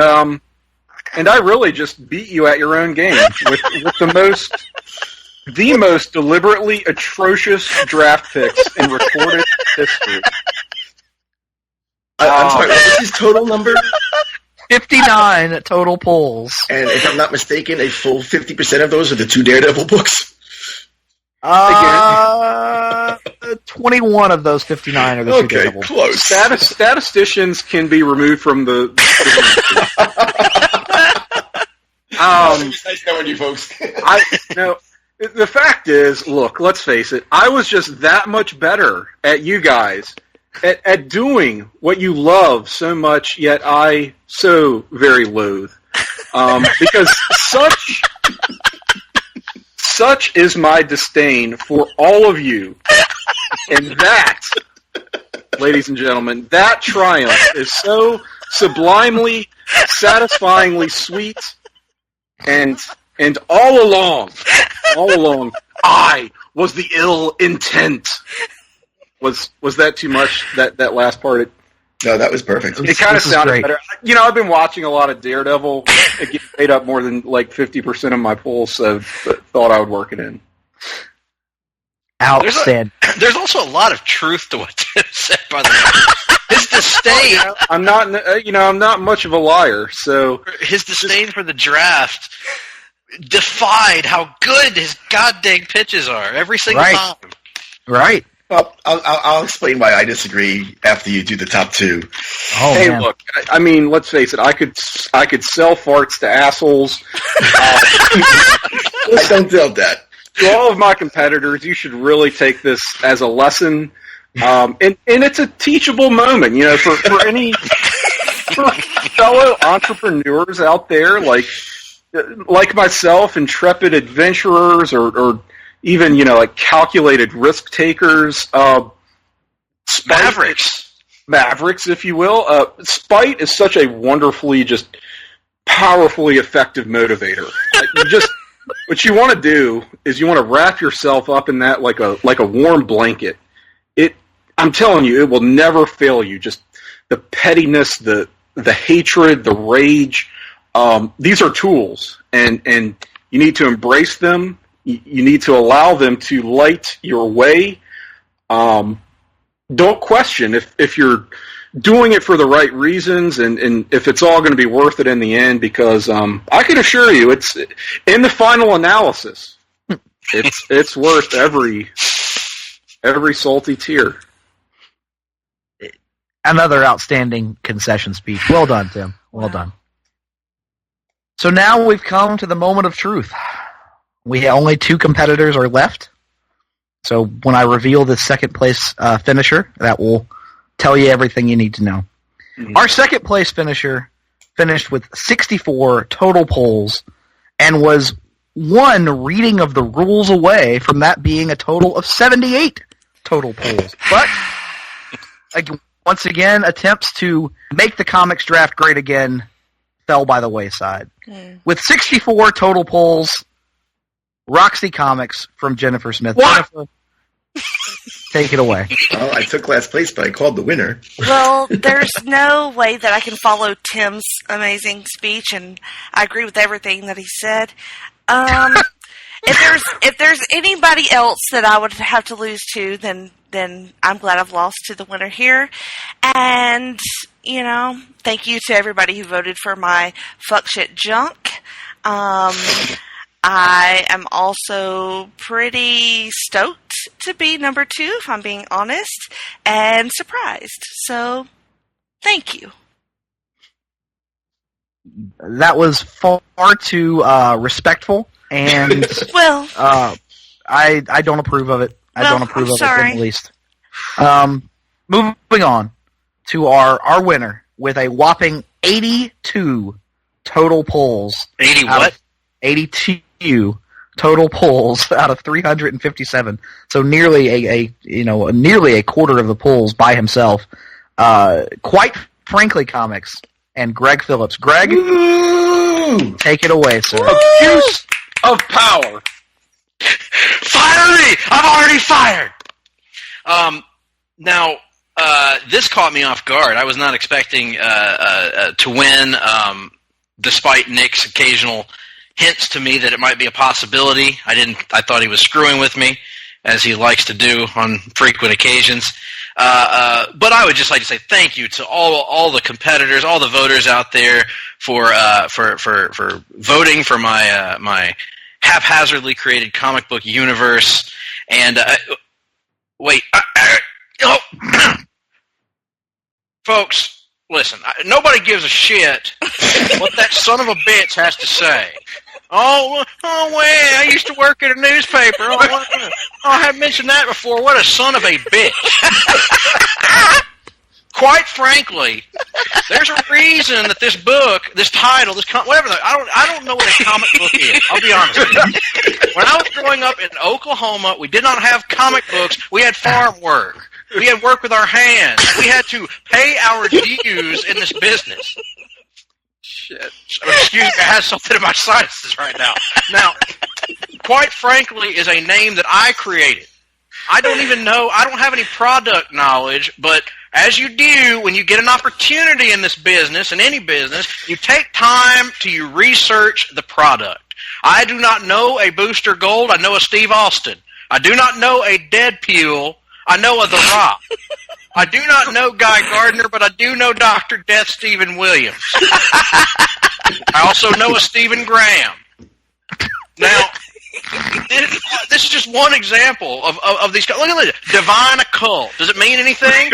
I really just beat you at your own game with the most deliberately atrocious draft picks in recorded history. I'm sorry, what was his total number? 59 total pulls. And if I'm not mistaken, a full 50% of those are the 2 Daredevil books? 21 of those 59 are the 2 Daredevil books. Close. Statisticians can be removed from the... It's nice knowing you folks. The fact is, look, let's face it, I was just that much better at you guys, at doing what you love so much, yet I so very loathe. Because such is my disdain for all of you. And that, ladies and gentlemen, that triumph is so sublimely, satisfyingly sweet, and all along, I was the ill intent. Was that too much? That last part? No, that was perfect. It kind of sounded better. I've been watching a lot of Daredevil. It gets made up more than like 50% of my pulls, so thought I would work it in. Outstanding. There's also a lot of truth to what Tim said, by the way. His disdain. I'm not much of a liar, so his disdain for the draft defied how good his goddamn pitches are every single time. Right. Well, I'll explain why I disagree after you do the top 2. Oh, hey, man. Look, I mean, let's face it. I could sell farts to assholes. I don't doubt that. To all of my competitors, you should really take this as a lesson, and it's a teachable moment. For fellow entrepreneurs out there, like myself, intrepid adventurers, or even, like calculated risk takers, Mavericks, if you will. Spite is such a wonderfully, just powerfully effective motivator. What you want to do is you want to wrap yourself up in that like a warm blanket. I'm telling you, it will never fail you. Just the pettiness, the hatred, the rage. These are tools, and you need to embrace them. You need to allow them to light your way. Don't question if you're doing it for the right reasons and if it's all going to be worth it in the end, because I can assure you, it's in the final analysis, it's worth every salty tear. Another outstanding concession speech. Well done, Tim. Well done. So now we've come to the moment of truth. Only 2 competitors are left. So when I reveal the second place finisher, that will tell you everything you need to know. Mm-hmm. Our second place finisher finished with 64 total pulls and was 1 reading of the rules away from that being a total of 78 total pulls. But once again, attempts to make the comics draft great again fell by the wayside. With 64 total pulls, Roxy Comics from Jennifer Smith. What? Jennifer, take it away. Well, I took last place, but I called the winner. Well, there's no way that I can follow Tim's amazing speech, and I agree with everything that he said. If there's anybody else that I would have to lose to, then I'm glad I've lost to the winner here. And, thank you to everybody who voted for my fuck shit junk. I am also pretty stoked to be number 2, if I'm being honest, and surprised. So, thank you. That was far too respectful, and well, I don't approve of it. I don't approve of it in the least. Moving on to our winner with a whopping 82 total polls. 80 what? 82 total polls out of 357. So nearly a quarter of the polls by himself. Quite frankly, Comics and Greg Phillips. Greg, take it away, sir. Abuse of power. Fire me! I'm already fired. Now, this caught me off guard. I was not expecting to win, despite Nick's occasional hints to me that it might be a possibility. I thought he was screwing with me, as he likes to do on frequent occasions. But I would just like to say thank you to all the competitors, all the voters out there for voting for my haphazardly created comic book universe. And folks, listen. Nobody gives a shit what that son of a bitch has to say. Oh, well, I used to work at a newspaper. I haven't mentioned that before. What a son of a bitch. Quite frankly, there's a reason that this book, this title, whatever, I don't know what a comic book is. I'll be honest with you. When I was growing up in Oklahoma, we did not have comic books. We had farm work. We had work with our hands. We had to pay our dues in this business. Shit. Excuse me, I have something in my sinuses right now. Now, quite frankly, is a name that I created. I don't even know, I don't have any product knowledge, but as you do, when you get an opportunity in this business, in any business, you take time to research the product. I do not know a Booster Gold, I know a Steve Austin. I do not know a Deadpool, I know a The Rock. I do not know Guy Gardner, but I do know Dr. Death Stephen Williams. I also know a Stephen Graham. Now, this is just one example of these. Look at this. Divine Occult. Does it mean anything?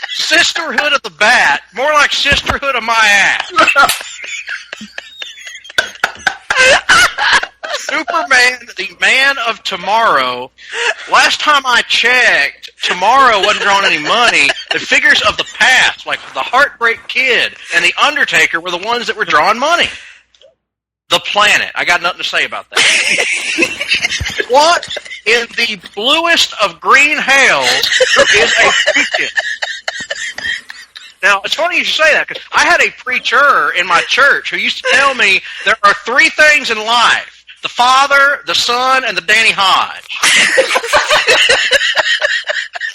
Sisterhood of the Bat. More like Sisterhood of my ass. Superman, the Man of Tomorrow. Last time I checked, Tomorrow wasn't drawing any money. The figures of the past, like the Heartbreak Kid and the Undertaker, were the ones that were drawing money. The Planet. I got nothing to say about that. What in the bluest of green hells is a preacher? Now, it's funny you should say that, because I had a preacher in my church who used to tell me there are 3 things in life. The Father, the Son, and the Danny Hodge.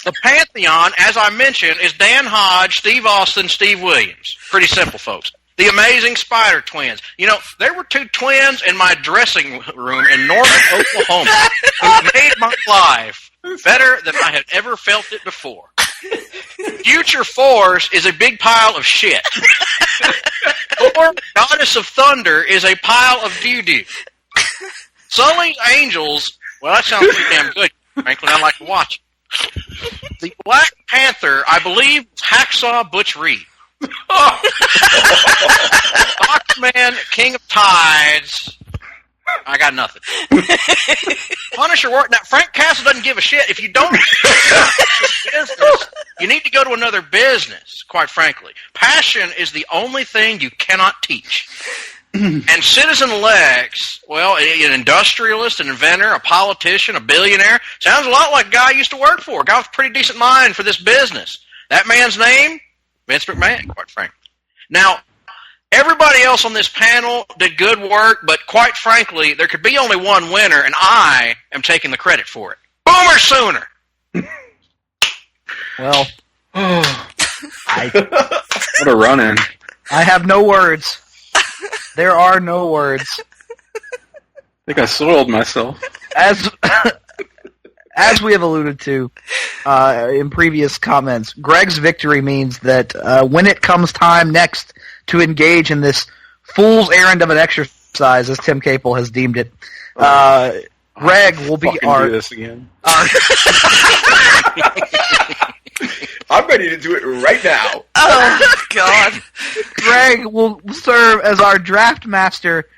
The Pantheon, as I mentioned, is Dan Hodge, Steve Austin, Steve Williams. Pretty simple, folks. The Amazing Spider Twins. You know, there were 2 twins in my dressing room in northern Oklahoma who made my life better than I had ever felt it before. Future Force is a big pile of shit. Thor, Goddess of Thunder, is a pile of doo-doo. Sully's Angels, well, that sounds pretty damn good. Frankly, I like to watch it. The Black Panther, I believe, is Hacksaw Butch Reed. Aquaman, King of Tides. I got nothing. Punisher work. Now, Frank Castle doesn't give a shit. If you don't business, you need to go to another business, quite frankly. Passion is the only thing you cannot teach. And Citizen Lex, well, an industrialist, an inventor, a politician, a billionaire, sounds a lot like a guy I used to work for. A guy with a pretty decent mind for this business. That man's name? Vince McMahon, quite frankly. Now, everybody else on this panel did good work, but quite frankly, there could be only one winner, and I am taking the credit for it. Boomer Sooner! Well, what a run-in. I have no words. There are no words. I think I soiled myself. As we have alluded to in previous comments, Greg's victory means that when it comes time next to engage in this fool's errand of an exercise, as Tim Capel has deemed it, Greg will be our... do this again. I'm ready to do it right now. Oh, God. Greg will serve as our draft master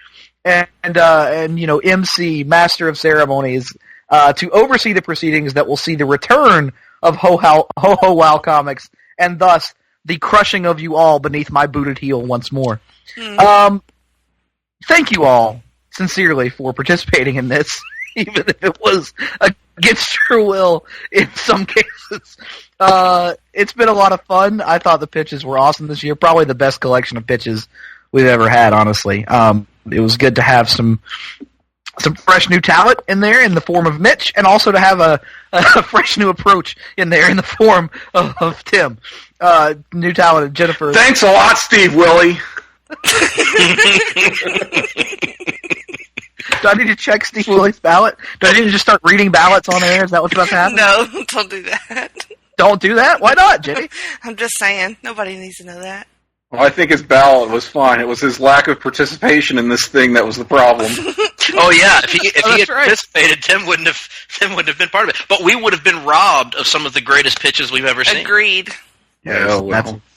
and MC, master of ceremonies, to oversee the proceedings that will see the return of Ho Ho Wow Comics, and thus the crushing of you all beneath my booted heel once more. Thank you all, sincerely, for participating in this, even if it was against your will in some cases. It's been a lot of fun. I thought the pitches were awesome this year. Probably the best collection of pitches we've ever had, honestly. It was good to have some fresh new talent in there in the form of Mitch, and also to have a fresh new approach in there in the form of Tim. New talent, Jennifer. Thanks a lot, Steve Willie. Do I need to check Steve Willie's ballot? Do I need to just start reading ballots on air? Is that what's about to happen? No, don't do that. Don't do that? Why not, Jenny? I'm just saying. Nobody needs to know that. Well, I think his ballot was fine. It was his lack of participation in this thing that was the problem. Oh yeah, if he had participated, Tim wouldn't have been part of it. But we would have been robbed of some of the greatest pitches we've ever seen. Agreed. Yeah,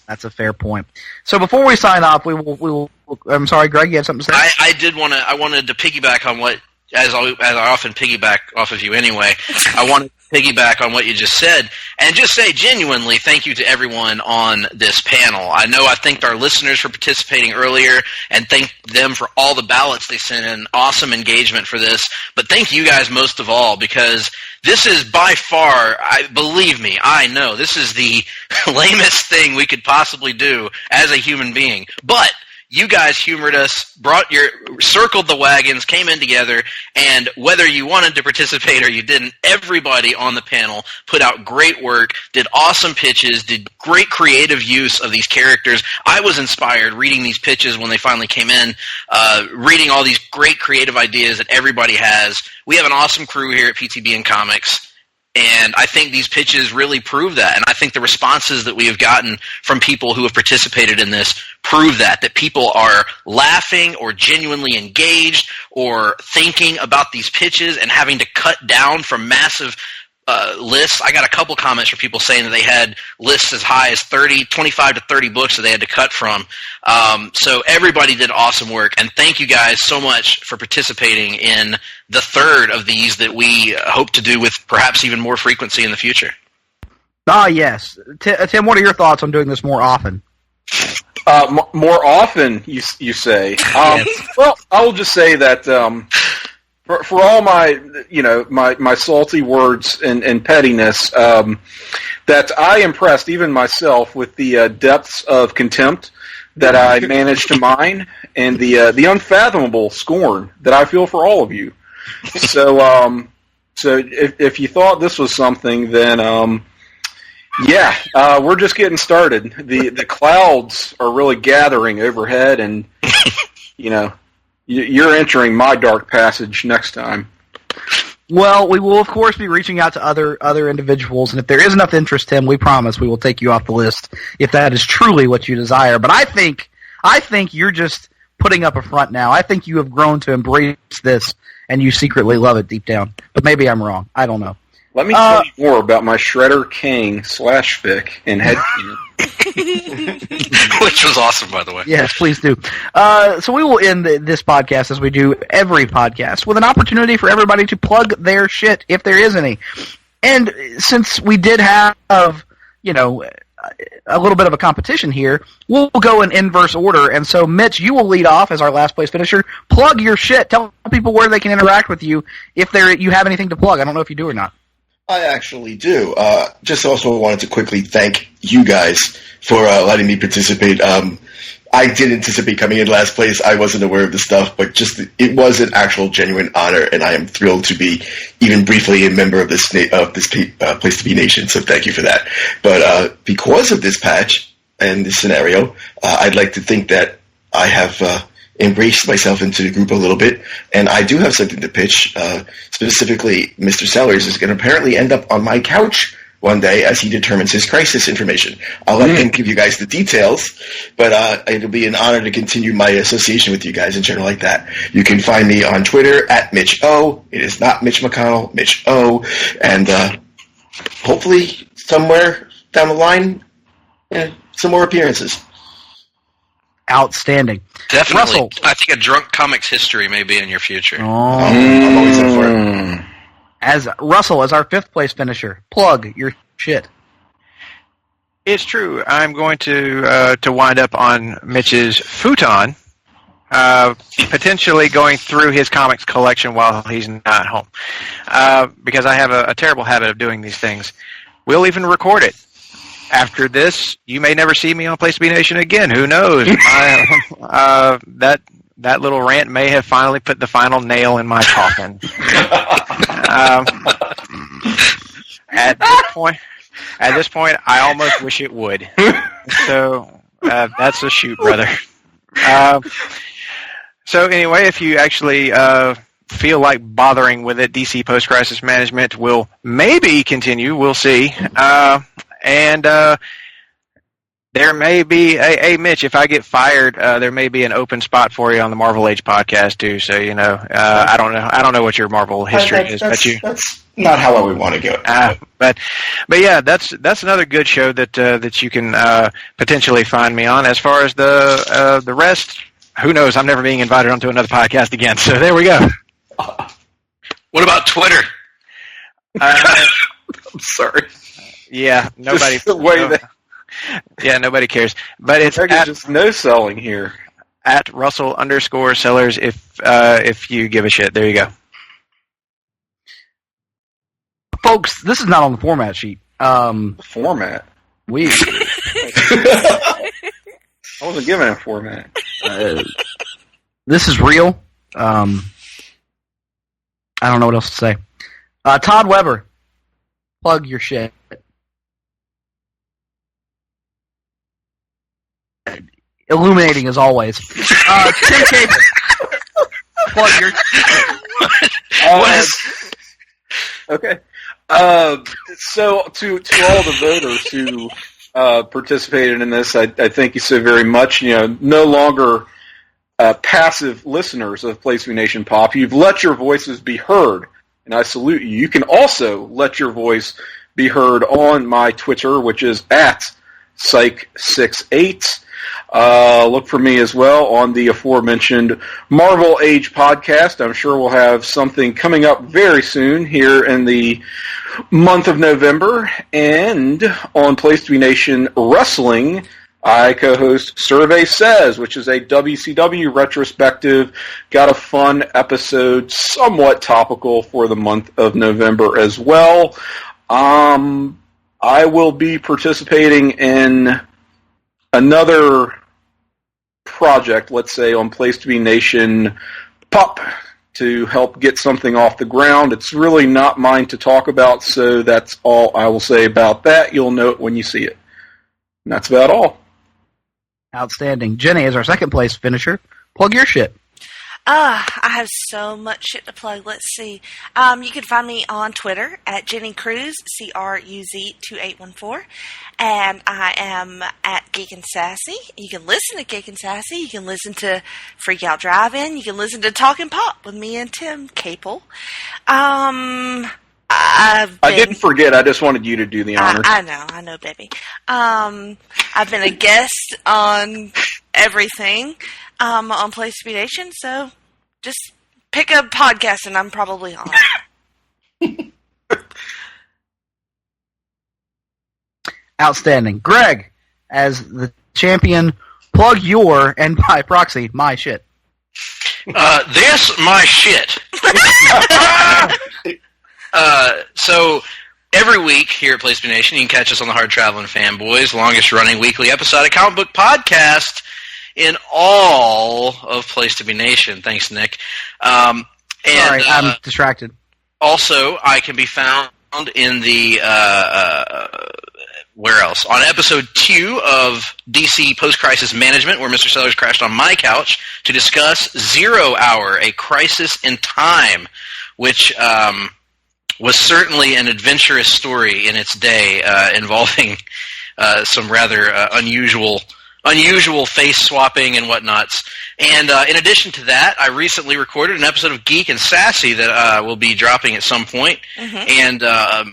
that's a fair point. So before we sign off, we will. I'm sorry, Greg, you had something to say? I wanted to piggyback on what, as I often piggyback off of you anyway. I wanted to piggyback on what you just said, and just say genuinely thank you to everyone on this panel. I thanked our listeners for participating earlier, and thank them for all the ballots they sent in. Awesome engagement for this, but thank you guys most of all, because this is by far, believe me, I know, this is the lamest thing we could possibly do as a human being, but you guys humored us, circled the wagons, came in together, and whether you wanted to participate or you didn't, everybody on the panel put out great work, did awesome pitches, did great creative use of these characters. I was inspired reading these pitches when they finally came in, reading all these great creative ideas that everybody has. We have an awesome crew here at PTB and Comics. And I think these pitches really prove that. And I think the responses that we have gotten from people who have participated in this prove that people are laughing or genuinely engaged or thinking about these pitches and having to cut down from massive lists. I got a couple comments from people saying that they had lists as high as 25 to 30 books that they had to cut from. So everybody did awesome work, and thank you guys so much for participating in the third of these that we hope to do with perhaps even more frequency in the future. Yes. Tim, what are your thoughts on doing this more often? More often, you say. Yes. Well, I will just say that for all my my salty words and pettiness, that I impressed even myself with the depths of contempt that I managed to mine, and the unfathomable scorn that I feel for all of you. So if you thought this was something, then we're just getting started. The clouds are really gathering overhead, and you're entering my dark passage next time. Well, we will, of course, be reaching out to other individuals, and if there is enough interest, Tim, we promise we will take you off the list if that is truly what you desire. But I think you're just putting up a front now. I think you have grown to embrace this, and you secretly love it deep down. But maybe I'm wrong. I don't know. Let me tell you more about my Shredder King /fic and headcanon. Which was awesome, by the way. Yes, please do. So we will end this podcast, as we do every podcast, with an opportunity for everybody to plug their shit, if there is any. And since we did have, a little bit of a competition here, we'll go in inverse order. And so, Mitch, you will lead off as our last place finisher. Plug your shit. Tell people where they can interact with you if you have anything to plug. I don't know if you do or not. I actually do. Just also wanted to quickly thank you guys for letting me participate. I I did anticipate coming in last place. I wasn't aware of the stuff, but it was an actual genuine honor, and I am thrilled to be even briefly a member of this Place to Be Nation. So thank you for that. But because of this patch and this scenario, I'd like to think that I have embraced myself into the group a little bit, and I do have something to pitch. Specifically, Mr. Sellers is going to apparently end up on my couch one day as he determines his crisis information. I'll let him give you guys the details, but it'll be an honor to continue my association with you guys in general like that. You can find me on Twitter at Mitch O. It is not Mitch McConnell, Mitch O. And hopefully somewhere down the line, some more appearances. Outstanding. Definitely. Russell. I think a drunk comics history may be in your future. I'm always up for it. As Russell, as our 5th place finisher, plug your shit. It's true. I'm going to wind up on Mitch's futon, potentially going through his comics collection while he's not home, because I have a terrible habit of doing these things. We'll even record it. After this, you may never see me on Place to Be Nation again. Who knows? That little rant may have finally put the final nail in my coffin. At this point, I almost wish it would. So that's a shoot, brother. So anyway, if you actually feel like bothering with it, DC Post Crisis Management will maybe continue. We'll see. And there may be, hey Mitch, if I get fired, there may be an open spot for you on the Marvel Age podcast too. So I don't know what your Marvel history is, but that's not how I would want to go. But yeah, that's another good show that you can potentially find me on. As far as the rest, who knows? I'm never being invited onto another podcast again. So there we go. What about Twitter? I'm sorry. Yeah, nobody. Yeah, nobody cares. But it's just no selling here. At Russell_Sellers if you give a shit. There you go. Folks, this is not on the format sheet. Format? I wasn't given a format. This is real. I don't know what else to say. Todd Weber, plug your shit. Illuminating as always. Tim Capel, plug your Okay. So to all the voters who participated in this, I thank you so very much. No longer passive listeners of Place to Be Nation Pop. You've let your voices be heard, and I salute you. You can also let your voice be heard on my Twitter, which is at Psych68. Look for me as well on the aforementioned Marvel Age podcast. I'm sure we'll have something coming up very soon here in the month of November. And on Place to Be Nation Wrestling, I co-host Survey Says, which is a WCW retrospective. Got a fun episode, somewhat topical for the month of November as well. I will be participating in another project, let's say, on Place to Be Nation Pop to help get something off the ground. It's really not mine to talk about, so that's all I will say about that. You'll know it when you see it. And that's about all. Outstanding. Jenny, as our 2nd place finisher, plug your shit. I have so much shit to plug. Let's see. You can find me on Twitter at Jenny Cruz, CRUZ2814, and I am at Geek and Sassy. You can listen to Geek and Sassy. You can listen to Freak Out Drive-In. You can listen to Talkin' Pop with me and Tim Capel. I didn't forget. I just wanted you to do the honors. I know, baby. I've been a guest on everything. On Place to Be Nation, so just pick a podcast and I'm probably on it. Outstanding. Greg, as the champion, plug your, and by proxy, my shit. This my shit. So every week here at Place to Be Nation, you can catch us on the Hard-Traveling Fanboys, longest running weekly episodic comic book podcast. in all of Place to Be Nation. Thanks, Nick. Sorry, I'm distracted. Also, I can be found in the where else? On episode 2 of DC Post-Crisis Management, where Mr. Sellers crashed on my couch to discuss 0 Hour, A Crisis in Time, which was certainly an adventurous story in its day, involving some rather unusual face swapping and whatnots. And in addition to that, I recently recorded an episode of Geek and Sassy that will be dropping at some point. And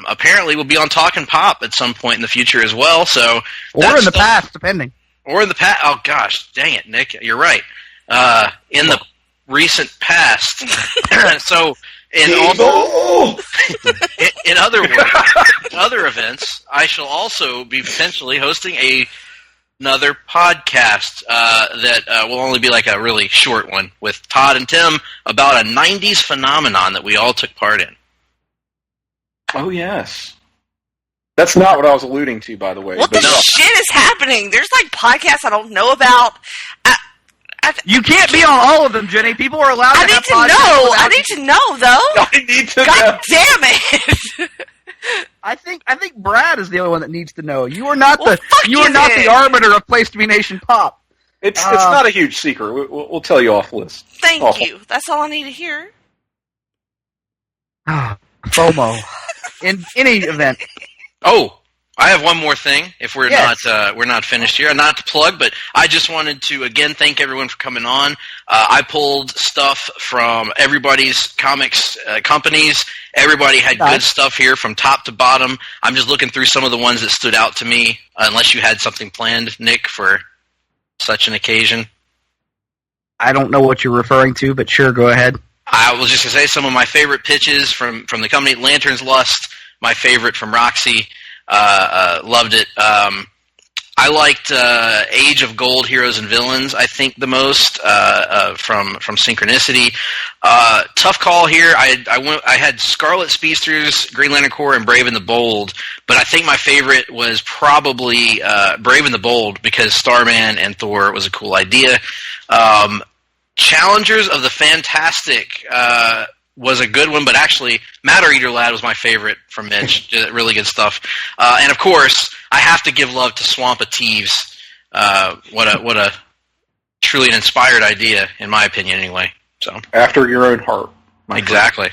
apparently will be on Talkin' Pop at some point in the future as well. So, or in the past, depending. Or in the past. Oh gosh, dang it, Nick, you're right. In the recent past. So, in other words, in other events, I shall also be potentially hosting another podcast that will only be like a really short one with Todd and Tim about a 90s phenomenon that we all took part in. Oh, yes. That's not what I was alluding to, by the way. What the shit is happening? There's like podcasts I don't know about. You can't be on all of them, Jenny. People are allowed to have podcasts. I need to know, though. I need to God know. Damn it. I think Brad is the only one that needs to know. You are not the arbiter of Place to Be Nation Pop. It's not a huge secret. We'll tell you off list. Thank you. That's all I need to hear. FOMO. In any event. Oh, I have one more thing. If we're not finished here, not to plug, but I just wanted to again thank everyone for coming on. I pulled stuff from everybody's comics companies. Everybody had good stuff here from top to bottom. I'm just looking through some of the ones that stood out to me. Unless you had something planned, Nick, for such an occasion. I don't know what you're referring to, but sure, go ahead. I was just going to say some of my favorite pitches from the company Lantern's Lust. My favorite from Roxy. Loved it. I liked Age of Gold, Heroes and Villains, I think, the most from Synchronicity. Tough call here. I had Scarlet Speedsters, Green Lantern Corps, and Brave and the Bold, but I think my favorite was probably Brave and the Bold because Starman and Thor was a cool idea. Challengers of the Fantastic was a good one, but actually Matter Eater Lad was my favorite from Mitch. Really good stuff. And of course, I have to give love to Swamp of Thieves. What a truly an inspired idea, in my opinion, anyway. So after your own heart. Exactly.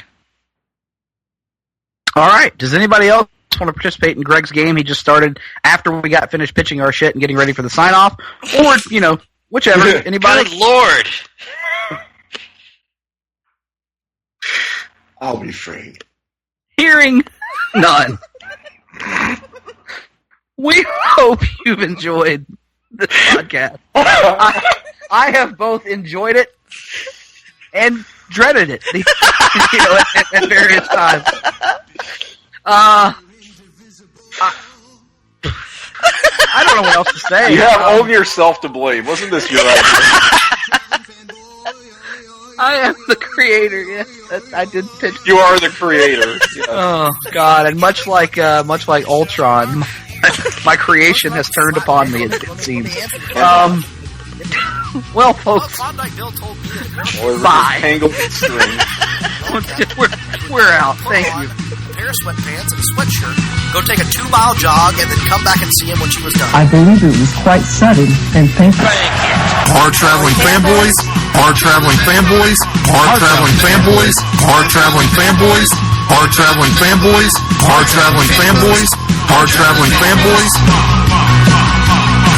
All right. Does anybody else want to participate in Greg's game? He just started after we got finished pitching our shit and getting ready for the sign-off. Or, whichever. Anybody? Good Lord. I'll be free. Hearing none. We hope you've enjoyed this podcast. I have both enjoyed it and dreaded it, at various times. I don't know what else to say. You have only yourself to blame. Wasn't this your idea? I am the creator. Yes, I did pitch. You are the creator. Yes. Oh God! And much like Ultron, my creation has turned upon me. It seems. Well, folks, bye. Tangled string. We're out. Thank you. A pair of sweatpants and a sweatshirt. Go take a 2-mile jog and then come back and see him when she was done. I believe it was quite sudden and painful. Hard-Traveling Fanboys, Hard-Traveling Fanboys, Hard-Traveling Fanboys, Hard-Traveling Fanboys, Hard-Traveling Fanboys, Hard-Traveling Fanboys, Hard-Traveling Fanboys,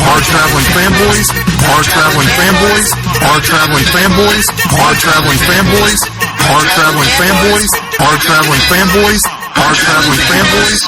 Hard-Traveling Fanboys, Hard-Traveling Fanboys, Hard-Traveling Fanboys, Hard-Traveling Fanboys, Hard-Traveling Fanboys, Hard-Traveling Fanboys, Hard-Traveling Fanboys.